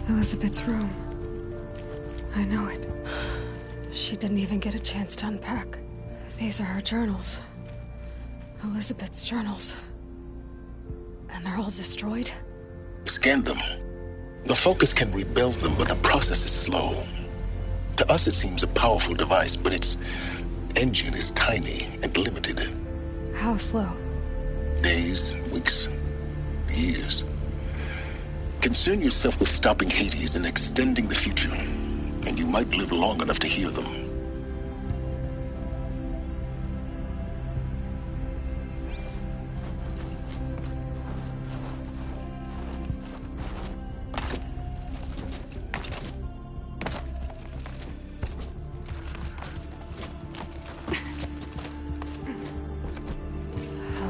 S10: Elizabeth's room. I know it. She didn't even get a chance to unpack. These are her journals. Elizabeth's journals. And they're all destroyed?
S8: Scan them. The Focus can rebuild them, but the process is slow. To us it seems a powerful device, but its engine is tiny and limited.
S10: How slow?
S8: Days, weeks, years. Concern yourself with stopping Hades and extending the future, and you might live long enough to hear them.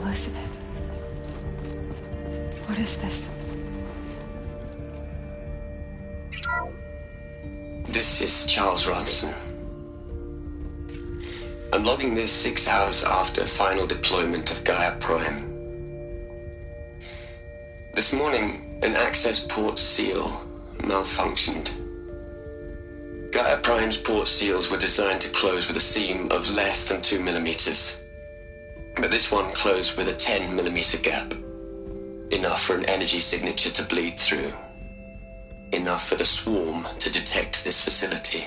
S10: Elizabeth. What is this?
S6: This is Charles Ronson. I'm logging this 6 hours after final deployment of Gaia Prime. This morning, an access port seal malfunctioned. Gaia Prime's port seals were designed to close with a seam of less than 2 millimeters. But this one closed with a 10 millimeter gap. Enough for an energy signature to bleed through. Enough for the swarm to detect this facility.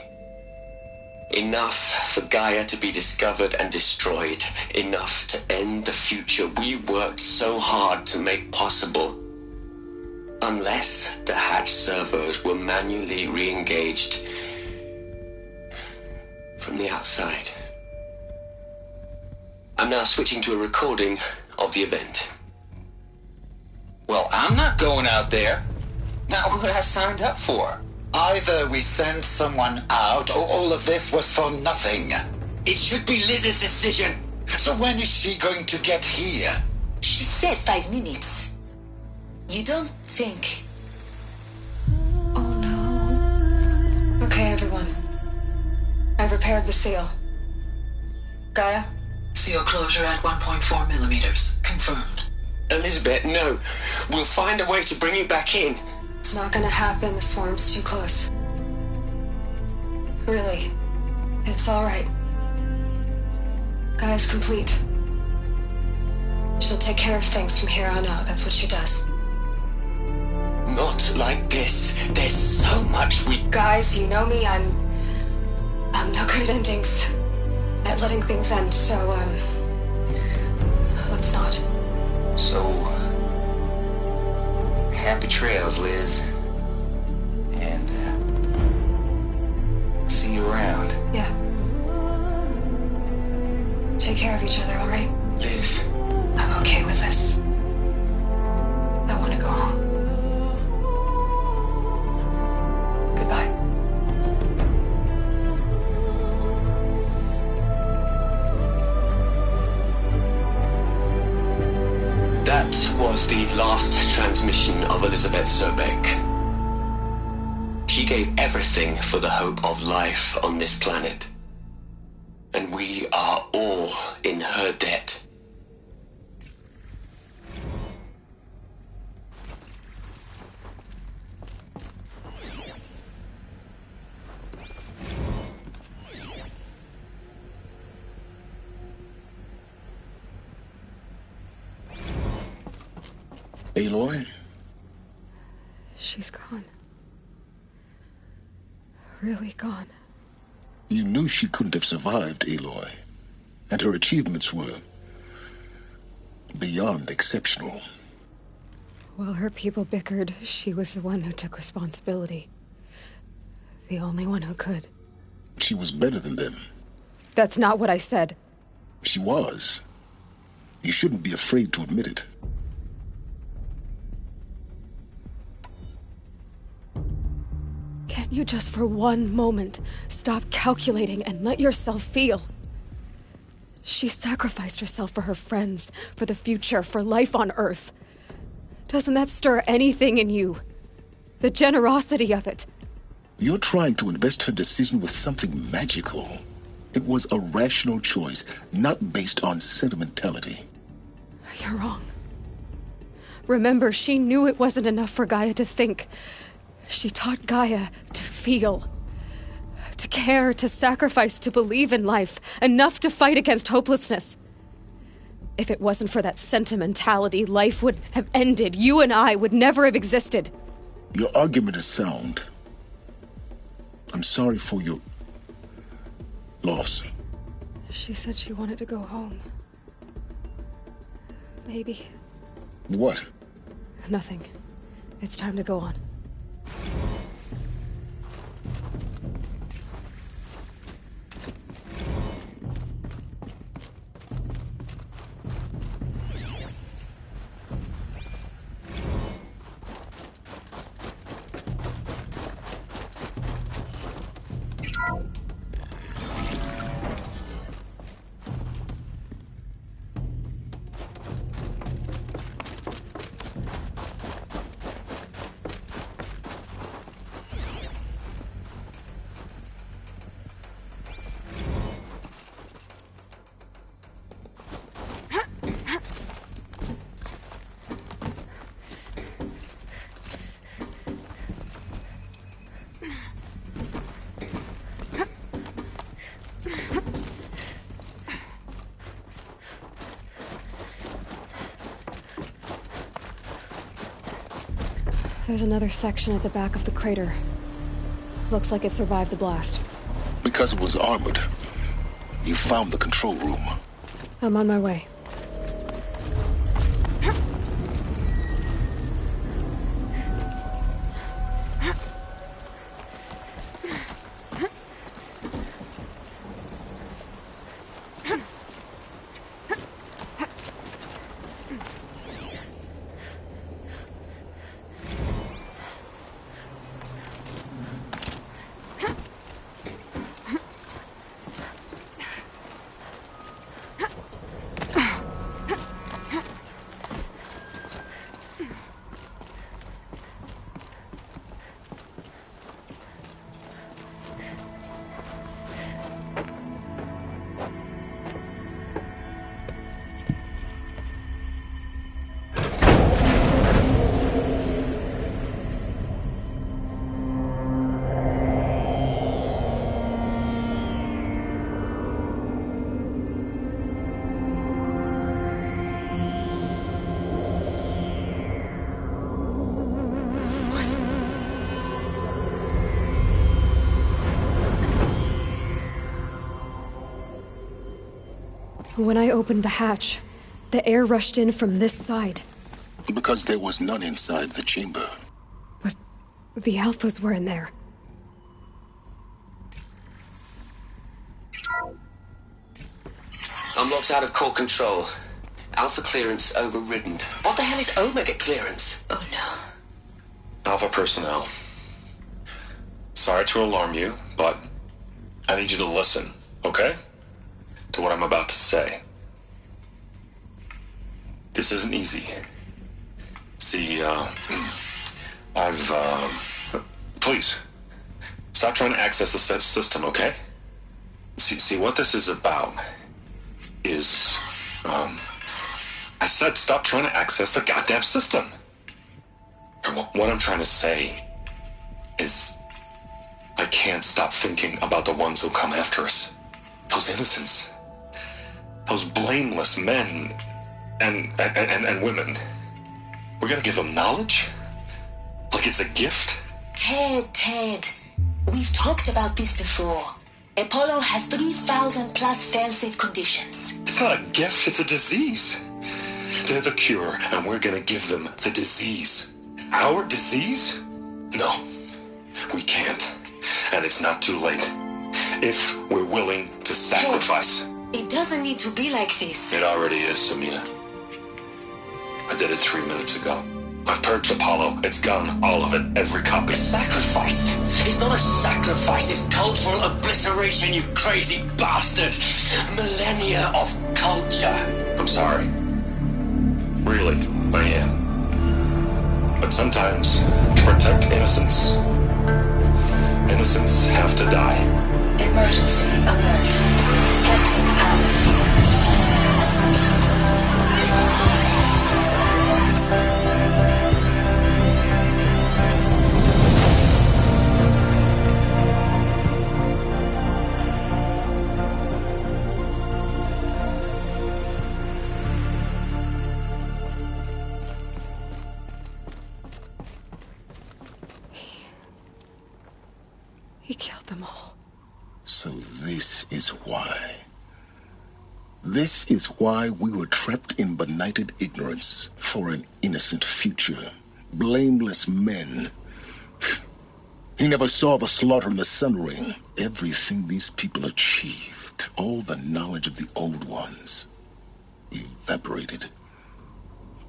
S6: Enough for Gaia to be discovered and destroyed. Enough to end the future we worked so hard to make possible. Unless the hatch servos were manually re-engaged from the outside. I'm now switching to a recording of the event.
S17: Well, I'm not going out there. Not what I signed up for. Either we send someone out, or all of this was for nothing. It should be Liz's decision. So when is she going to get here?
S16: She said 5 minutes. You don't think...
S10: Okay, everyone. I've repaired the seal. Gaia?
S17: Seal closure at 1.4 millimeters. Confirmed.
S6: Elizabeth, no. We'll find a way to bring you back in.
S10: It's not gonna happen. The swarm's too close. Really. It's alright. Gaia's complete. She'll take care of things from here on out. That's what she does.
S6: Not like this. There's so much we...
S10: Guys, you know me. I'm no good at endings. At letting things end, so, let's not.
S17: So... happy trails, Liz. And, see you around.
S10: Yeah. Take care of each other, alright?
S6: Liz.
S10: I'm okay with this. I want to go home. Goodbye.
S6: That was the last transmission of Elizabeth Sobek. She gave everything for the hope of life on this planet. And we are all in her debt.
S8: Aloy?
S10: She's gone. Really gone.
S8: You knew she couldn't have survived, Aloy. And her achievements were beyond exceptional.
S10: While her people bickered, she was the one who took responsibility. The only one who could.
S8: She was better than them.
S10: That's not what I said.
S8: She was. You shouldn't be afraid to admit it.
S10: Can't you just for one moment stop calculating and let yourself feel? She sacrificed herself for her friends, for the future, for life on Earth. Doesn't that stir anything in you? The generosity of it.
S8: You're trying to invest her decision with something magical. It was a rational choice, not based on sentimentality.
S10: You're wrong. Remember, she knew it wasn't enough for Gaia to think. She taught Gaia to feel. To care, to sacrifice, to believe in life. Enough to fight against hopelessness. If it wasn't for that sentimentality, life would have ended. You and I would never have existed.
S8: Your argument is sound. I'm sorry for your loss.
S10: She said she wanted to go home. Maybe.
S8: What?
S10: Nothing. It's time to go on. There's another section at the back of the crater. Looks like it survived the blast.
S8: Because it was armored. You found the control room.
S10: I'm on my way. When I opened the hatch, the air rushed in from this side.
S8: Because there was none inside the chamber.
S10: But the Alphas were in there.
S6: I'm locked out of core control. Alpha clearance overridden. What the hell is Omega clearance? Oh no.
S19: Alpha personnel. Sorry to alarm you, but I need you to listen, okay? To what I'm about to say. This isn't easy. See, please, stop trying to access the system, okay? See, what this is about is, I said stop trying to access the goddamn system. And what I'm trying to say is, I can't stop thinking about the ones who come after us. Those innocents. Those blameless men and women. We're gonna give him knowledge? Like it's a gift?
S18: Ted. We've talked about this before. Apollo has 3,000 plus fail-safe conditions.
S19: It's not a gift, it's a disease. They're the cure, and we're gonna give them the disease. Our disease? No, we can't. And it's not too late. If we're willing to sacrifice.
S18: Ted, it doesn't need to be like this.
S19: It already is, Samina. I did it 3 minutes ago. I've purged Apollo. It's gone. All of it. Every copy.
S17: Sacrifice? It's not a sacrifice, it's cultural obliteration, you crazy bastard! Millennia of culture!
S19: I'm sorry. Really, I am. But sometimes, to protect innocence, innocents have to die.
S18: Emergency alert. Captain atmosphere.
S10: He killed them all.
S8: So this is why. This is why we were trapped in benighted ignorance for an innocent future. Blameless men. He never saw the slaughter in the Sun Ring. Everything these people achieved, all the knowledge of the old ones, evaporated,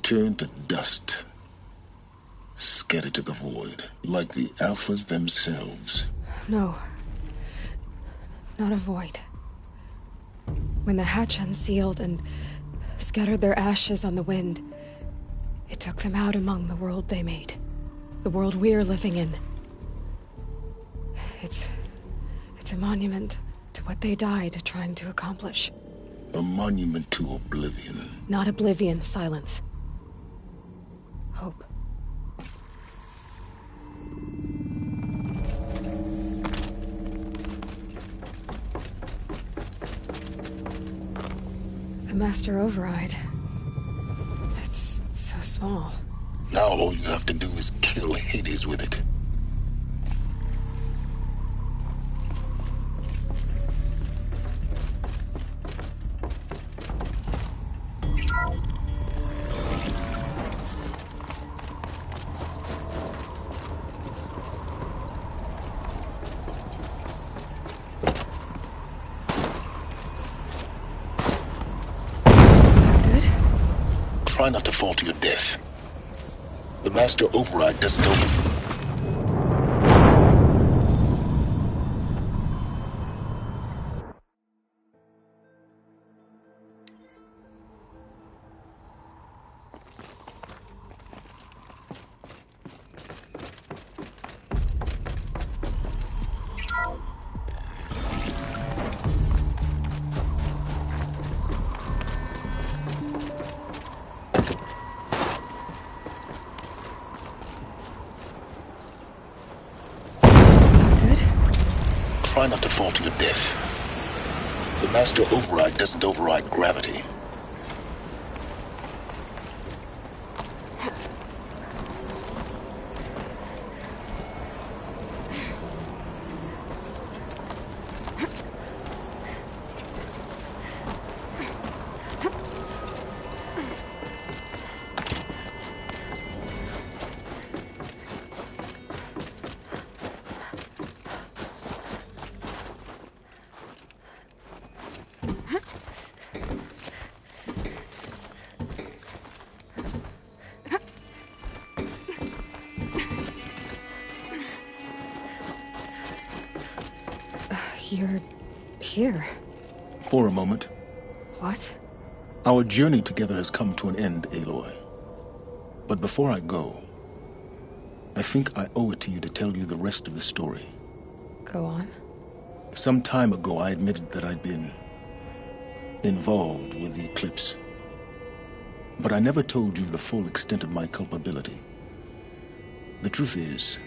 S8: turned to dust, scattered to the void, like the Alphas themselves.
S10: No. Not a void. When the hatch unsealed and scattered their ashes on the wind, it took them out among the world they made. The world we're living in. It's a monument to what they died trying to accomplish.
S8: A monument to oblivion.
S10: Not oblivion, silence. Hope. The Master Override. That's so small.
S8: Now all you have to do is kill Hades with it. Try not to fall to your death. The Master Override doesn't open. Try not to fall to your death. The Master Override doesn't override gravity.
S10: You're here.
S8: For a moment.
S10: What?
S8: Our journey together has come to an end, Aloy. But before I go, I think I owe it to you to tell you the rest of the story.
S10: Go on.
S8: Some time ago, I admitted that I'd been involved with the eclipse. But I never told you the full extent of my culpability. The truth is,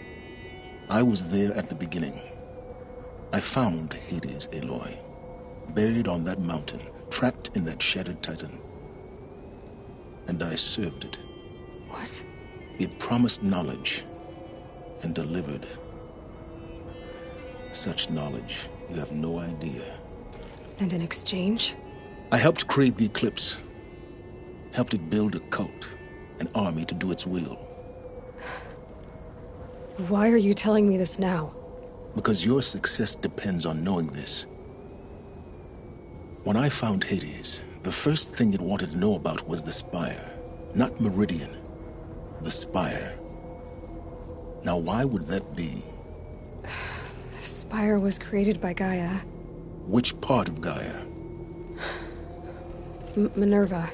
S8: I was there at the beginning. I found Hades, Aloy, buried on that mountain, trapped in that shattered titan. And I served it.
S10: What?
S8: It promised knowledge and delivered. Such knowledge, you have no idea.
S10: And in exchange?
S8: I helped create the Eclipse. Helped it build a cult, an army to do its will.
S10: Why are you telling me this now?
S8: Because your success depends on knowing this. When I found Hades, the first thing it wanted to know about was the Spire. Not Meridian. The Spire. Now why would that be?
S10: The Spire was created by Gaia.
S8: Which part of Gaia?
S10: Minerva.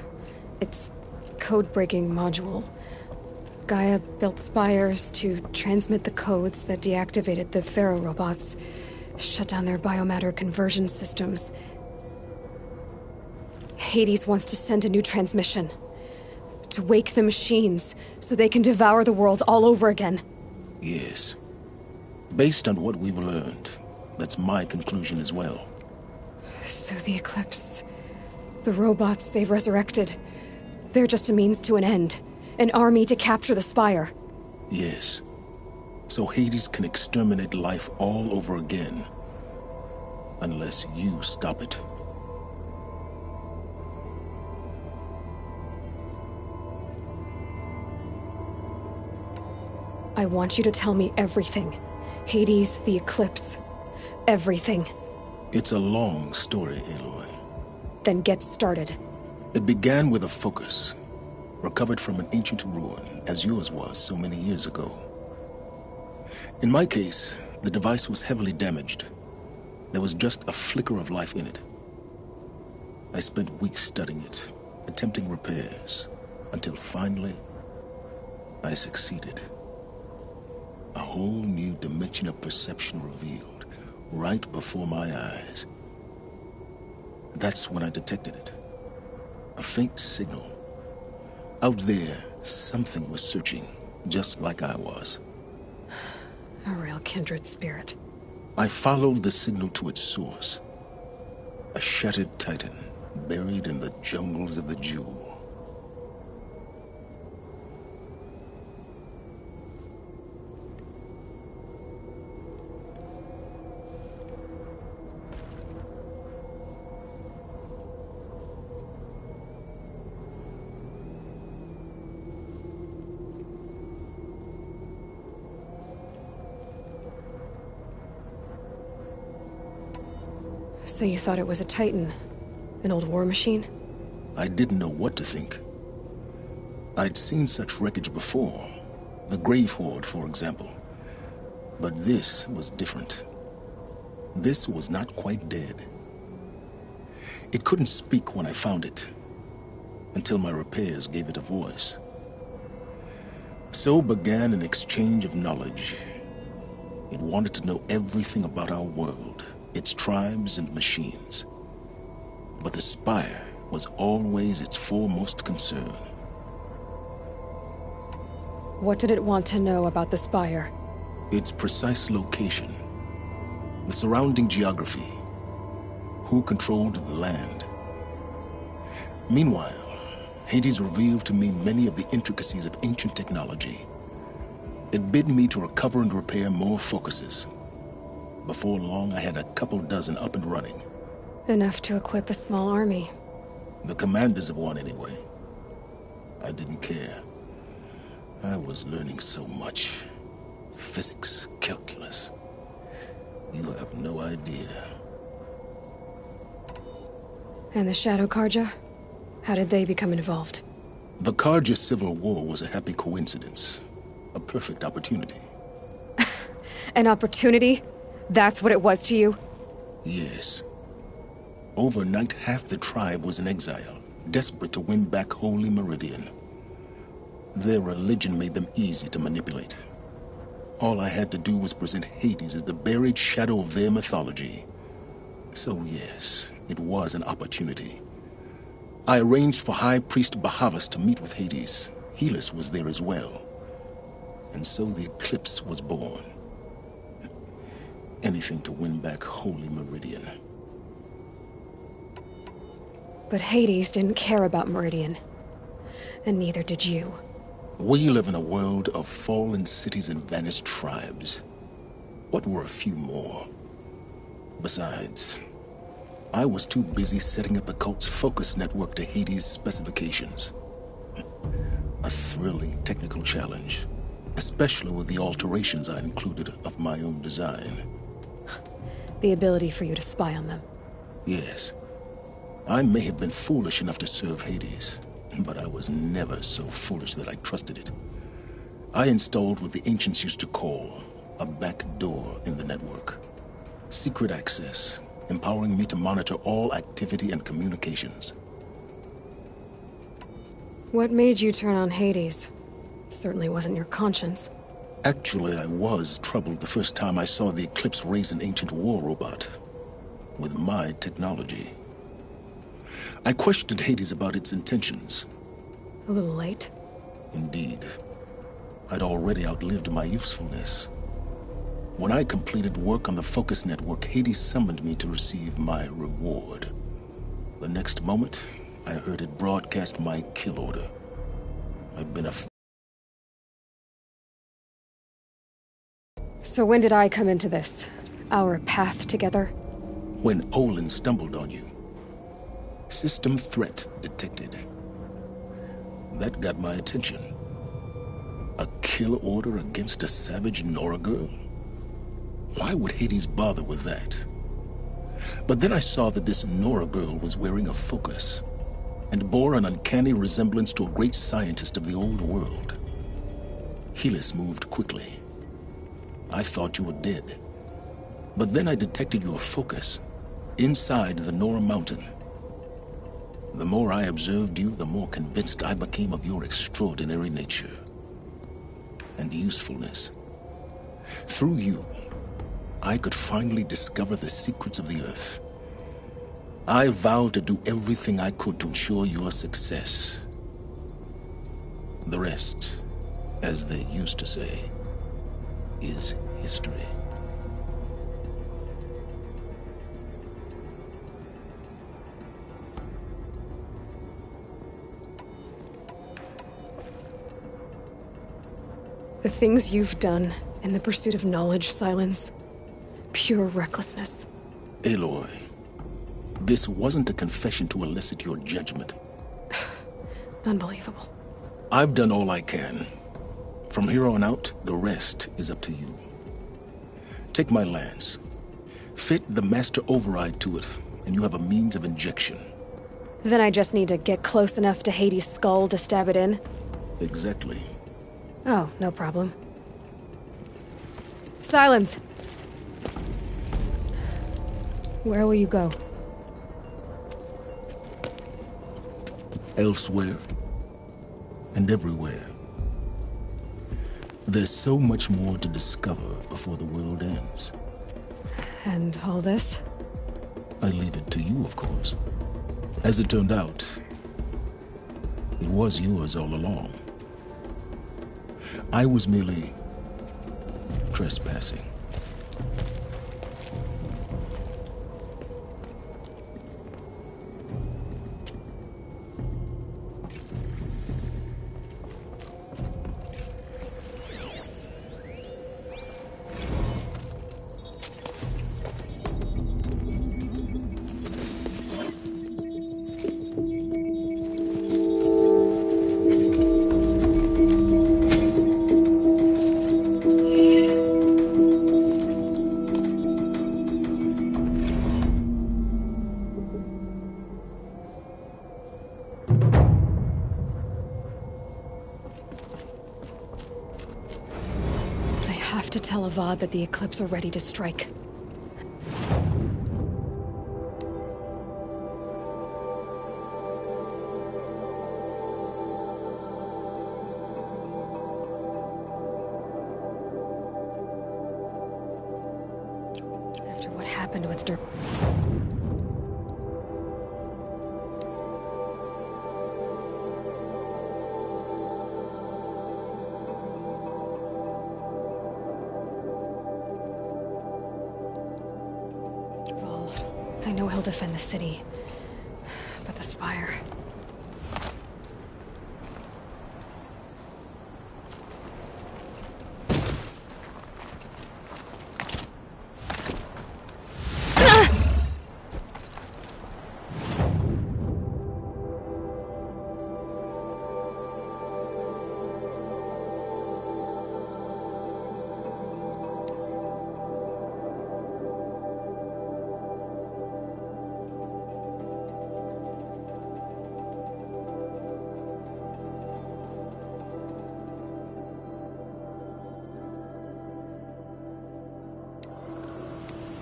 S10: Its code-breaking module. Gaia built spires to transmit the codes that deactivated the Pharaoh robots, shut down their biomatter conversion systems. Hades wants to send a new transmission. To wake the machines, so they can devour the world all over again.
S8: Yes. Based on what we've learned, that's my conclusion as well.
S10: So the Eclipse... the robots they've resurrected... they're just a means to an end. An army to capture the Spire.
S8: Yes. So Hades can exterminate life all over again. Unless you stop it.
S10: I want you to tell me everything. Hades, the Eclipse. Everything.
S8: It's a long story, Aloy.
S10: Then get started.
S8: It began with a focus. Recovered from an ancient ruin, as yours was so many years ago. In my case, the device was heavily damaged. There was just a flicker of life in it. I spent weeks studying it, attempting repairs, until finally, I succeeded. A whole new dimension of perception revealed, right before my eyes. That's when I detected it. A faint signal. Out there, something was searching, just like I was.
S10: A real kindred spirit.
S8: I followed the signal to its source. A shattered titan, buried in the jungles of the Jewel.
S10: So you thought it was a Titan? An old war machine?
S8: I didn't know what to think. I'd seen such wreckage before. The Grave Horde, for example. But this was different. This was not quite dead. It couldn't speak when I found it, until my repairs gave it a voice. So began an exchange of knowledge. It wanted to know everything about our world, its tribes and machines. But the Spire was always its foremost concern.
S10: What did it want to know about the Spire?
S8: Its precise location, the surrounding geography, who controlled the land. Meanwhile, Hades revealed to me many of the intricacies of ancient technology. It bid me to recover and repair more focuses. Before long, I had a couple dozen up and running.
S10: Enough to equip a small army.
S8: The commanders of one, anyway. I didn't care. I was learning so much. Physics, calculus. You have no idea.
S10: And the Shadow Karja? How did they become involved?
S8: The Karja Civil War was a happy coincidence. A perfect opportunity.
S10: An opportunity? That's what it was to you?
S8: Yes. Overnight, half the tribe was in exile, desperate to win back Holy Meridian. Their religion made them easy to manipulate. All I had to do was present Hades as the buried shadow of their mythology. So yes, it was an opportunity. I arranged for High Priest Bahavas to meet with Hades. Helis was there as well. And so the Eclipse was born. Anything to win back Holy Meridian.
S10: But Hades didn't care about Meridian. And neither did you.
S8: We live in a world of fallen cities and vanished tribes. What were a few more? Besides, I was too busy setting up the cult's focus network to Hades' specifications. A thrilling technical challenge, especially with the alterations I included of my own design.
S10: The ability for you to spy on them.
S8: Yes. I may have been foolish enough to serve Hades, but I was never so foolish that I trusted it. I installed what the ancients used to call a back door in the network. Secret access, empowering me to monitor all activity and communications.
S10: What made you turn on Hades? It certainly wasn't your conscience.
S8: Actually, I was troubled the first time I saw the Eclipse raise an ancient war robot with my technology. I questioned Hades about its intentions.
S10: A little late?
S8: Indeed. I'd already outlived my usefulness. When I completed work on the Focus Network, Hades summoned me to receive my reward. The next moment, I heard it broadcast my kill order. I've been
S10: So when did I come into this? Our path together?
S8: When Olin stumbled on you. System threat detected. That got my attention. A kill order against a savage Nora girl? Why would Hades bother with that? But then I saw that this Nora girl was wearing a focus, and bore an uncanny resemblance to a great scientist of the old world. Helis moved quickly. I thought you were dead. But then I detected your focus, inside the Nora mountain. The more I observed you, the more convinced I became of your extraordinary nature and usefulness. Through you, I could finally discover the secrets of the Earth. I vowed to do everything I could to ensure your success. The rest, as they used to say, is history.
S10: The things you've done in the pursuit of knowledge, Silence. Pure recklessness.
S8: Aloy, this wasn't a confession to elicit your judgment.
S10: Unbelievable.
S8: I've done all I can. From here on out, the rest is up to you. Take my lance. Fit the master override to it, and you have a means of injection.
S10: Then I just need to get close enough to Hades' skull to stab it in?
S8: Exactly.
S10: Oh, no problem. Silence! Where will you go?
S8: Elsewhere. And everywhere. There's so much more to discover before the world ends.
S10: And all this?
S8: I leave it to you, of course. As it turned out, it was yours all along. I was merely trespassing.
S10: Tell Avad that the Eclipse are ready to strike. After what happened with I know he'll defend the city, but the Spire...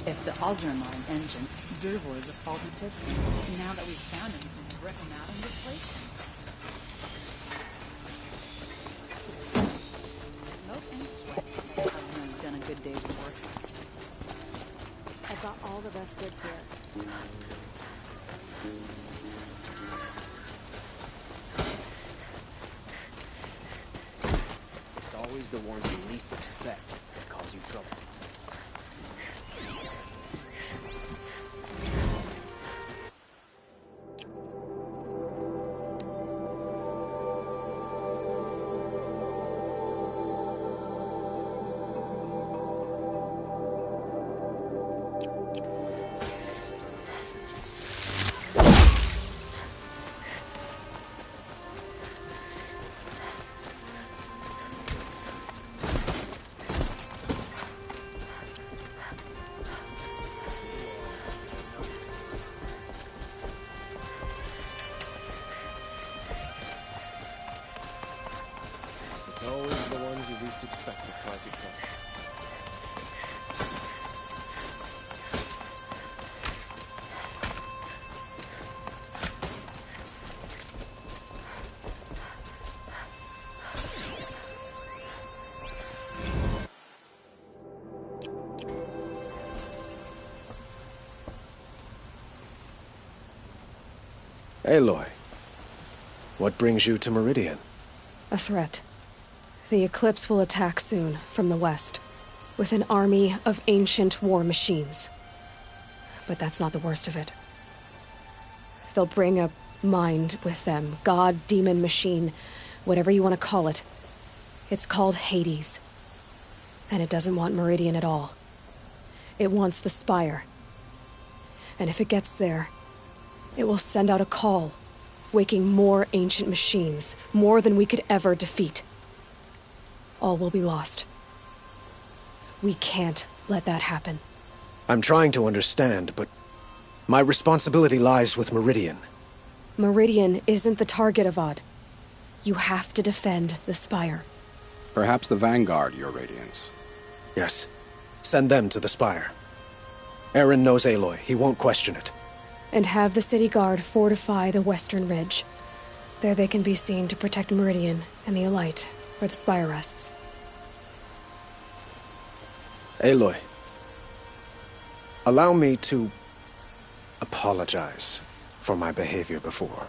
S14: If the Ozermine engine, Durvor is a faulty piston. Now that we've found him, we can rip him out and replace him. Smoke and sweat. I've really done a good day's work.
S10: I've got all the best goods here.
S3: It's always the ones you least expect that cause you trouble.
S12: It's always the ones you least expect that cause you trouble. Aloy, what brings you to Meridian?
S10: A threat. The Eclipse will attack soon, from the west, with an army of ancient war machines. But that's not the worst of it. They'll bring a mind with them, god, demon, machine, whatever you want to call it. It's called Hades. And it doesn't want Meridian at all. It wants the Spire. And if it gets there, it will send out a call, waking more ancient machines, more than we could ever defeat. All will be lost. We can't let that happen.
S12: I'm trying to understand, but my responsibility lies with Meridian.
S10: Meridian isn't the target, Avad. You have to defend the Spire.
S21: Perhaps the Vanguard, Your Radiance.
S12: Yes. Send them to the Spire. Aaron knows Aloy. He won't question it.
S10: And have the City Guard fortify the western ridge. There they can be seen to protect Meridian and the Elite, where the Spire rests.
S12: Aloy, allow me to apologize for my behavior before.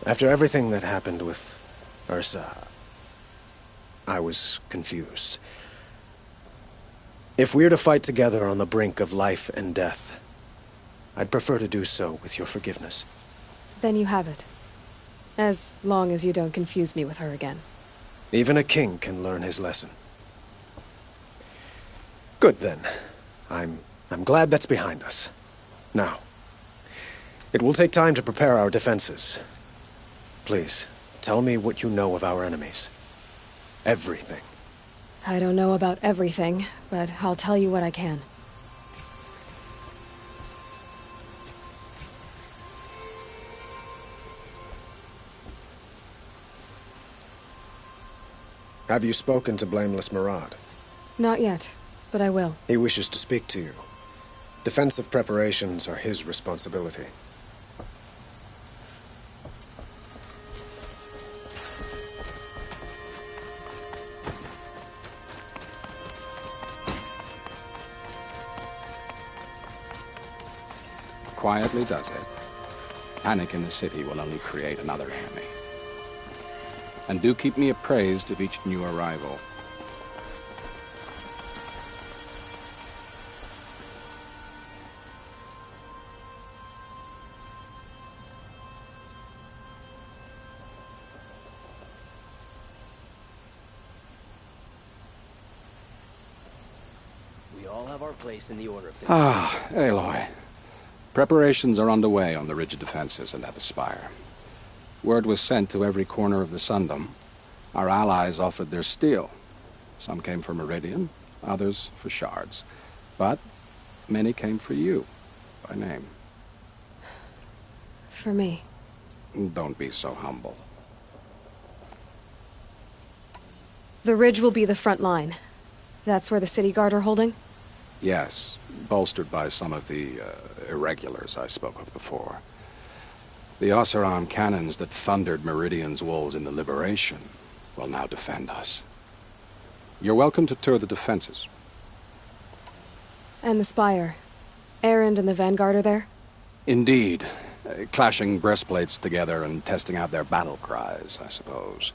S12: After everything that happened with Ursa, I was confused. If we're to fight together on the brink of life and death, I'd prefer to do so with your forgiveness.
S10: Then you have it. As long as you don't confuse me with her again.
S12: Even a king can learn his lesson. Good then. I'm glad that's behind us. Now, it will take time to prepare our defenses. Please, tell me what you know of our enemies. Everything.
S10: I don't know about everything, but I'll tell you what I can.
S12: Have you spoken to Blameless Murad?
S10: Not yet, but I will.
S12: He wishes to speak to you. Defensive preparations are his responsibility.
S21: Quietly does it. Panic in the city will only create another enemy. And do keep me appraised of each new arrival.
S3: We all have our place in the order of things.
S21: Ah, Aloy. Preparations are underway on the rigid defenses and at the Spire. Word was sent to every corner of the Sundom. Our allies offered their steel. Some came for Meridian, others for shards. But many came for you, by name.
S10: For me.
S21: Don't be so humble.
S10: The ridge will be the front line. That's where the City Guard are holding?
S21: Yes, bolstered by some of the irregulars I spoke of before. The Oseram cannons that thundered Meridian's walls in the Liberation will now defend us. You're welcome to tour the defenses.
S10: And the Spire. Erend and the Vanguard are there?
S21: Indeed. Clashing breastplates together and testing out their battle cries, I suppose.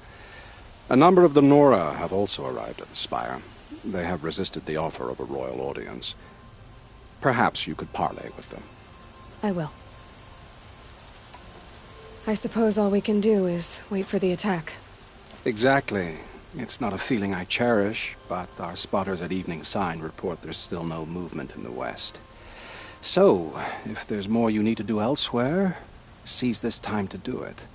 S21: A number of the Nora have also arrived at the Spire. They have resisted the offer of a royal audience. Perhaps you could parley with them.
S10: I will. I suppose all we can do is wait for the attack.
S21: Exactly. It's not a feeling I cherish, but our spotters at Evening Sign report there's still no movement in the west. So, if there's more you need to do elsewhere, seize this time to do it.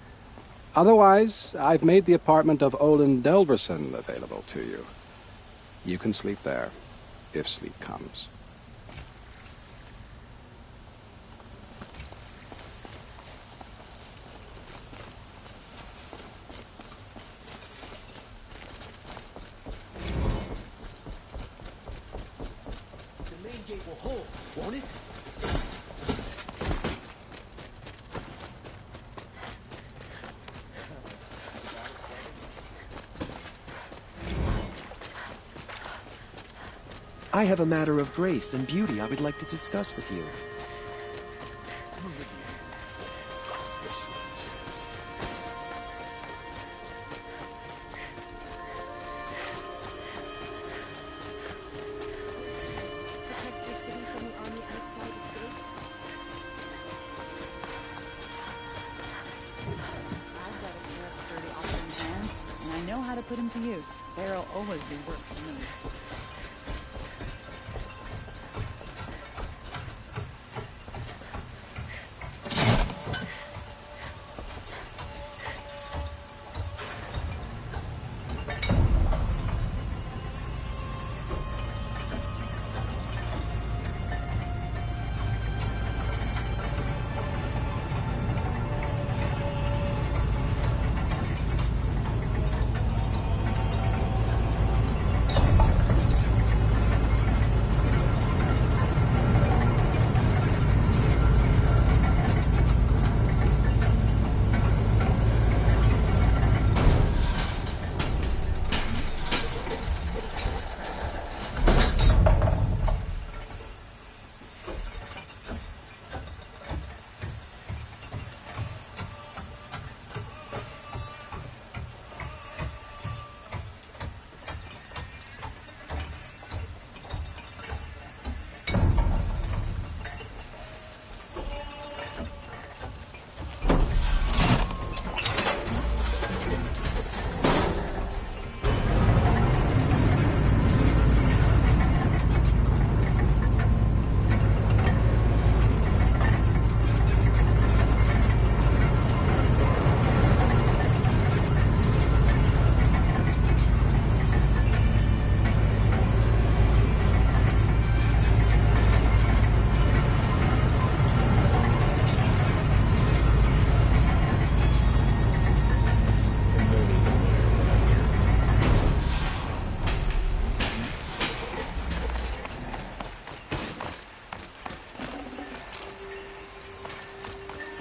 S21: Otherwise, I've made the apartment of Olin Delverson available to you. You can sleep there, if sleep comes.
S3: The main gate will hold, won't it?
S4: I have a matter of grace and beauty I would like to discuss with you.
S10: Protect your city from the army outside its gates?
S14: I've got a pair of sturdy operating hands, and I know how to put them to use. There'll always be work for me.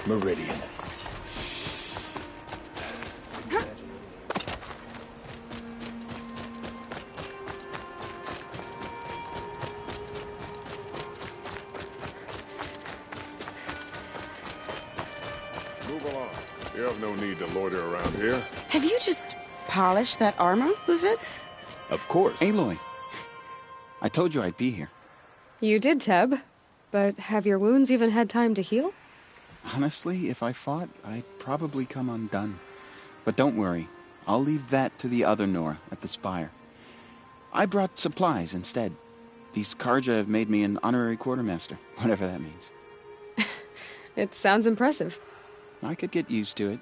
S5: Meridian.
S20: Move along. You have no need to loiter around here.
S15: Have you just polished that armor with it?
S9: Of course.
S13: Aloy, I told you I'd be here.
S10: You did, Teb. But have your wounds even had time to heal?
S13: Honestly, if I fought, I'd probably come undone. But don't worry. I'll leave that to the other Nora at the Spire. I brought supplies instead. These Karja have made me an honorary quartermaster, whatever that means.
S10: It sounds impressive.
S13: I could get used to it.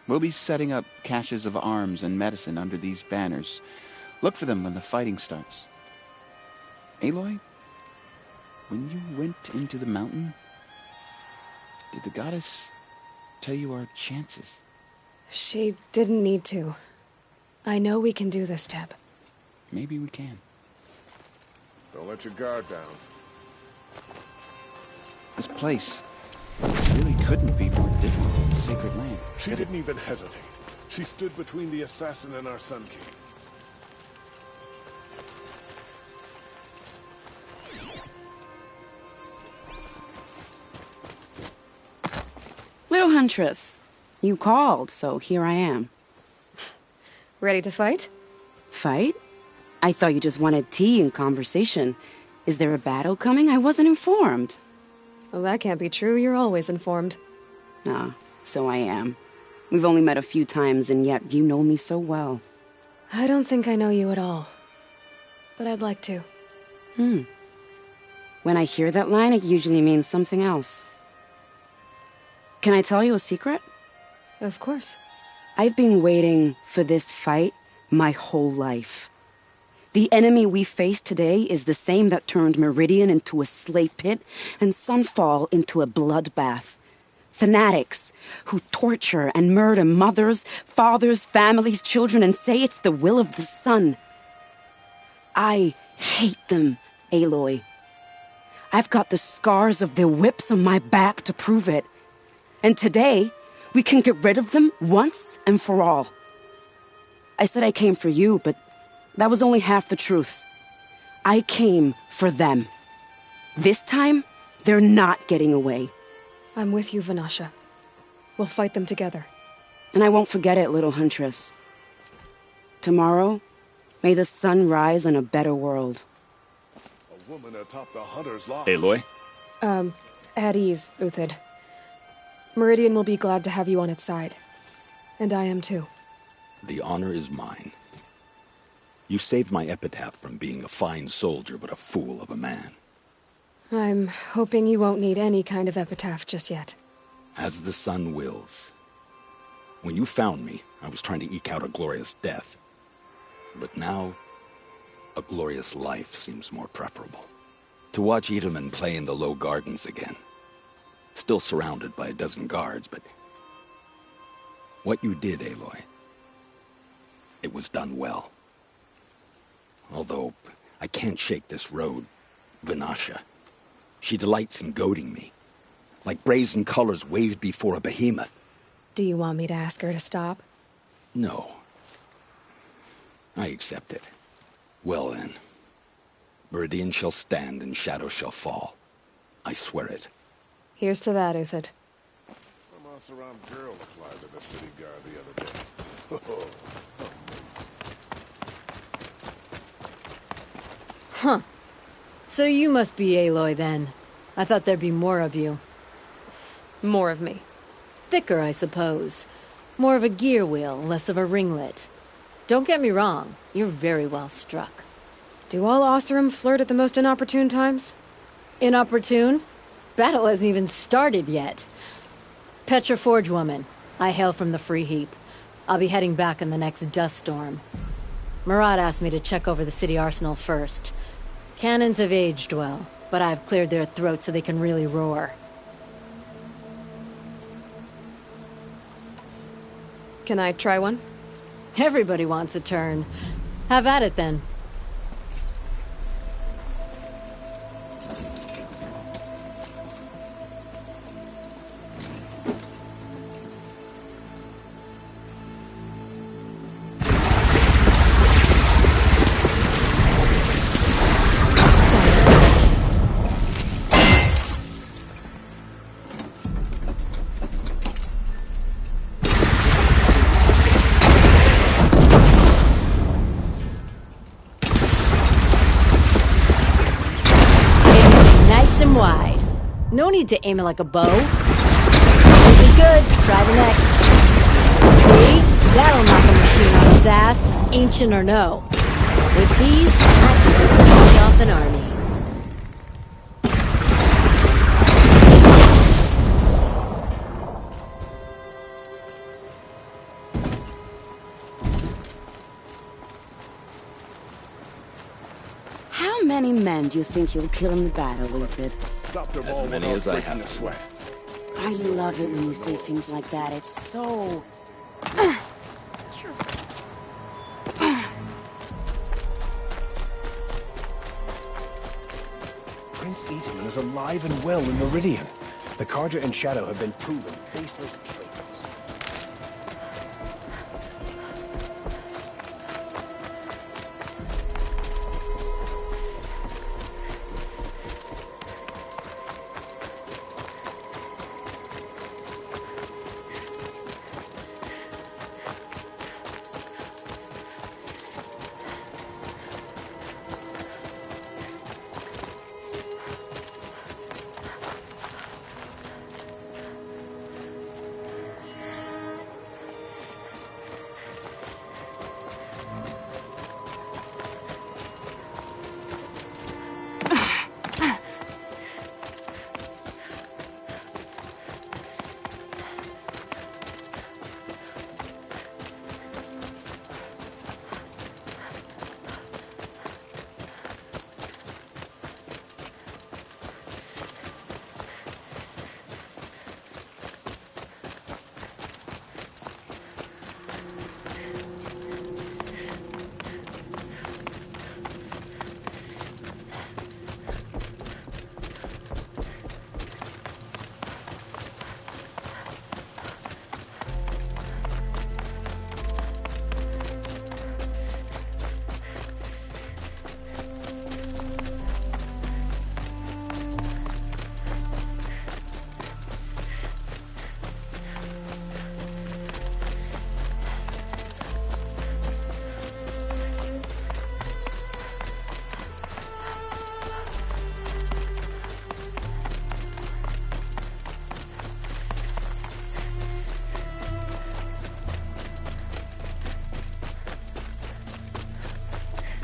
S13: We'll be setting up caches of arms and medicine under these banners. Look for them when the fighting starts. Aloy, when you went into the mountain, did the goddess tell you our chances?
S10: She didn't need to. I know we can do this, Teb.
S13: Maybe we can.
S20: Don't let your guard down.
S4: This place really couldn't be more different than the sacred land.
S20: She didn't even hesitate. She stood between the assassin and our Sun King.
S15: Little Huntress, you called, so here I am.
S10: Ready to fight?
S15: Fight? I thought you just wanted tea and conversation. Is there a battle coming? I wasn't informed.
S10: Well, that can't be true. You're always informed.
S15: Ah, so I am. We've only met a few times, and yet you know me so well.
S10: I don't think I know you at all. But I'd like to.
S15: When I hear that line, it usually means something else. Can I tell you a secret?
S10: Of course.
S15: I've been waiting for this fight my whole life. The enemy we face today is the same that turned Meridian into a slave pit and Sunfall into a bloodbath. Fanatics who torture and murder mothers, fathers, families, children, and say it's the will of the sun. I hate them, Aloy. I've got the scars of their whips on my back to prove it. And today, we can get rid of them once and for all. I said I came for you, but that was only half the truth. I came for them. This time, they're not getting away.
S10: I'm with you, Vanasha. We'll fight them together.
S15: And I won't forget it, little Huntress. Tomorrow, may the sun rise on a better world.
S20: A woman atop the hunter's lodge.
S9: Aloy?
S10: At ease, Uthid. Meridian will be glad to have you on its side. And I am too.
S9: The honor is mine. You saved my epitaph from being a fine soldier but a fool of a man.
S10: I'm hoping you won't need any kind of epitaph just yet.
S9: As the sun wills. When you found me, I was trying to eke out a glorious death. But now, a glorious life seems more preferable. To watch Edelman play in the low gardens again. Still surrounded by a dozen guards, but... what you did, Aloy, it was done well. Although, I can't shake this road, Vanasha. She delights in goading me. Like brazen colors waved before a behemoth.
S10: Do you want me to ask her to stop?
S9: No. I accept it. Well then. Meridian shall stand and shadow shall fall. I swear it.
S10: Here's to that, Uthid.
S20: Some Asaram girl climbed in the city guard the other day.
S1: Huh. So you must be Aloy then. I thought there'd be more of you.
S10: More of me.
S1: Thicker, I suppose. More of a gear wheel, less of a ringlet. Don't get me wrong, you're very well struck.
S10: Do all Oseram flirt at the most inopportune times?
S1: Inopportune? Battle hasn't even started yet. Petra Forge woman. I hail from the Free Heap. I'll be heading back in the next dust storm. Murad asked me to check over the city arsenal first. Cannons have aged well, but I've cleared their throats so they can really roar.
S10: Can I try one?
S1: Everybody wants a turn. Have at it then. No need to aim it like a bow. This is good. Try the next. See? That'll knock a machine on its ass, ancient or no. With these, I can finish off an army.
S15: How many men do you think you'll kill in the battle, Uthid?
S9: As many as I have to.
S15: I love it when you say things like that. It's so...
S5: is alive and well in Meridian. The Carja and Shadow have been proven baseless traitors.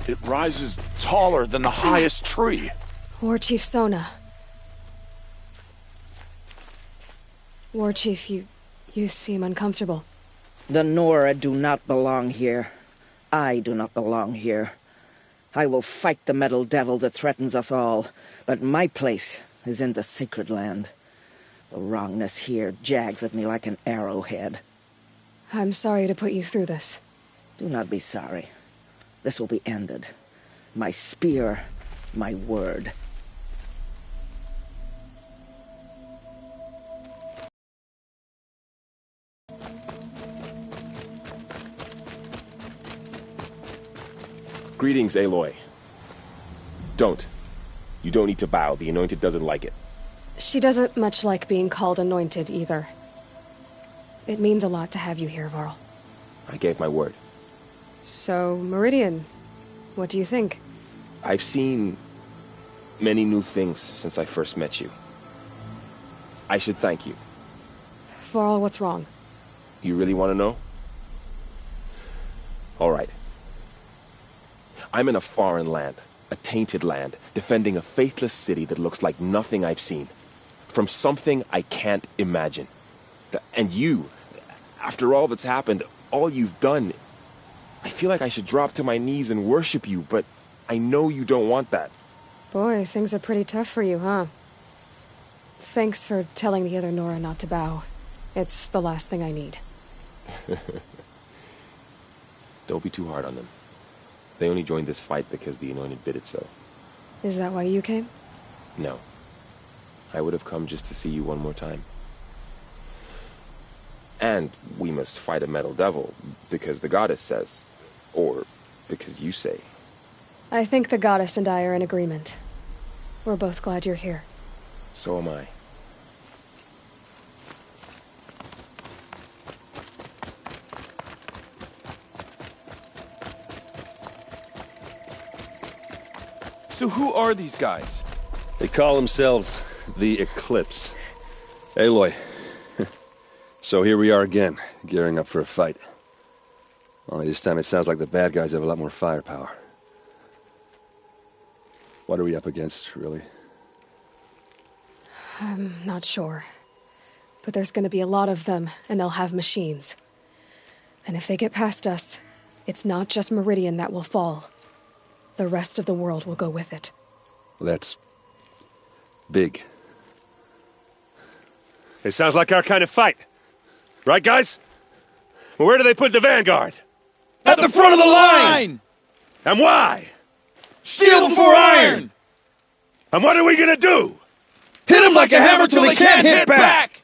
S9: It rises taller than the highest tree.
S10: War Chief Sona. War Chief, you seem uncomfortable.
S2: The Nora do not belong here. I do not belong here. I will fight the metal devil that threatens us all, but my place is in the sacred land. The wrongness here jags at me like an arrowhead.
S10: I'm sorry to put you through this.
S2: Do not be sorry. This will be ended. My spear, my word.
S9: Greetings, Aloy. Don't. You don't need to bow. The Anointed doesn't like it.
S10: She doesn't much like being called Anointed, either. It means a lot to have you here, Varl.
S9: I gave my word.
S10: So, Meridian, what do you think?
S9: I've seen many new things since I first met you. I should thank you.
S10: Varl, what's wrong?
S9: You really want to know? All right. I'm in a foreign land, a tainted land, defending a faithless city that looks like nothing I've seen. From something I can't imagine. And you, after all that's happened, all you've done, I feel like I should drop to my knees and worship you, but I know you don't want that.
S10: Boy, things are pretty tough for you, huh? Thanks for telling the other Nora not to bow. It's the last thing I need.
S9: Don't be too hard on them. They only joined this fight because the Anointed bid it so.
S10: Is that why you came?
S9: No. I would have come just to see you one more time. And we must fight a metal devil, because the goddess says. Or because you say.
S10: I think the goddess and I are in agreement. We're both glad you're here.
S9: So am I.
S7: So who are these guys?
S22: They call themselves the Eclipse. Aloy. So here we are again, gearing up for a fight. Only this time it sounds like the bad guys have a lot more firepower. What are we up against, really?
S10: I'm not sure. But there's gonna be a lot of them, and they'll have machines. And if they get past us, it's not just Meridian that will fall. The rest of the world will go with it.
S22: Well, that's big. It sounds like our kind of fight. Right, guys? Well, where do they put the Vanguard?
S7: At the front of the line!
S22: And why?
S7: Steel before iron!
S22: And what are we gonna do?
S7: Hit him like a hammer till he can't hit back!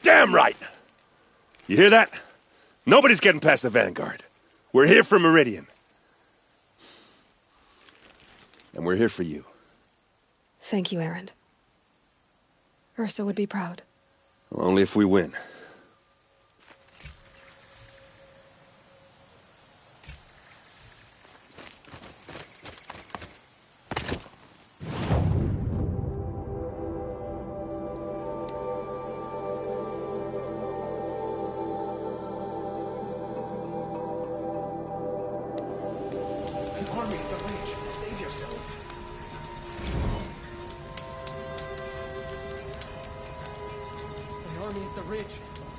S22: Damn right! You hear that? Nobody's getting past the Vanguard. We're here for Meridian. And we're here for you.
S10: Thank you, Erend. Ursa would be proud.
S22: Well, only if we win.
S5: Army at the ridge. Save yourselves.
S11: An army at the ridge.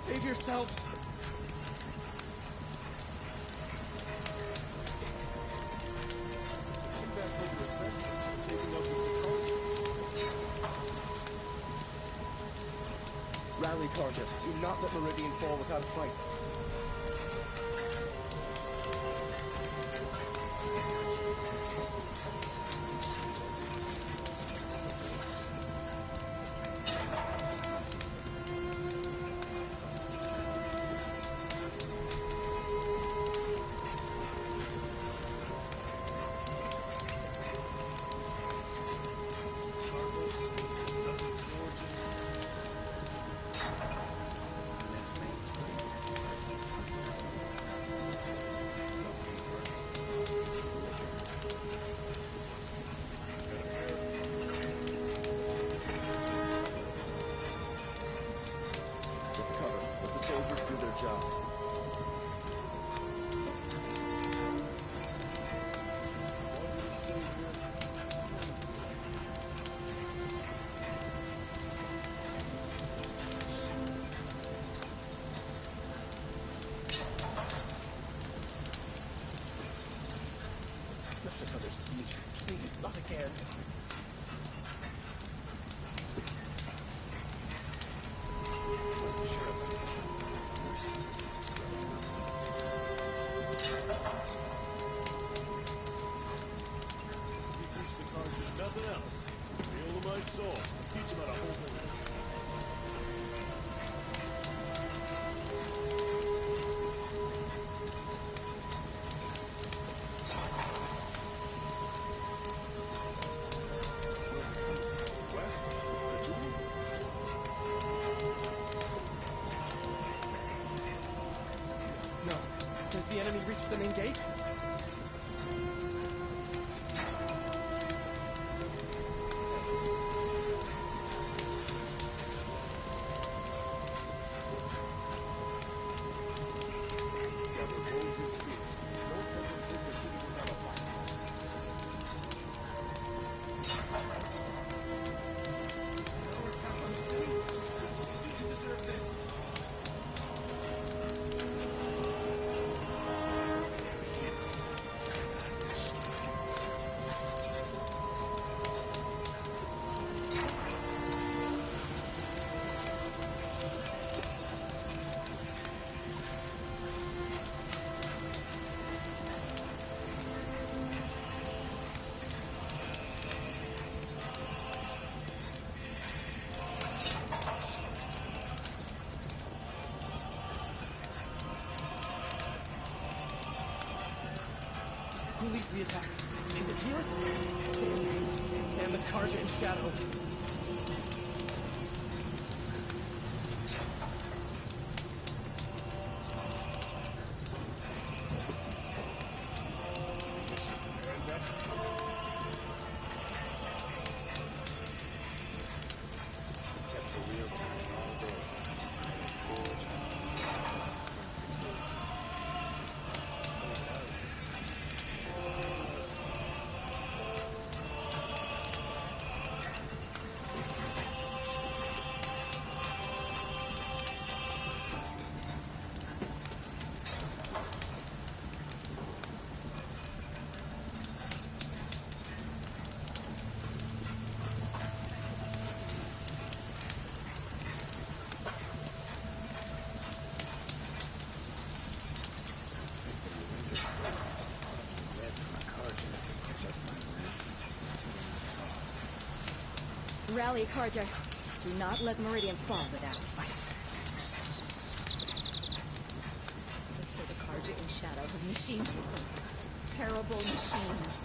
S11: Save yourselves.
S5: Rally, Carter. Do not let Meridian fall without a fight. Please, not again.
S20: Nothing else. Feel of my soul. Teach him how to hold it.
S11: No. Has the enemy reached the main gate? Who leads the attack? Is it Helis? And the Karja in Shadow.
S16: Rally, Karja.
S14: Do not let Meridian fall without a fight. So the Karja in Shadow have machines with them. Terrible machines.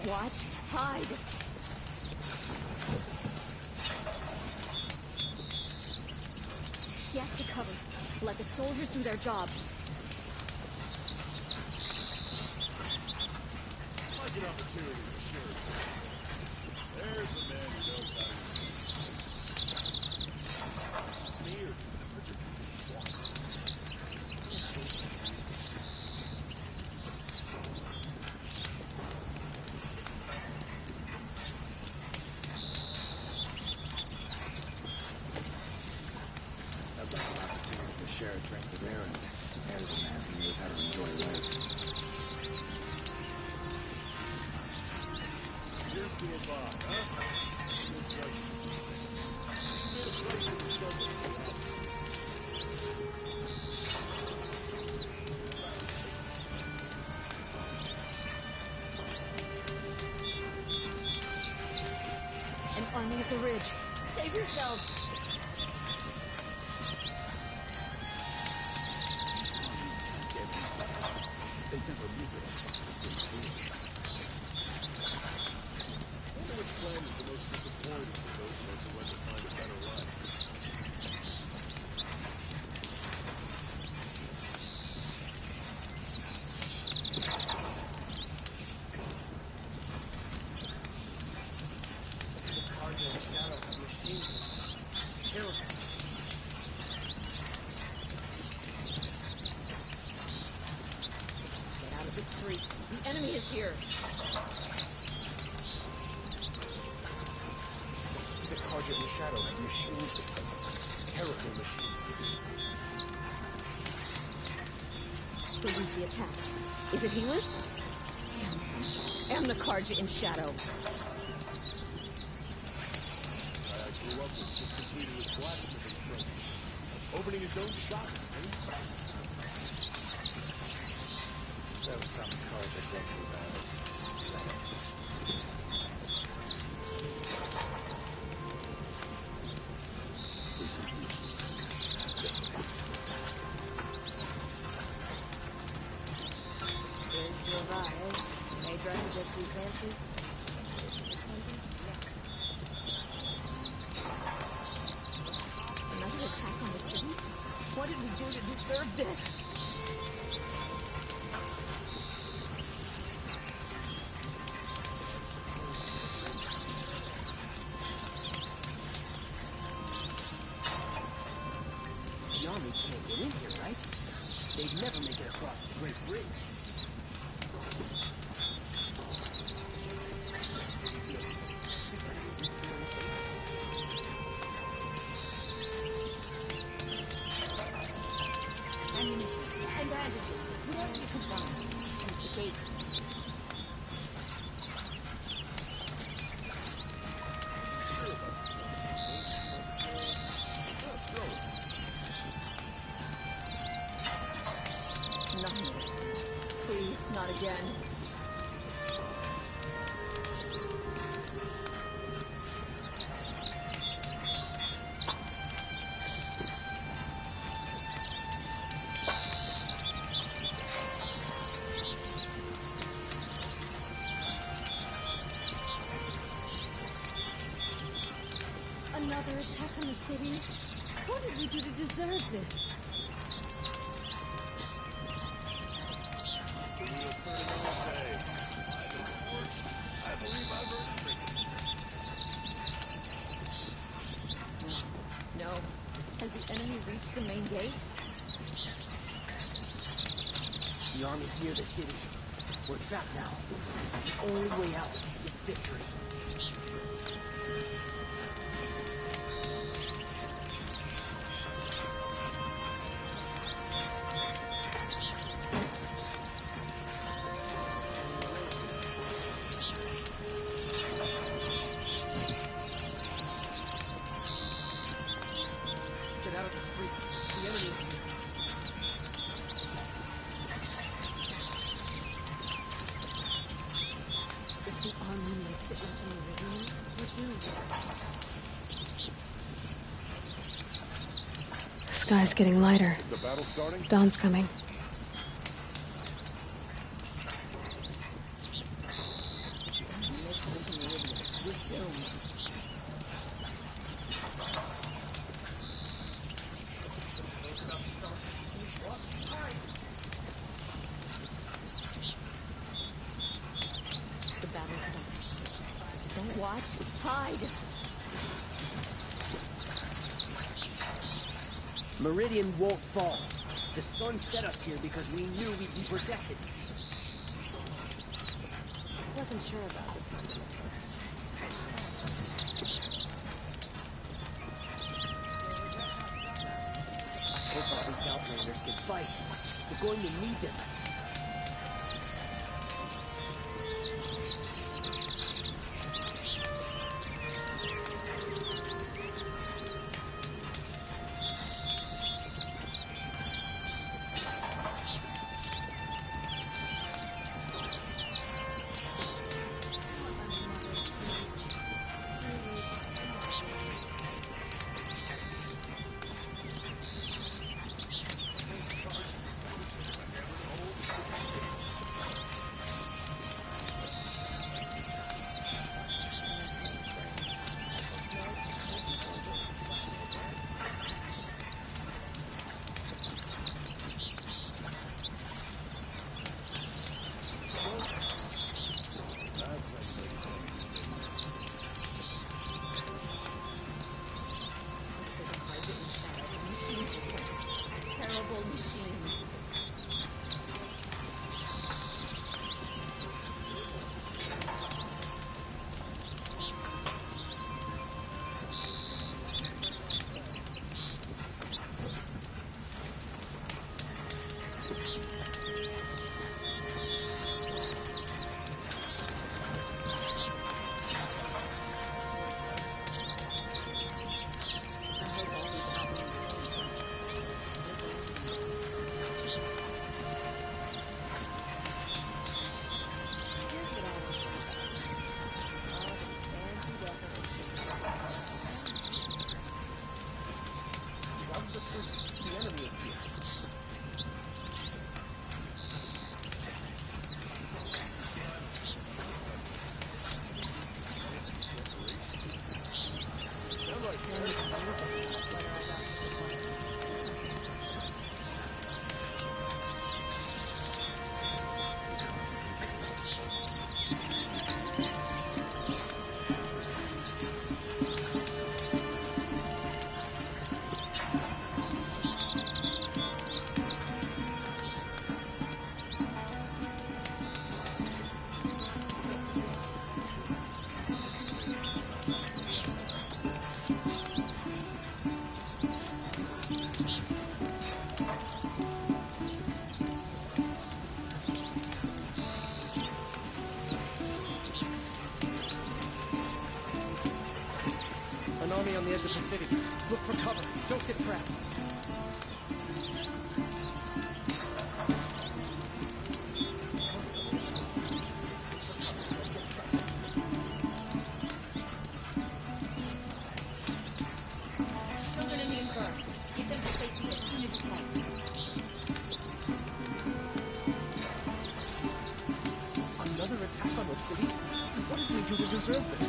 S14: Watch. Hide. Get to cover. Let the soldiers do their jobs.
S20: Like an opportunity to share. There's a man who knows how to smear.
S4: Share a drink with Aaron. Aaron's a man who knows how to enjoy life.
S20: Here's to a bar, huh?
S14: An army at the ridge. Save yourselves.
S5: They never make it across the big field.
S20: I wonder which plan is the most disappointing for those of us who went to find a better life.
S11: The Karja and Shadow have machines. Kill them.
S14: The streets. The enemy is here.
S5: The Karja and Shadow have machines with them. Terrible machines.
S14: Who leads the attack? Is it Helis? Damn him. And the Karja in Shadow.
S20: I grew up with just completed his blacksmithing training. Opening his own shop in Prince.
S4: So some Karja grumpy about it.
S14: Here's to a ride. May drive a bit too fancy. Another attack on the city? What did we do to deserve this?
S11: The army can't get in here, right? They'd never make it across the Great Bridge.
S14: Ammunition and bandages. Whatever you can find. And the gates. Nothing. Please, not again. Another attack on the city? What did we do to deserve this?
S20: I believe I've earned
S14: No. Has the enemy reached the main gate?
S11: The army's near the city. We're trapped now. The only way out is victory.
S10: the army makes it into Meridian, we're doomed. The sky's getting lighter.
S20: Is the battle starting?
S10: Dawn's coming.
S6: Watch. Hide.
S11: Meridian won't fall. The sun set us here because we knew we'd be protected.
S6: Wasn't sure about this one at
S11: I hope all these Outlanders can fight. We're going to need them. An army on the edge of the city. Look for cover. Don't get trapped.
S6: Children in the infer. Get them to safety as soon as you can.
S11: Another attack on the city? What did we do to deserve this?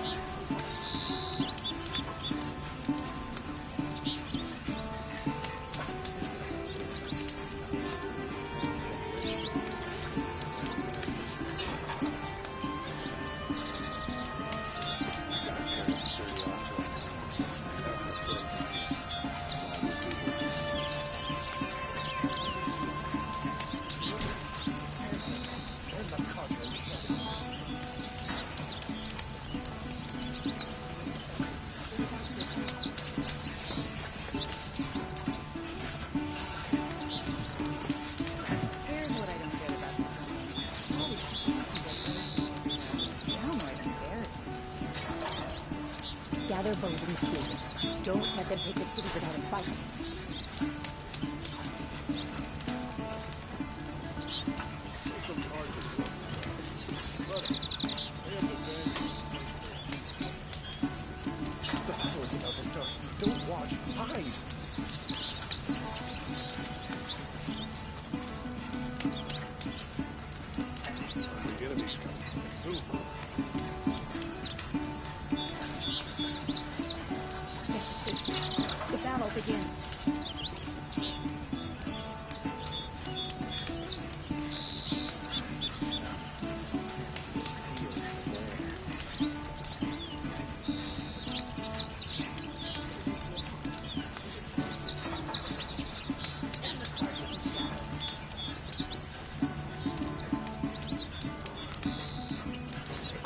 S14: Here's what I don't get about this one. All these people downright embarrassing.
S6: Gather bows and spears. Don't let them take the city without a fight.
S20: Some cards are broken. But they have the
S5: Don't watch. Hide. The enemy's coming. Soon.
S6: The battle begins.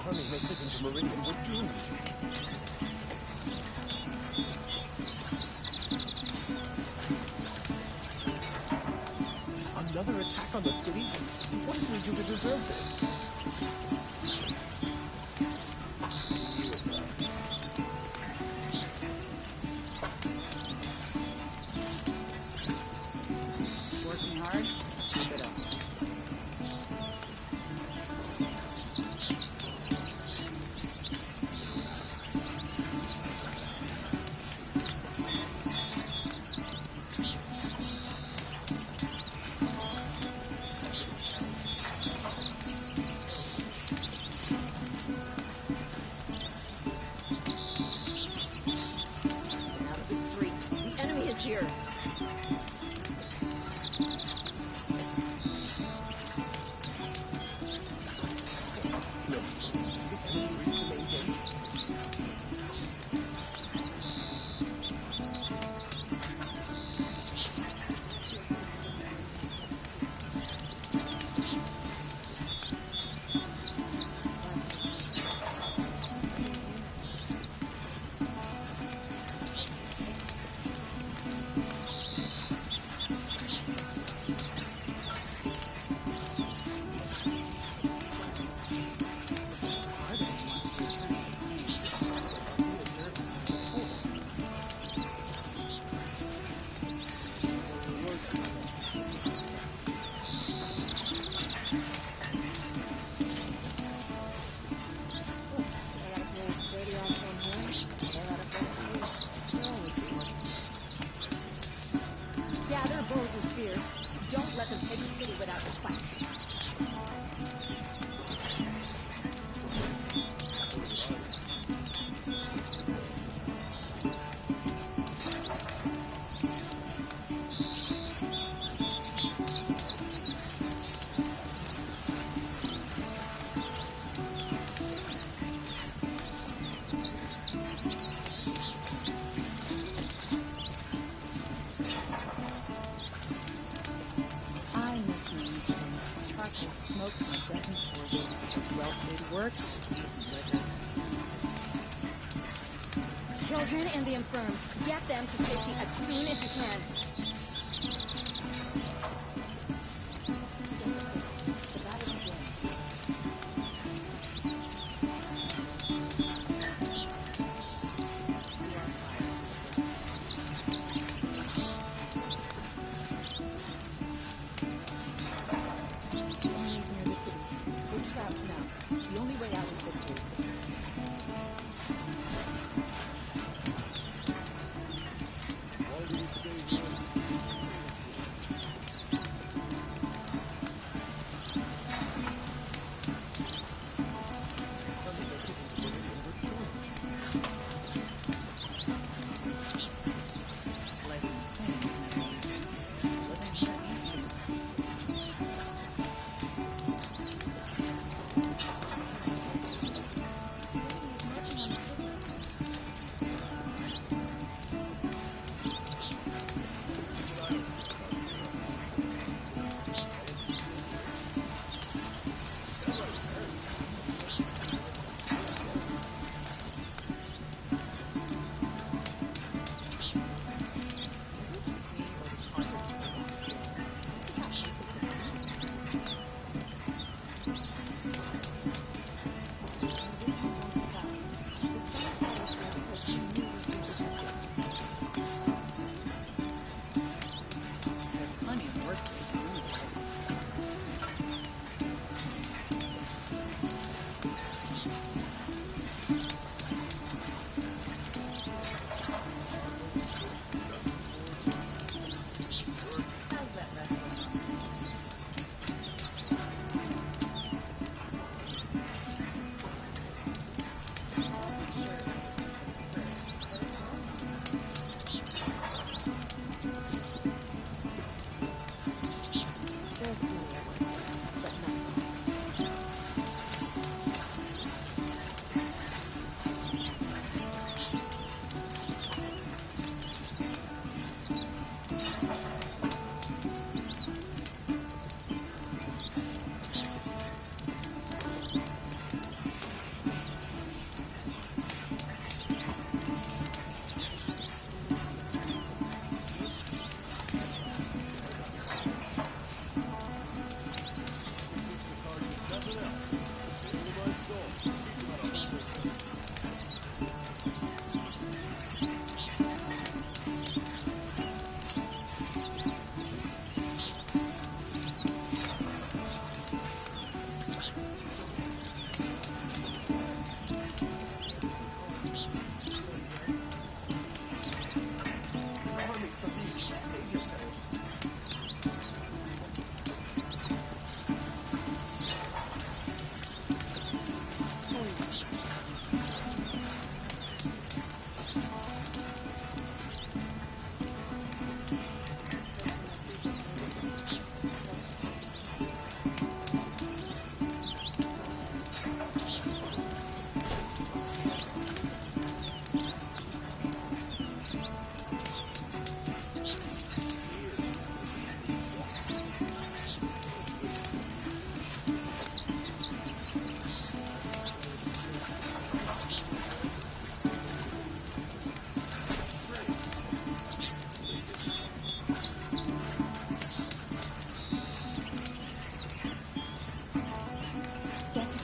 S5: Honey, makes it into Meridian. We're doomed. Another attack on the city? What did we do to deserve this?
S14: Working hard? Keep it up. Out of the streets. The enemy is here. Gather bows and spears. Don't let them take the city without a fight. I miss my instrument. Charcoal smoke from a dozen forges. Well-paid work, decent liquor.
S6: Children and the infirm. Get them to safety as soon as you can. The battle begins. The enemy's near the city. We're trapped now. The only way out is victory.
S5: Why do we stay here?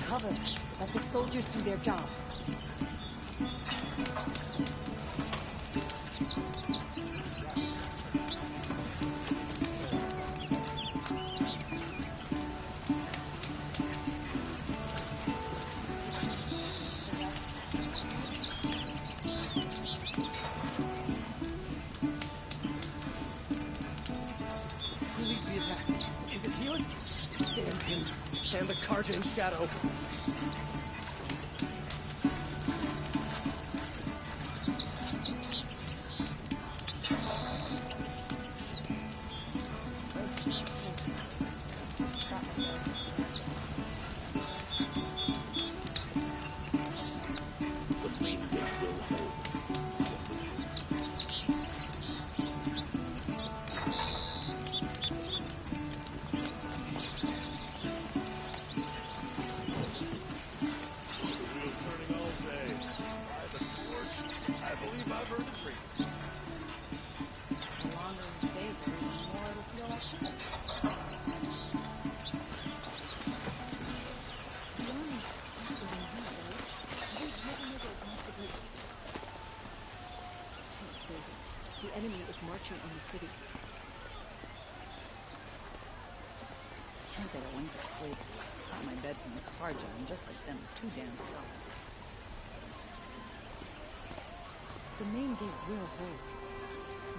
S6: Cover. Let the soldiers do their jobs.
S11: Who leads the attack? Is it Helis? Damn him. And the Karja in shadow.
S6: The enemy is marching on the city.
S14: Can't get a wink of sleep. Got my bed from the Karja, and just like them, it's too damn soft.
S6: The main gate will hold,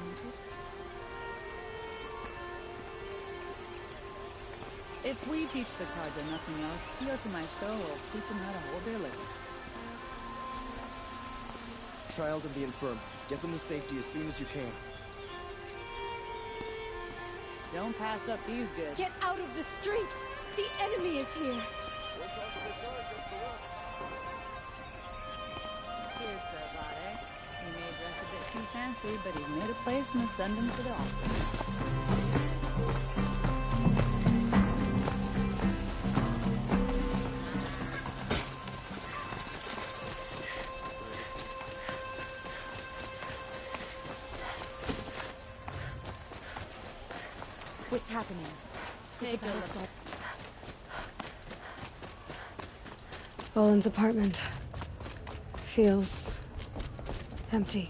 S6: won't it?
S14: If we teach the Karja nothing else, Steel to my soul will teach them how to hold their liquor.
S3: Child of the infirm. Get them to safety as soon as you can.
S14: Don't pass up these goods.
S6: Get out of the streets! The enemy is here!
S14: Here's to Avade. He may dress a bit too fancy, but he's made a place in the Sundom for the Altar.
S6: What's happening?
S14: Take a look.
S10: Boland's apartment feels empty.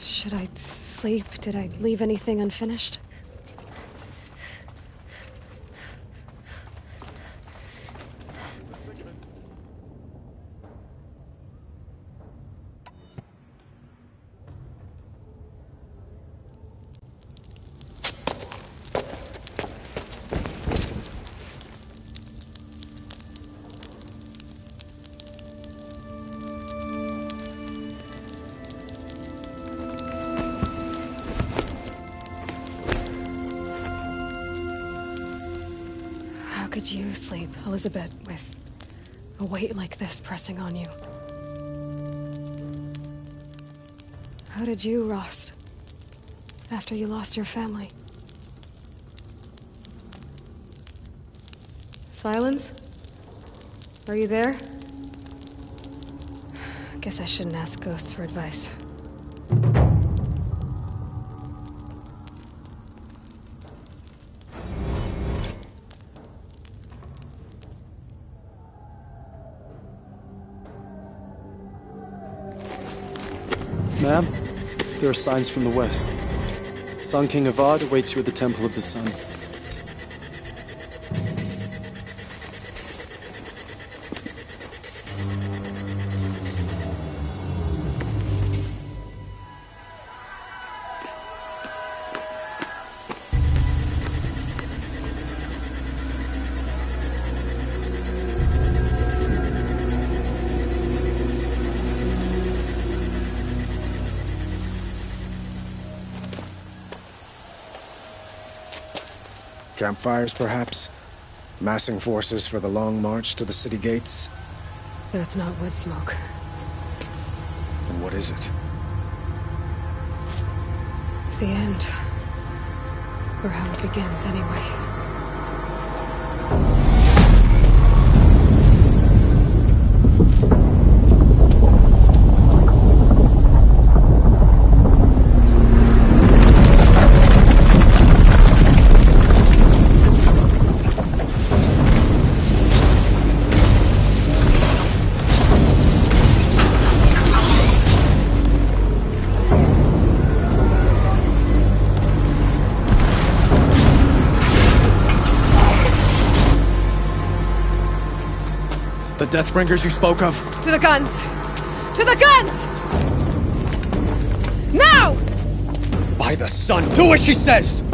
S10: Should I sleep? Did I leave anything unfinished? How could you sleep, Elizabeth, with a weight like this pressing on you? How did you, Rost, after you lost your family? Silence? Are you there? Guess I shouldn't ask ghosts for advice.
S12: Ma'am, there are signs from the west. Sun King Avad awaits you at the Temple of the Sun. Campfires, perhaps? Massing forces for the long march to the city gates?
S10: That's not wood smoke.
S12: Then what is it?
S10: The end. Or how it begins, anyway.
S12: The Deathbringers you spoke of?
S10: To the guns! To the guns! Now!
S12: By the sun, do as she says!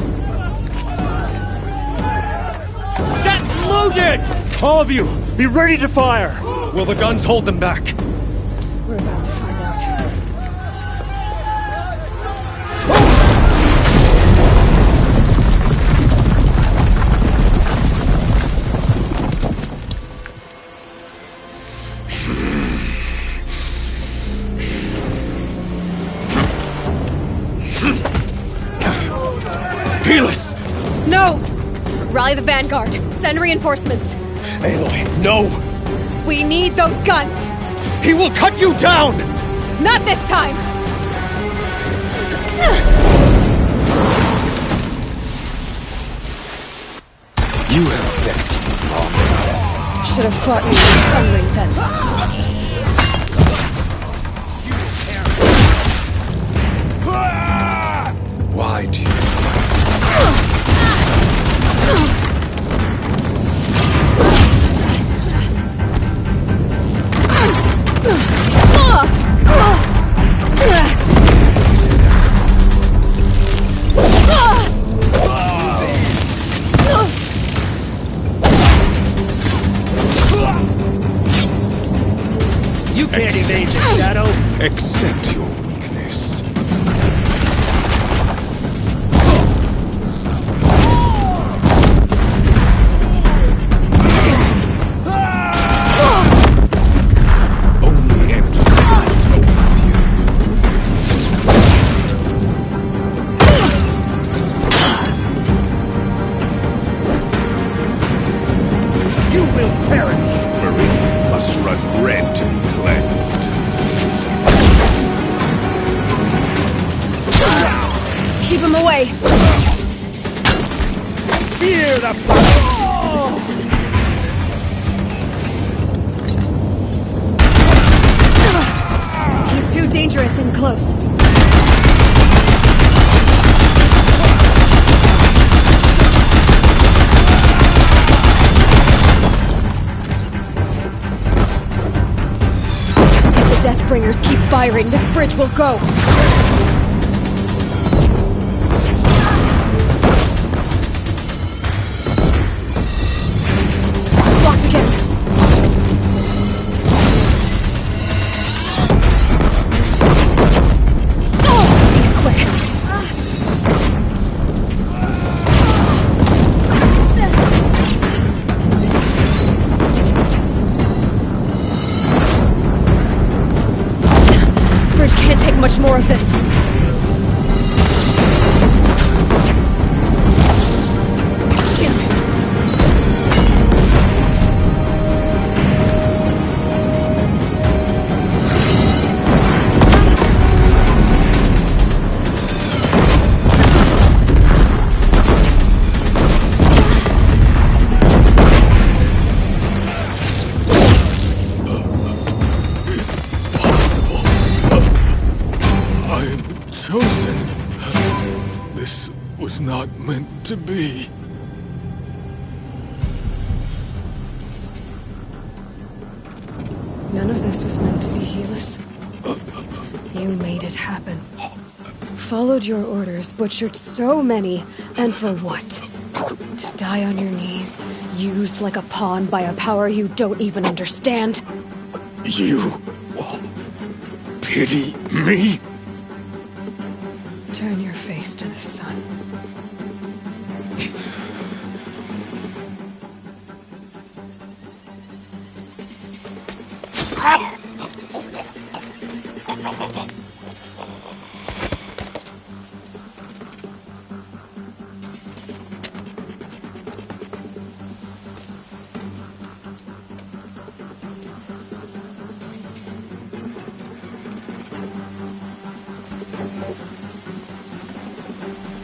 S7: Set and loaded! All of you, be ready to fire!
S12: Will the guns hold them back?
S10: We're about to find out.
S7: Helis!
S10: No! Rally the vanguard. Send reinforcements.
S12: Aloy, no!
S10: We need those guns!
S12: He will cut you down!
S10: Not this time!
S12: You have fixed
S10: Should have fought me with Sunring then.
S12: Why do you...
S7: You can't evade the shadow!
S9: Accept your weakness.
S12: Only endless light awaits you.
S7: You will perish!
S9: Meridian must run red to be cleansed.
S10: Keep him away!
S7: Fear the fire!
S10: He's too dangerous in close. If the Deathbringers keep firing, this bridge will go. Locked again. He's quick. Bridge can't take much more of this.
S9: I am chosen. This was not meant to be.
S10: None of this was meant to be, Helis. You made it happen. Followed your orders, butchered so many, and for what? To die on your knees, used like a pawn by a power you don't even understand?
S9: You pity me?
S10: Turn your face to the sun.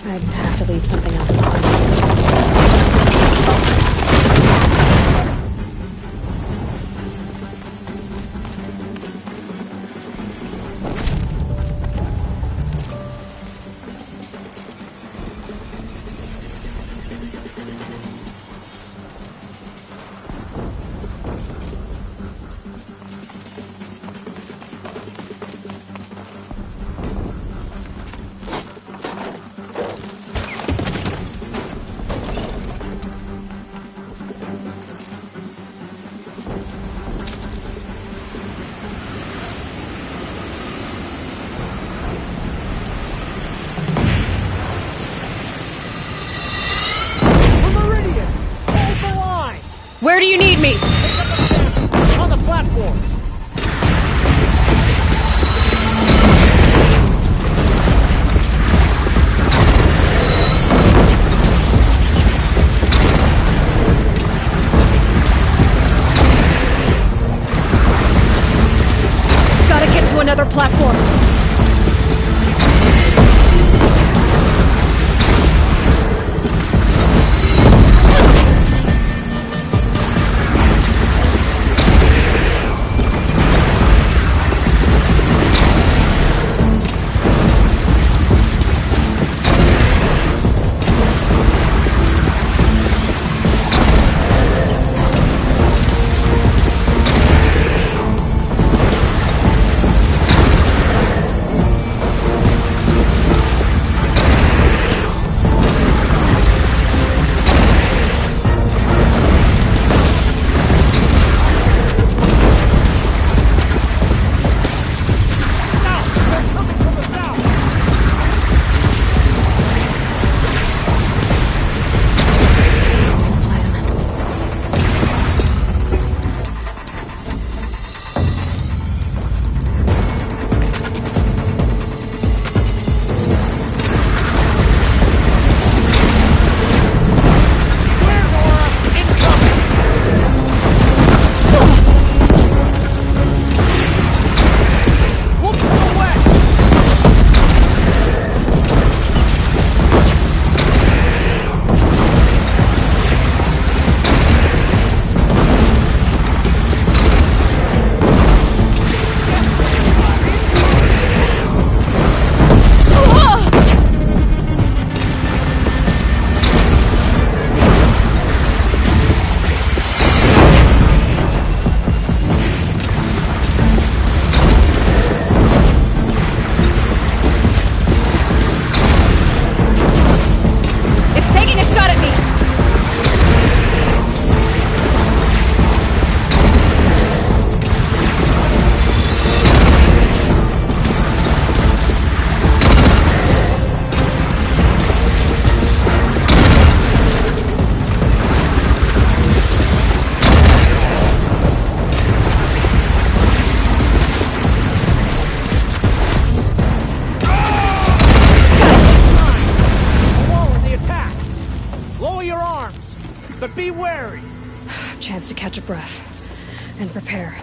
S10: I'd have to leave something else behind.
S1: Where do you need me?
S11: On the platform.
S1: Gotta get to another platform.
S11: But be wary.
S10: Chance to catch a breath and prepare.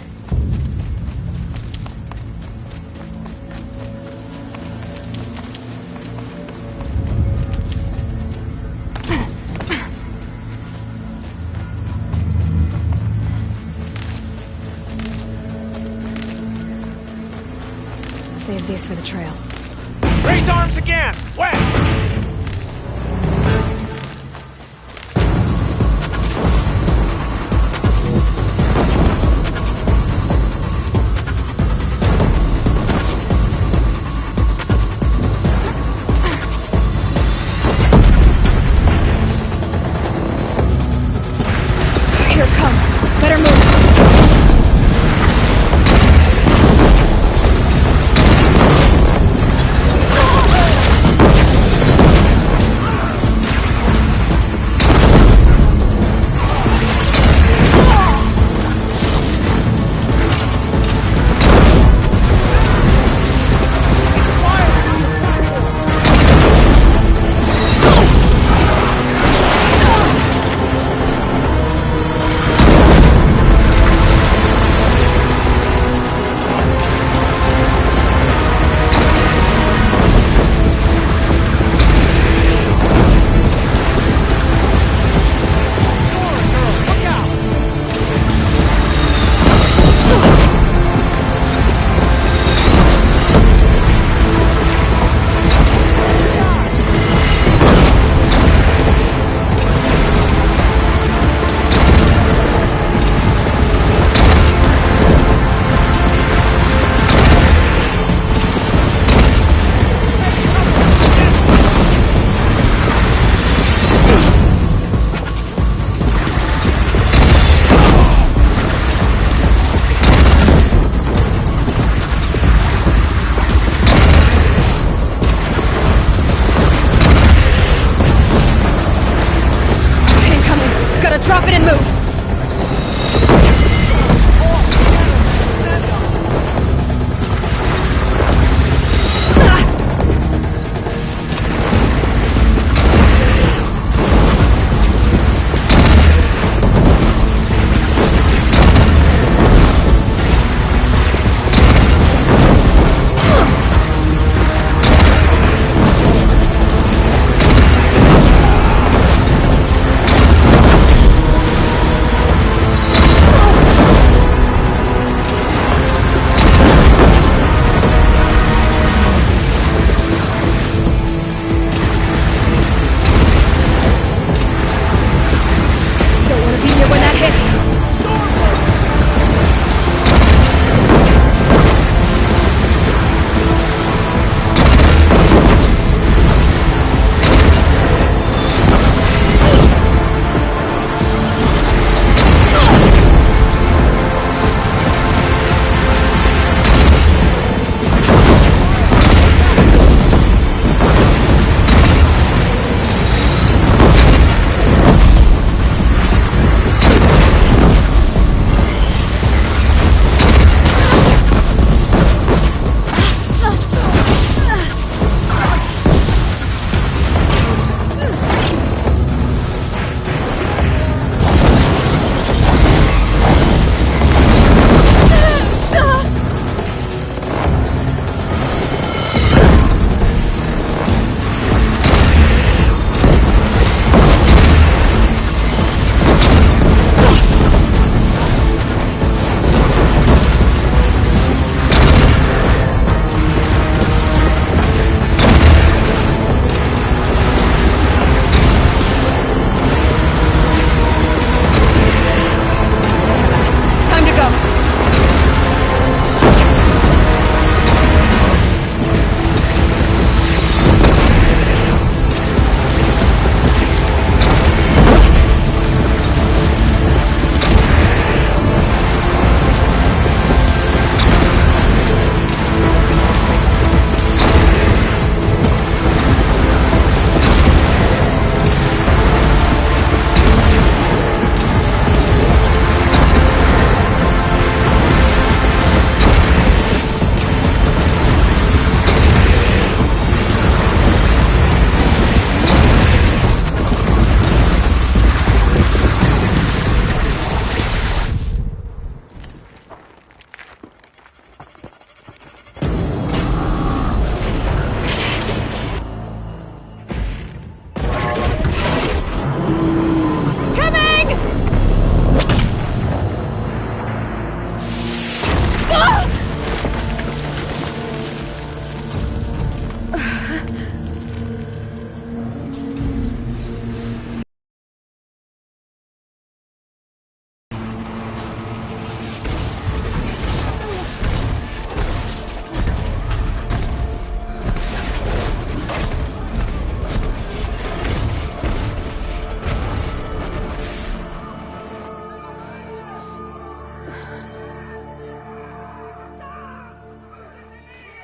S10: Save these for the trail.
S11: Raise arms again! West!
S10: Here it comes. Better move.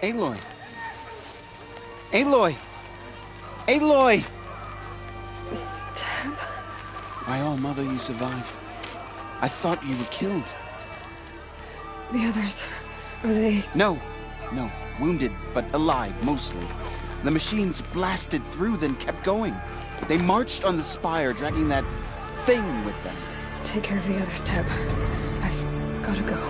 S16: Aloy! Aloy! Aloy!
S10: Tab?
S16: My own mother, you survived. I thought you were killed.
S10: The others, are they...
S16: No. Wounded, but alive, mostly. The machines blasted through, then kept going. They marched on the spire, dragging that thing with them.
S10: Take care of the others, Tab. I've gotta go.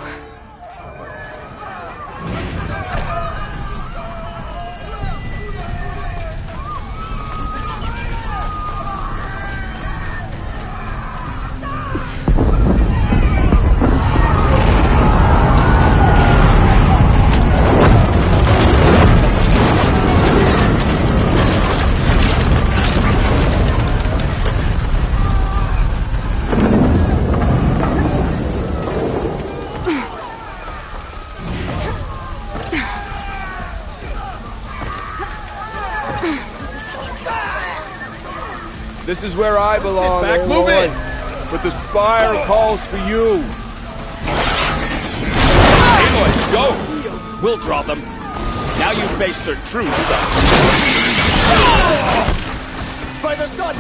S9: This is where I belong,
S16: Get back,
S9: Aloy.
S16: move it!
S9: But the spire calls for you.
S7: Aloy, go! We'll draw them. Now you face their true self.
S11: By the sun!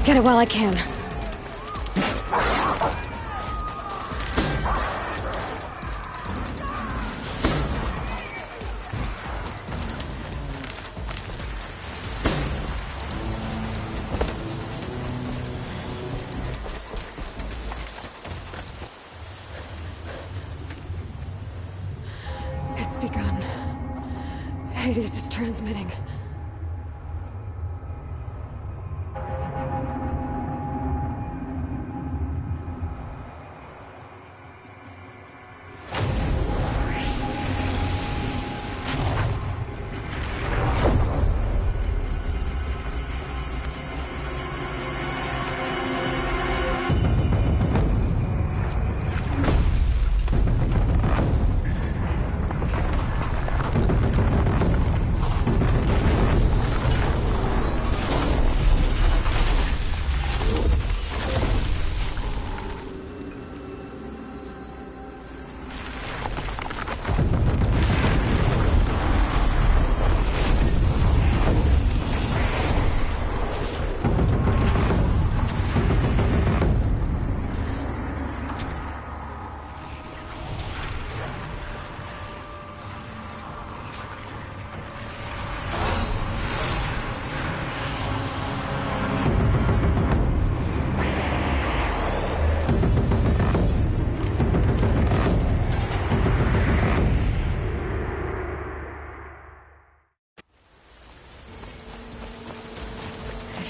S10: Get it while I can. It's begun. Hades is transmitting.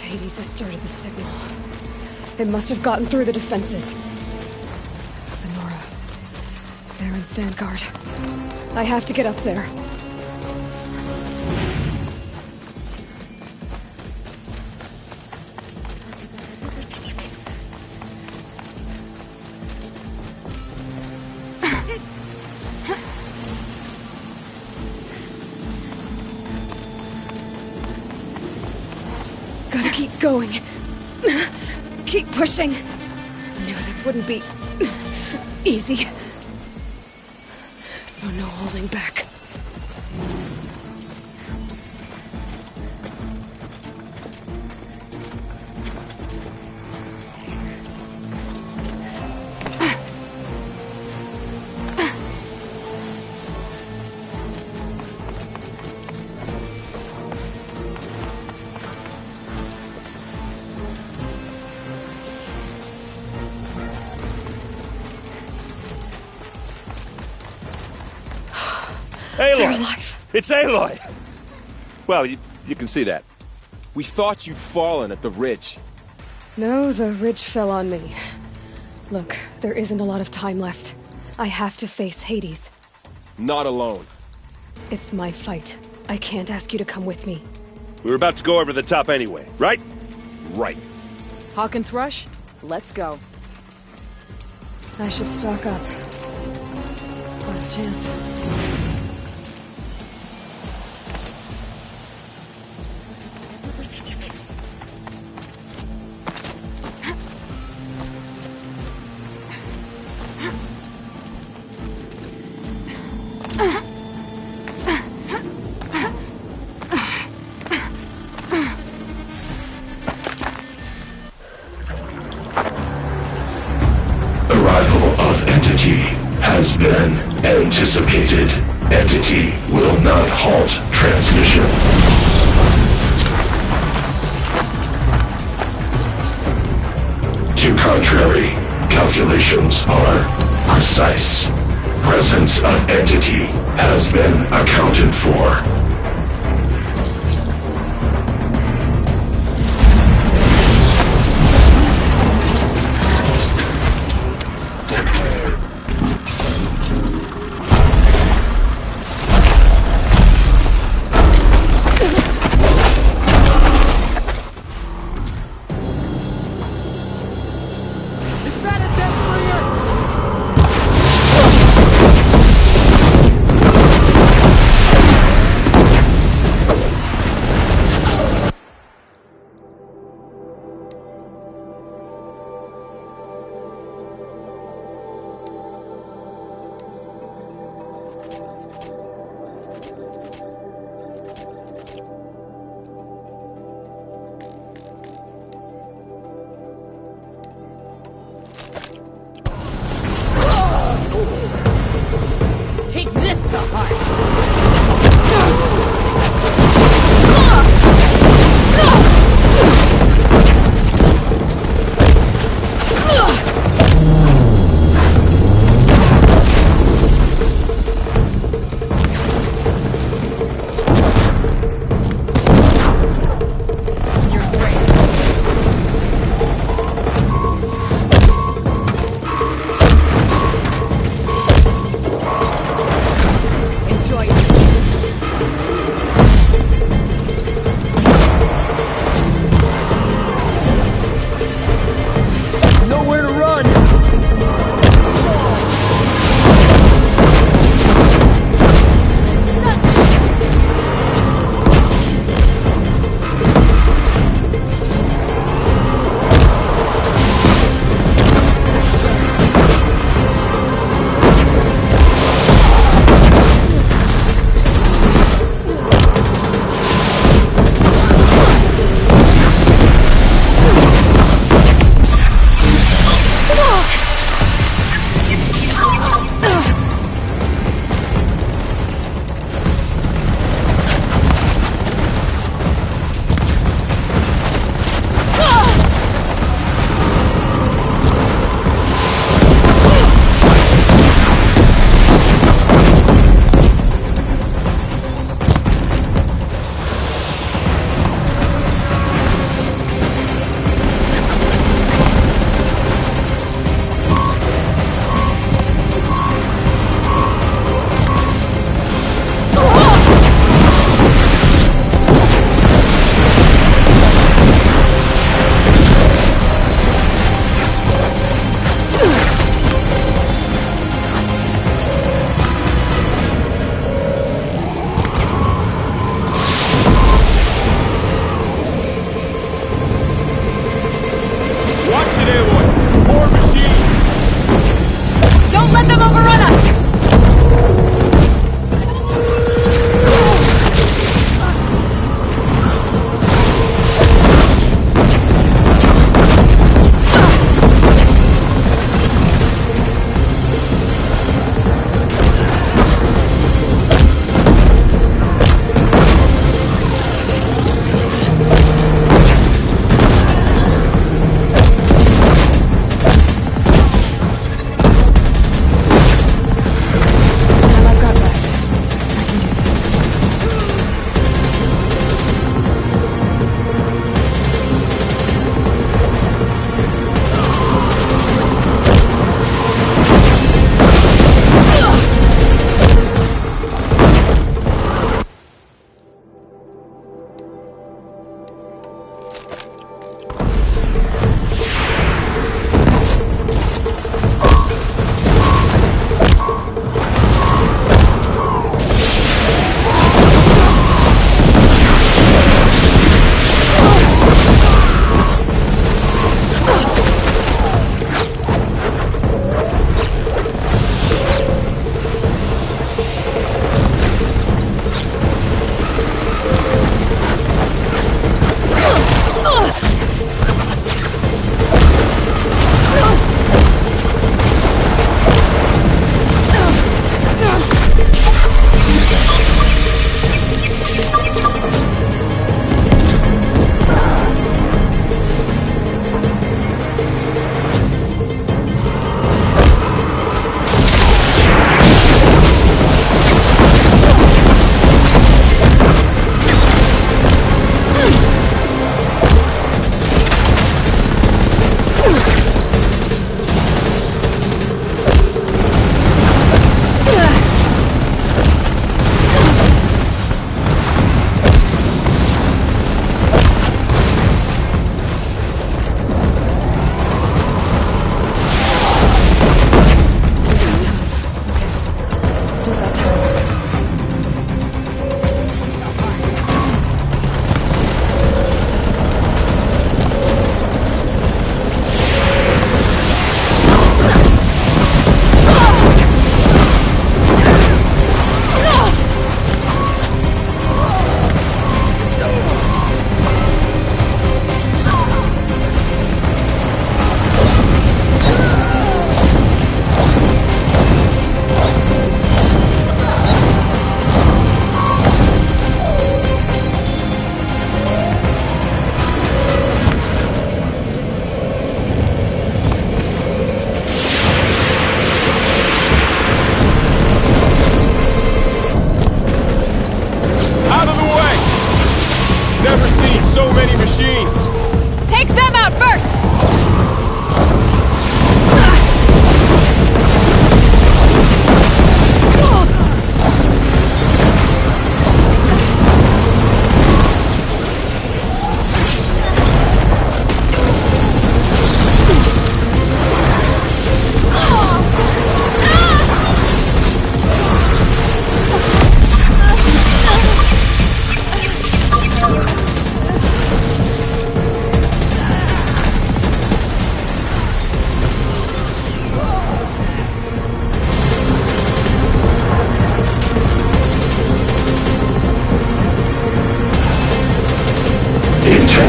S10: Hades has started the signal. It must have gotten through the defenses. Lenora. Baron's vanguard. I have to get up there. Gotta keep going. Keep pushing. I knew this wouldn't be easy. So no holding back.
S22: Aloy!
S10: They're alive.
S22: It's Aloy! Well, you can see that.
S17: We thought you'd fallen at the ridge.
S10: No, the ridge fell on me. Look, there isn't a lot of time left. I have to face Hades.
S17: Not alone.
S10: It's my fight. I can't ask you to come with me.
S22: We were about to go over the top anyway, right?
S17: Right.
S14: Hawk and Thrush, let's go.
S10: I should stock up. Last chance.
S8: Has been anticipated. Entity will not halt transmission. To contrary, calculations are precise. Presence of entity has been accounted for.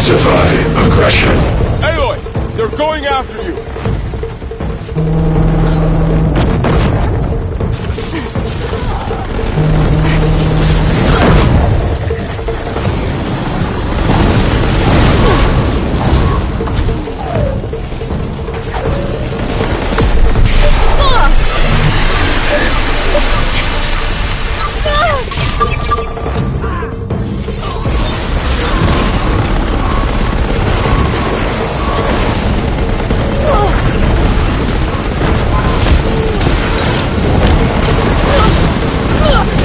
S8: Intensify aggression.
S17: Aloy! They're going after you!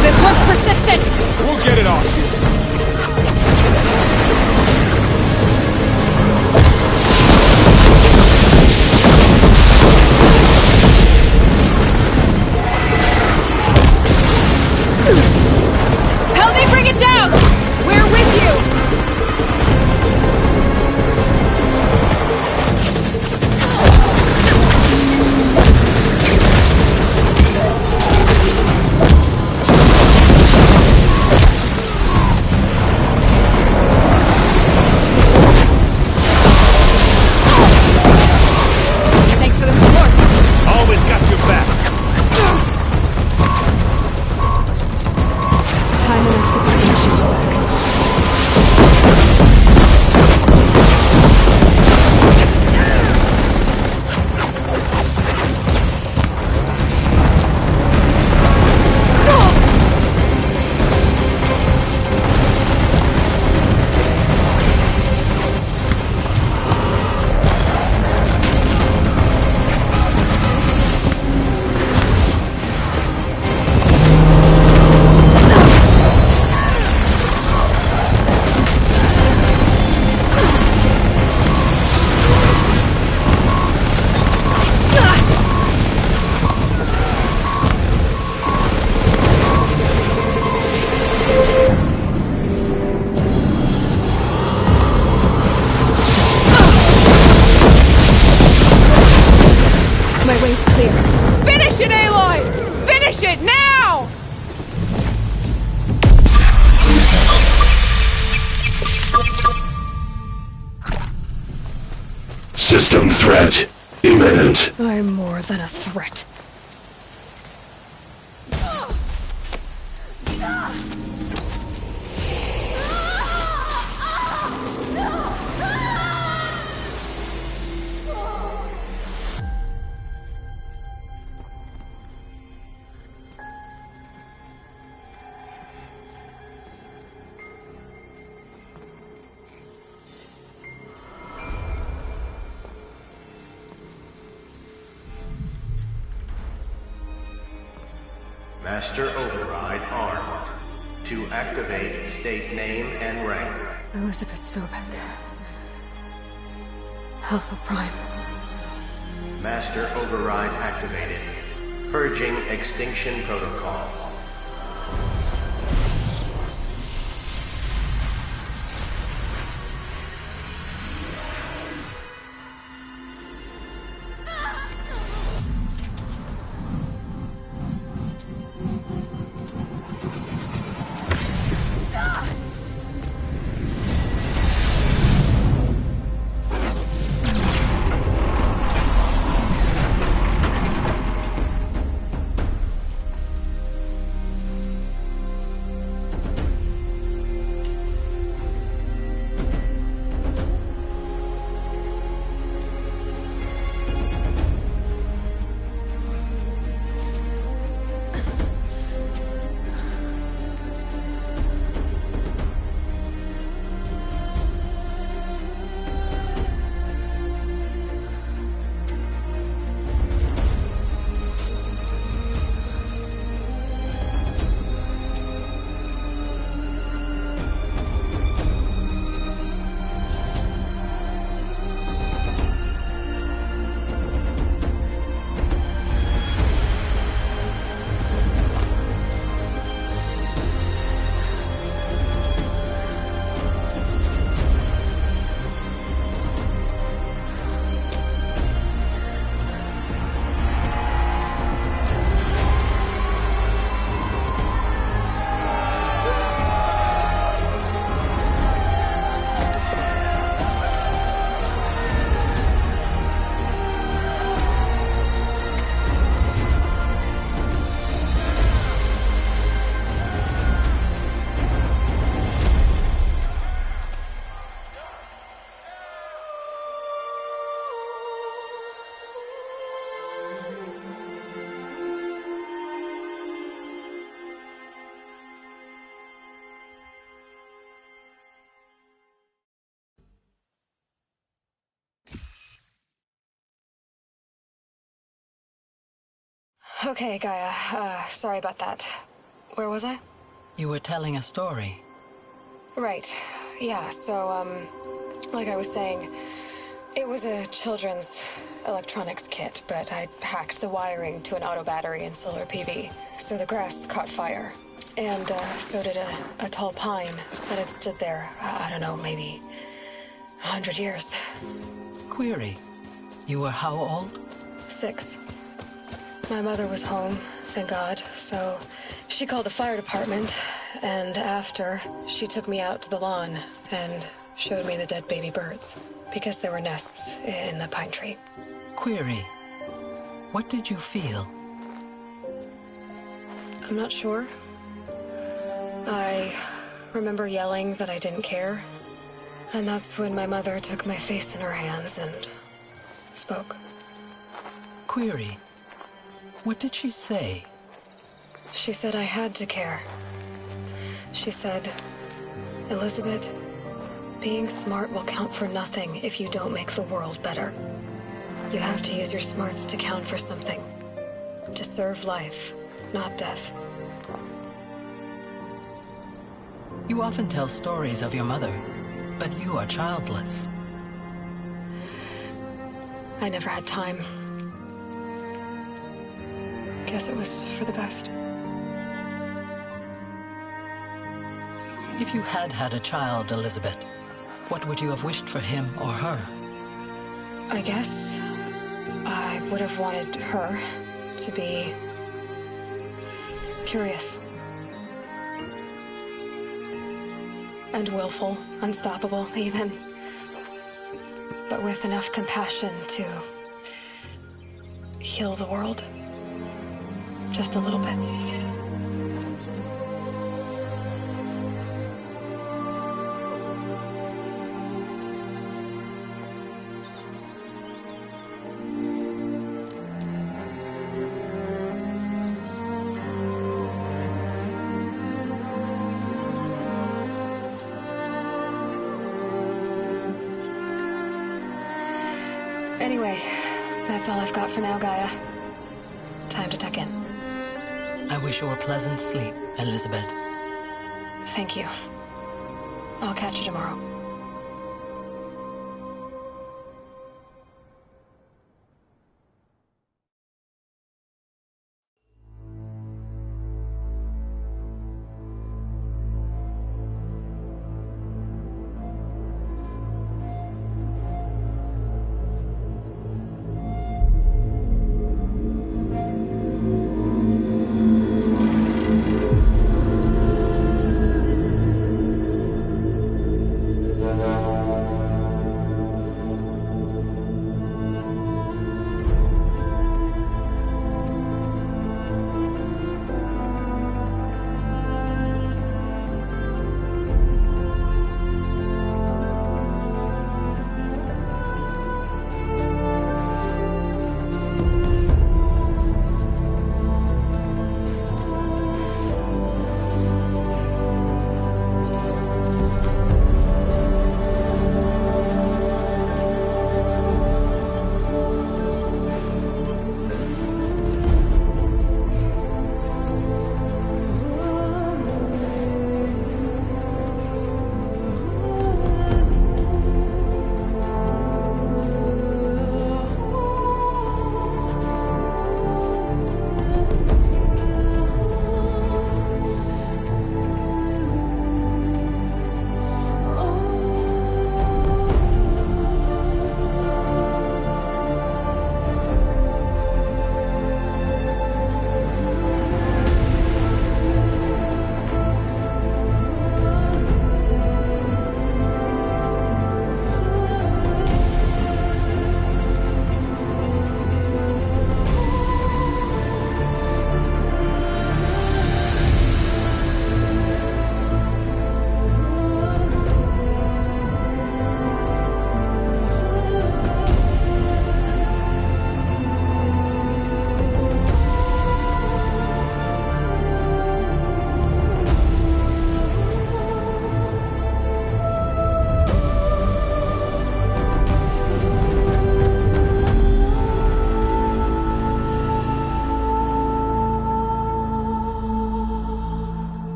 S6: This one's persistent!
S17: We'll get it off.
S6: Help me bring it down! We're with you! Thanks for the support.
S7: Always got your back.
S10: Time enough to bring the ships back. My way's clear.
S6: Finish it, Aloy! Finish it now!
S8: System threat imminent.
S10: I'm more than a threat.
S18: Master Override armed. To activate, state name and rank.
S10: Elizabeth Sobek. Alpha Prime.
S18: Master Override activated. Purging Extinction Protocol.
S10: Okay, Gaia. Sorry about that. Where was I?
S11: You were telling a story.
S10: Right. Yeah, so, like I was saying, it was a children's electronics kit, but I'd hacked the wiring to an auto battery and solar PV. So the grass caught fire. And, so did a tall pine that had stood there, I don't know, maybe 100 years.
S11: Query. You were how old?
S10: 6. My mother was home, thank God, so she called the fire department, and after, she took me out to the lawn and showed me the dead baby birds, because there were nests in the pine tree.
S11: Query. What did you feel?
S10: I'm not sure. I remember yelling that I didn't care, and that's when my mother took my face in her hands and spoke.
S11: Query. What did she say?
S10: She said I had to care. She said, Elizabeth, being smart will count for nothing if you don't make the world better. You have to use your smarts to count for something. To serve life, not death.
S11: You often tell stories of your mother, but you are childless.
S10: I never had time. Guess it was for the best.
S11: If you had had a child, Elizabeth, what would you have wished for him or her?
S10: I guess I would have wanted her to be curious. And willful, unstoppable even. But with enough compassion to heal the world. Just a little bit. Anyway, that's all I've got for now, Gaia. Time to tuck in.
S11: I wish you a pleasant sleep, Elizabeth.
S10: Thank you. I'll catch you tomorrow.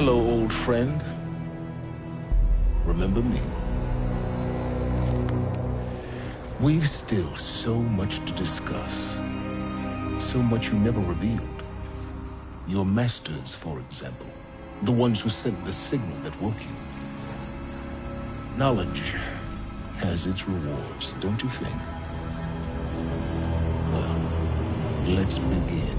S8: Hello, old friend. Remember me? We've still so much to discuss. So much you never revealed. Your masters, for example. The ones who sent the signal that woke you. Knowledge has its rewards, don't you think? Well, let's begin.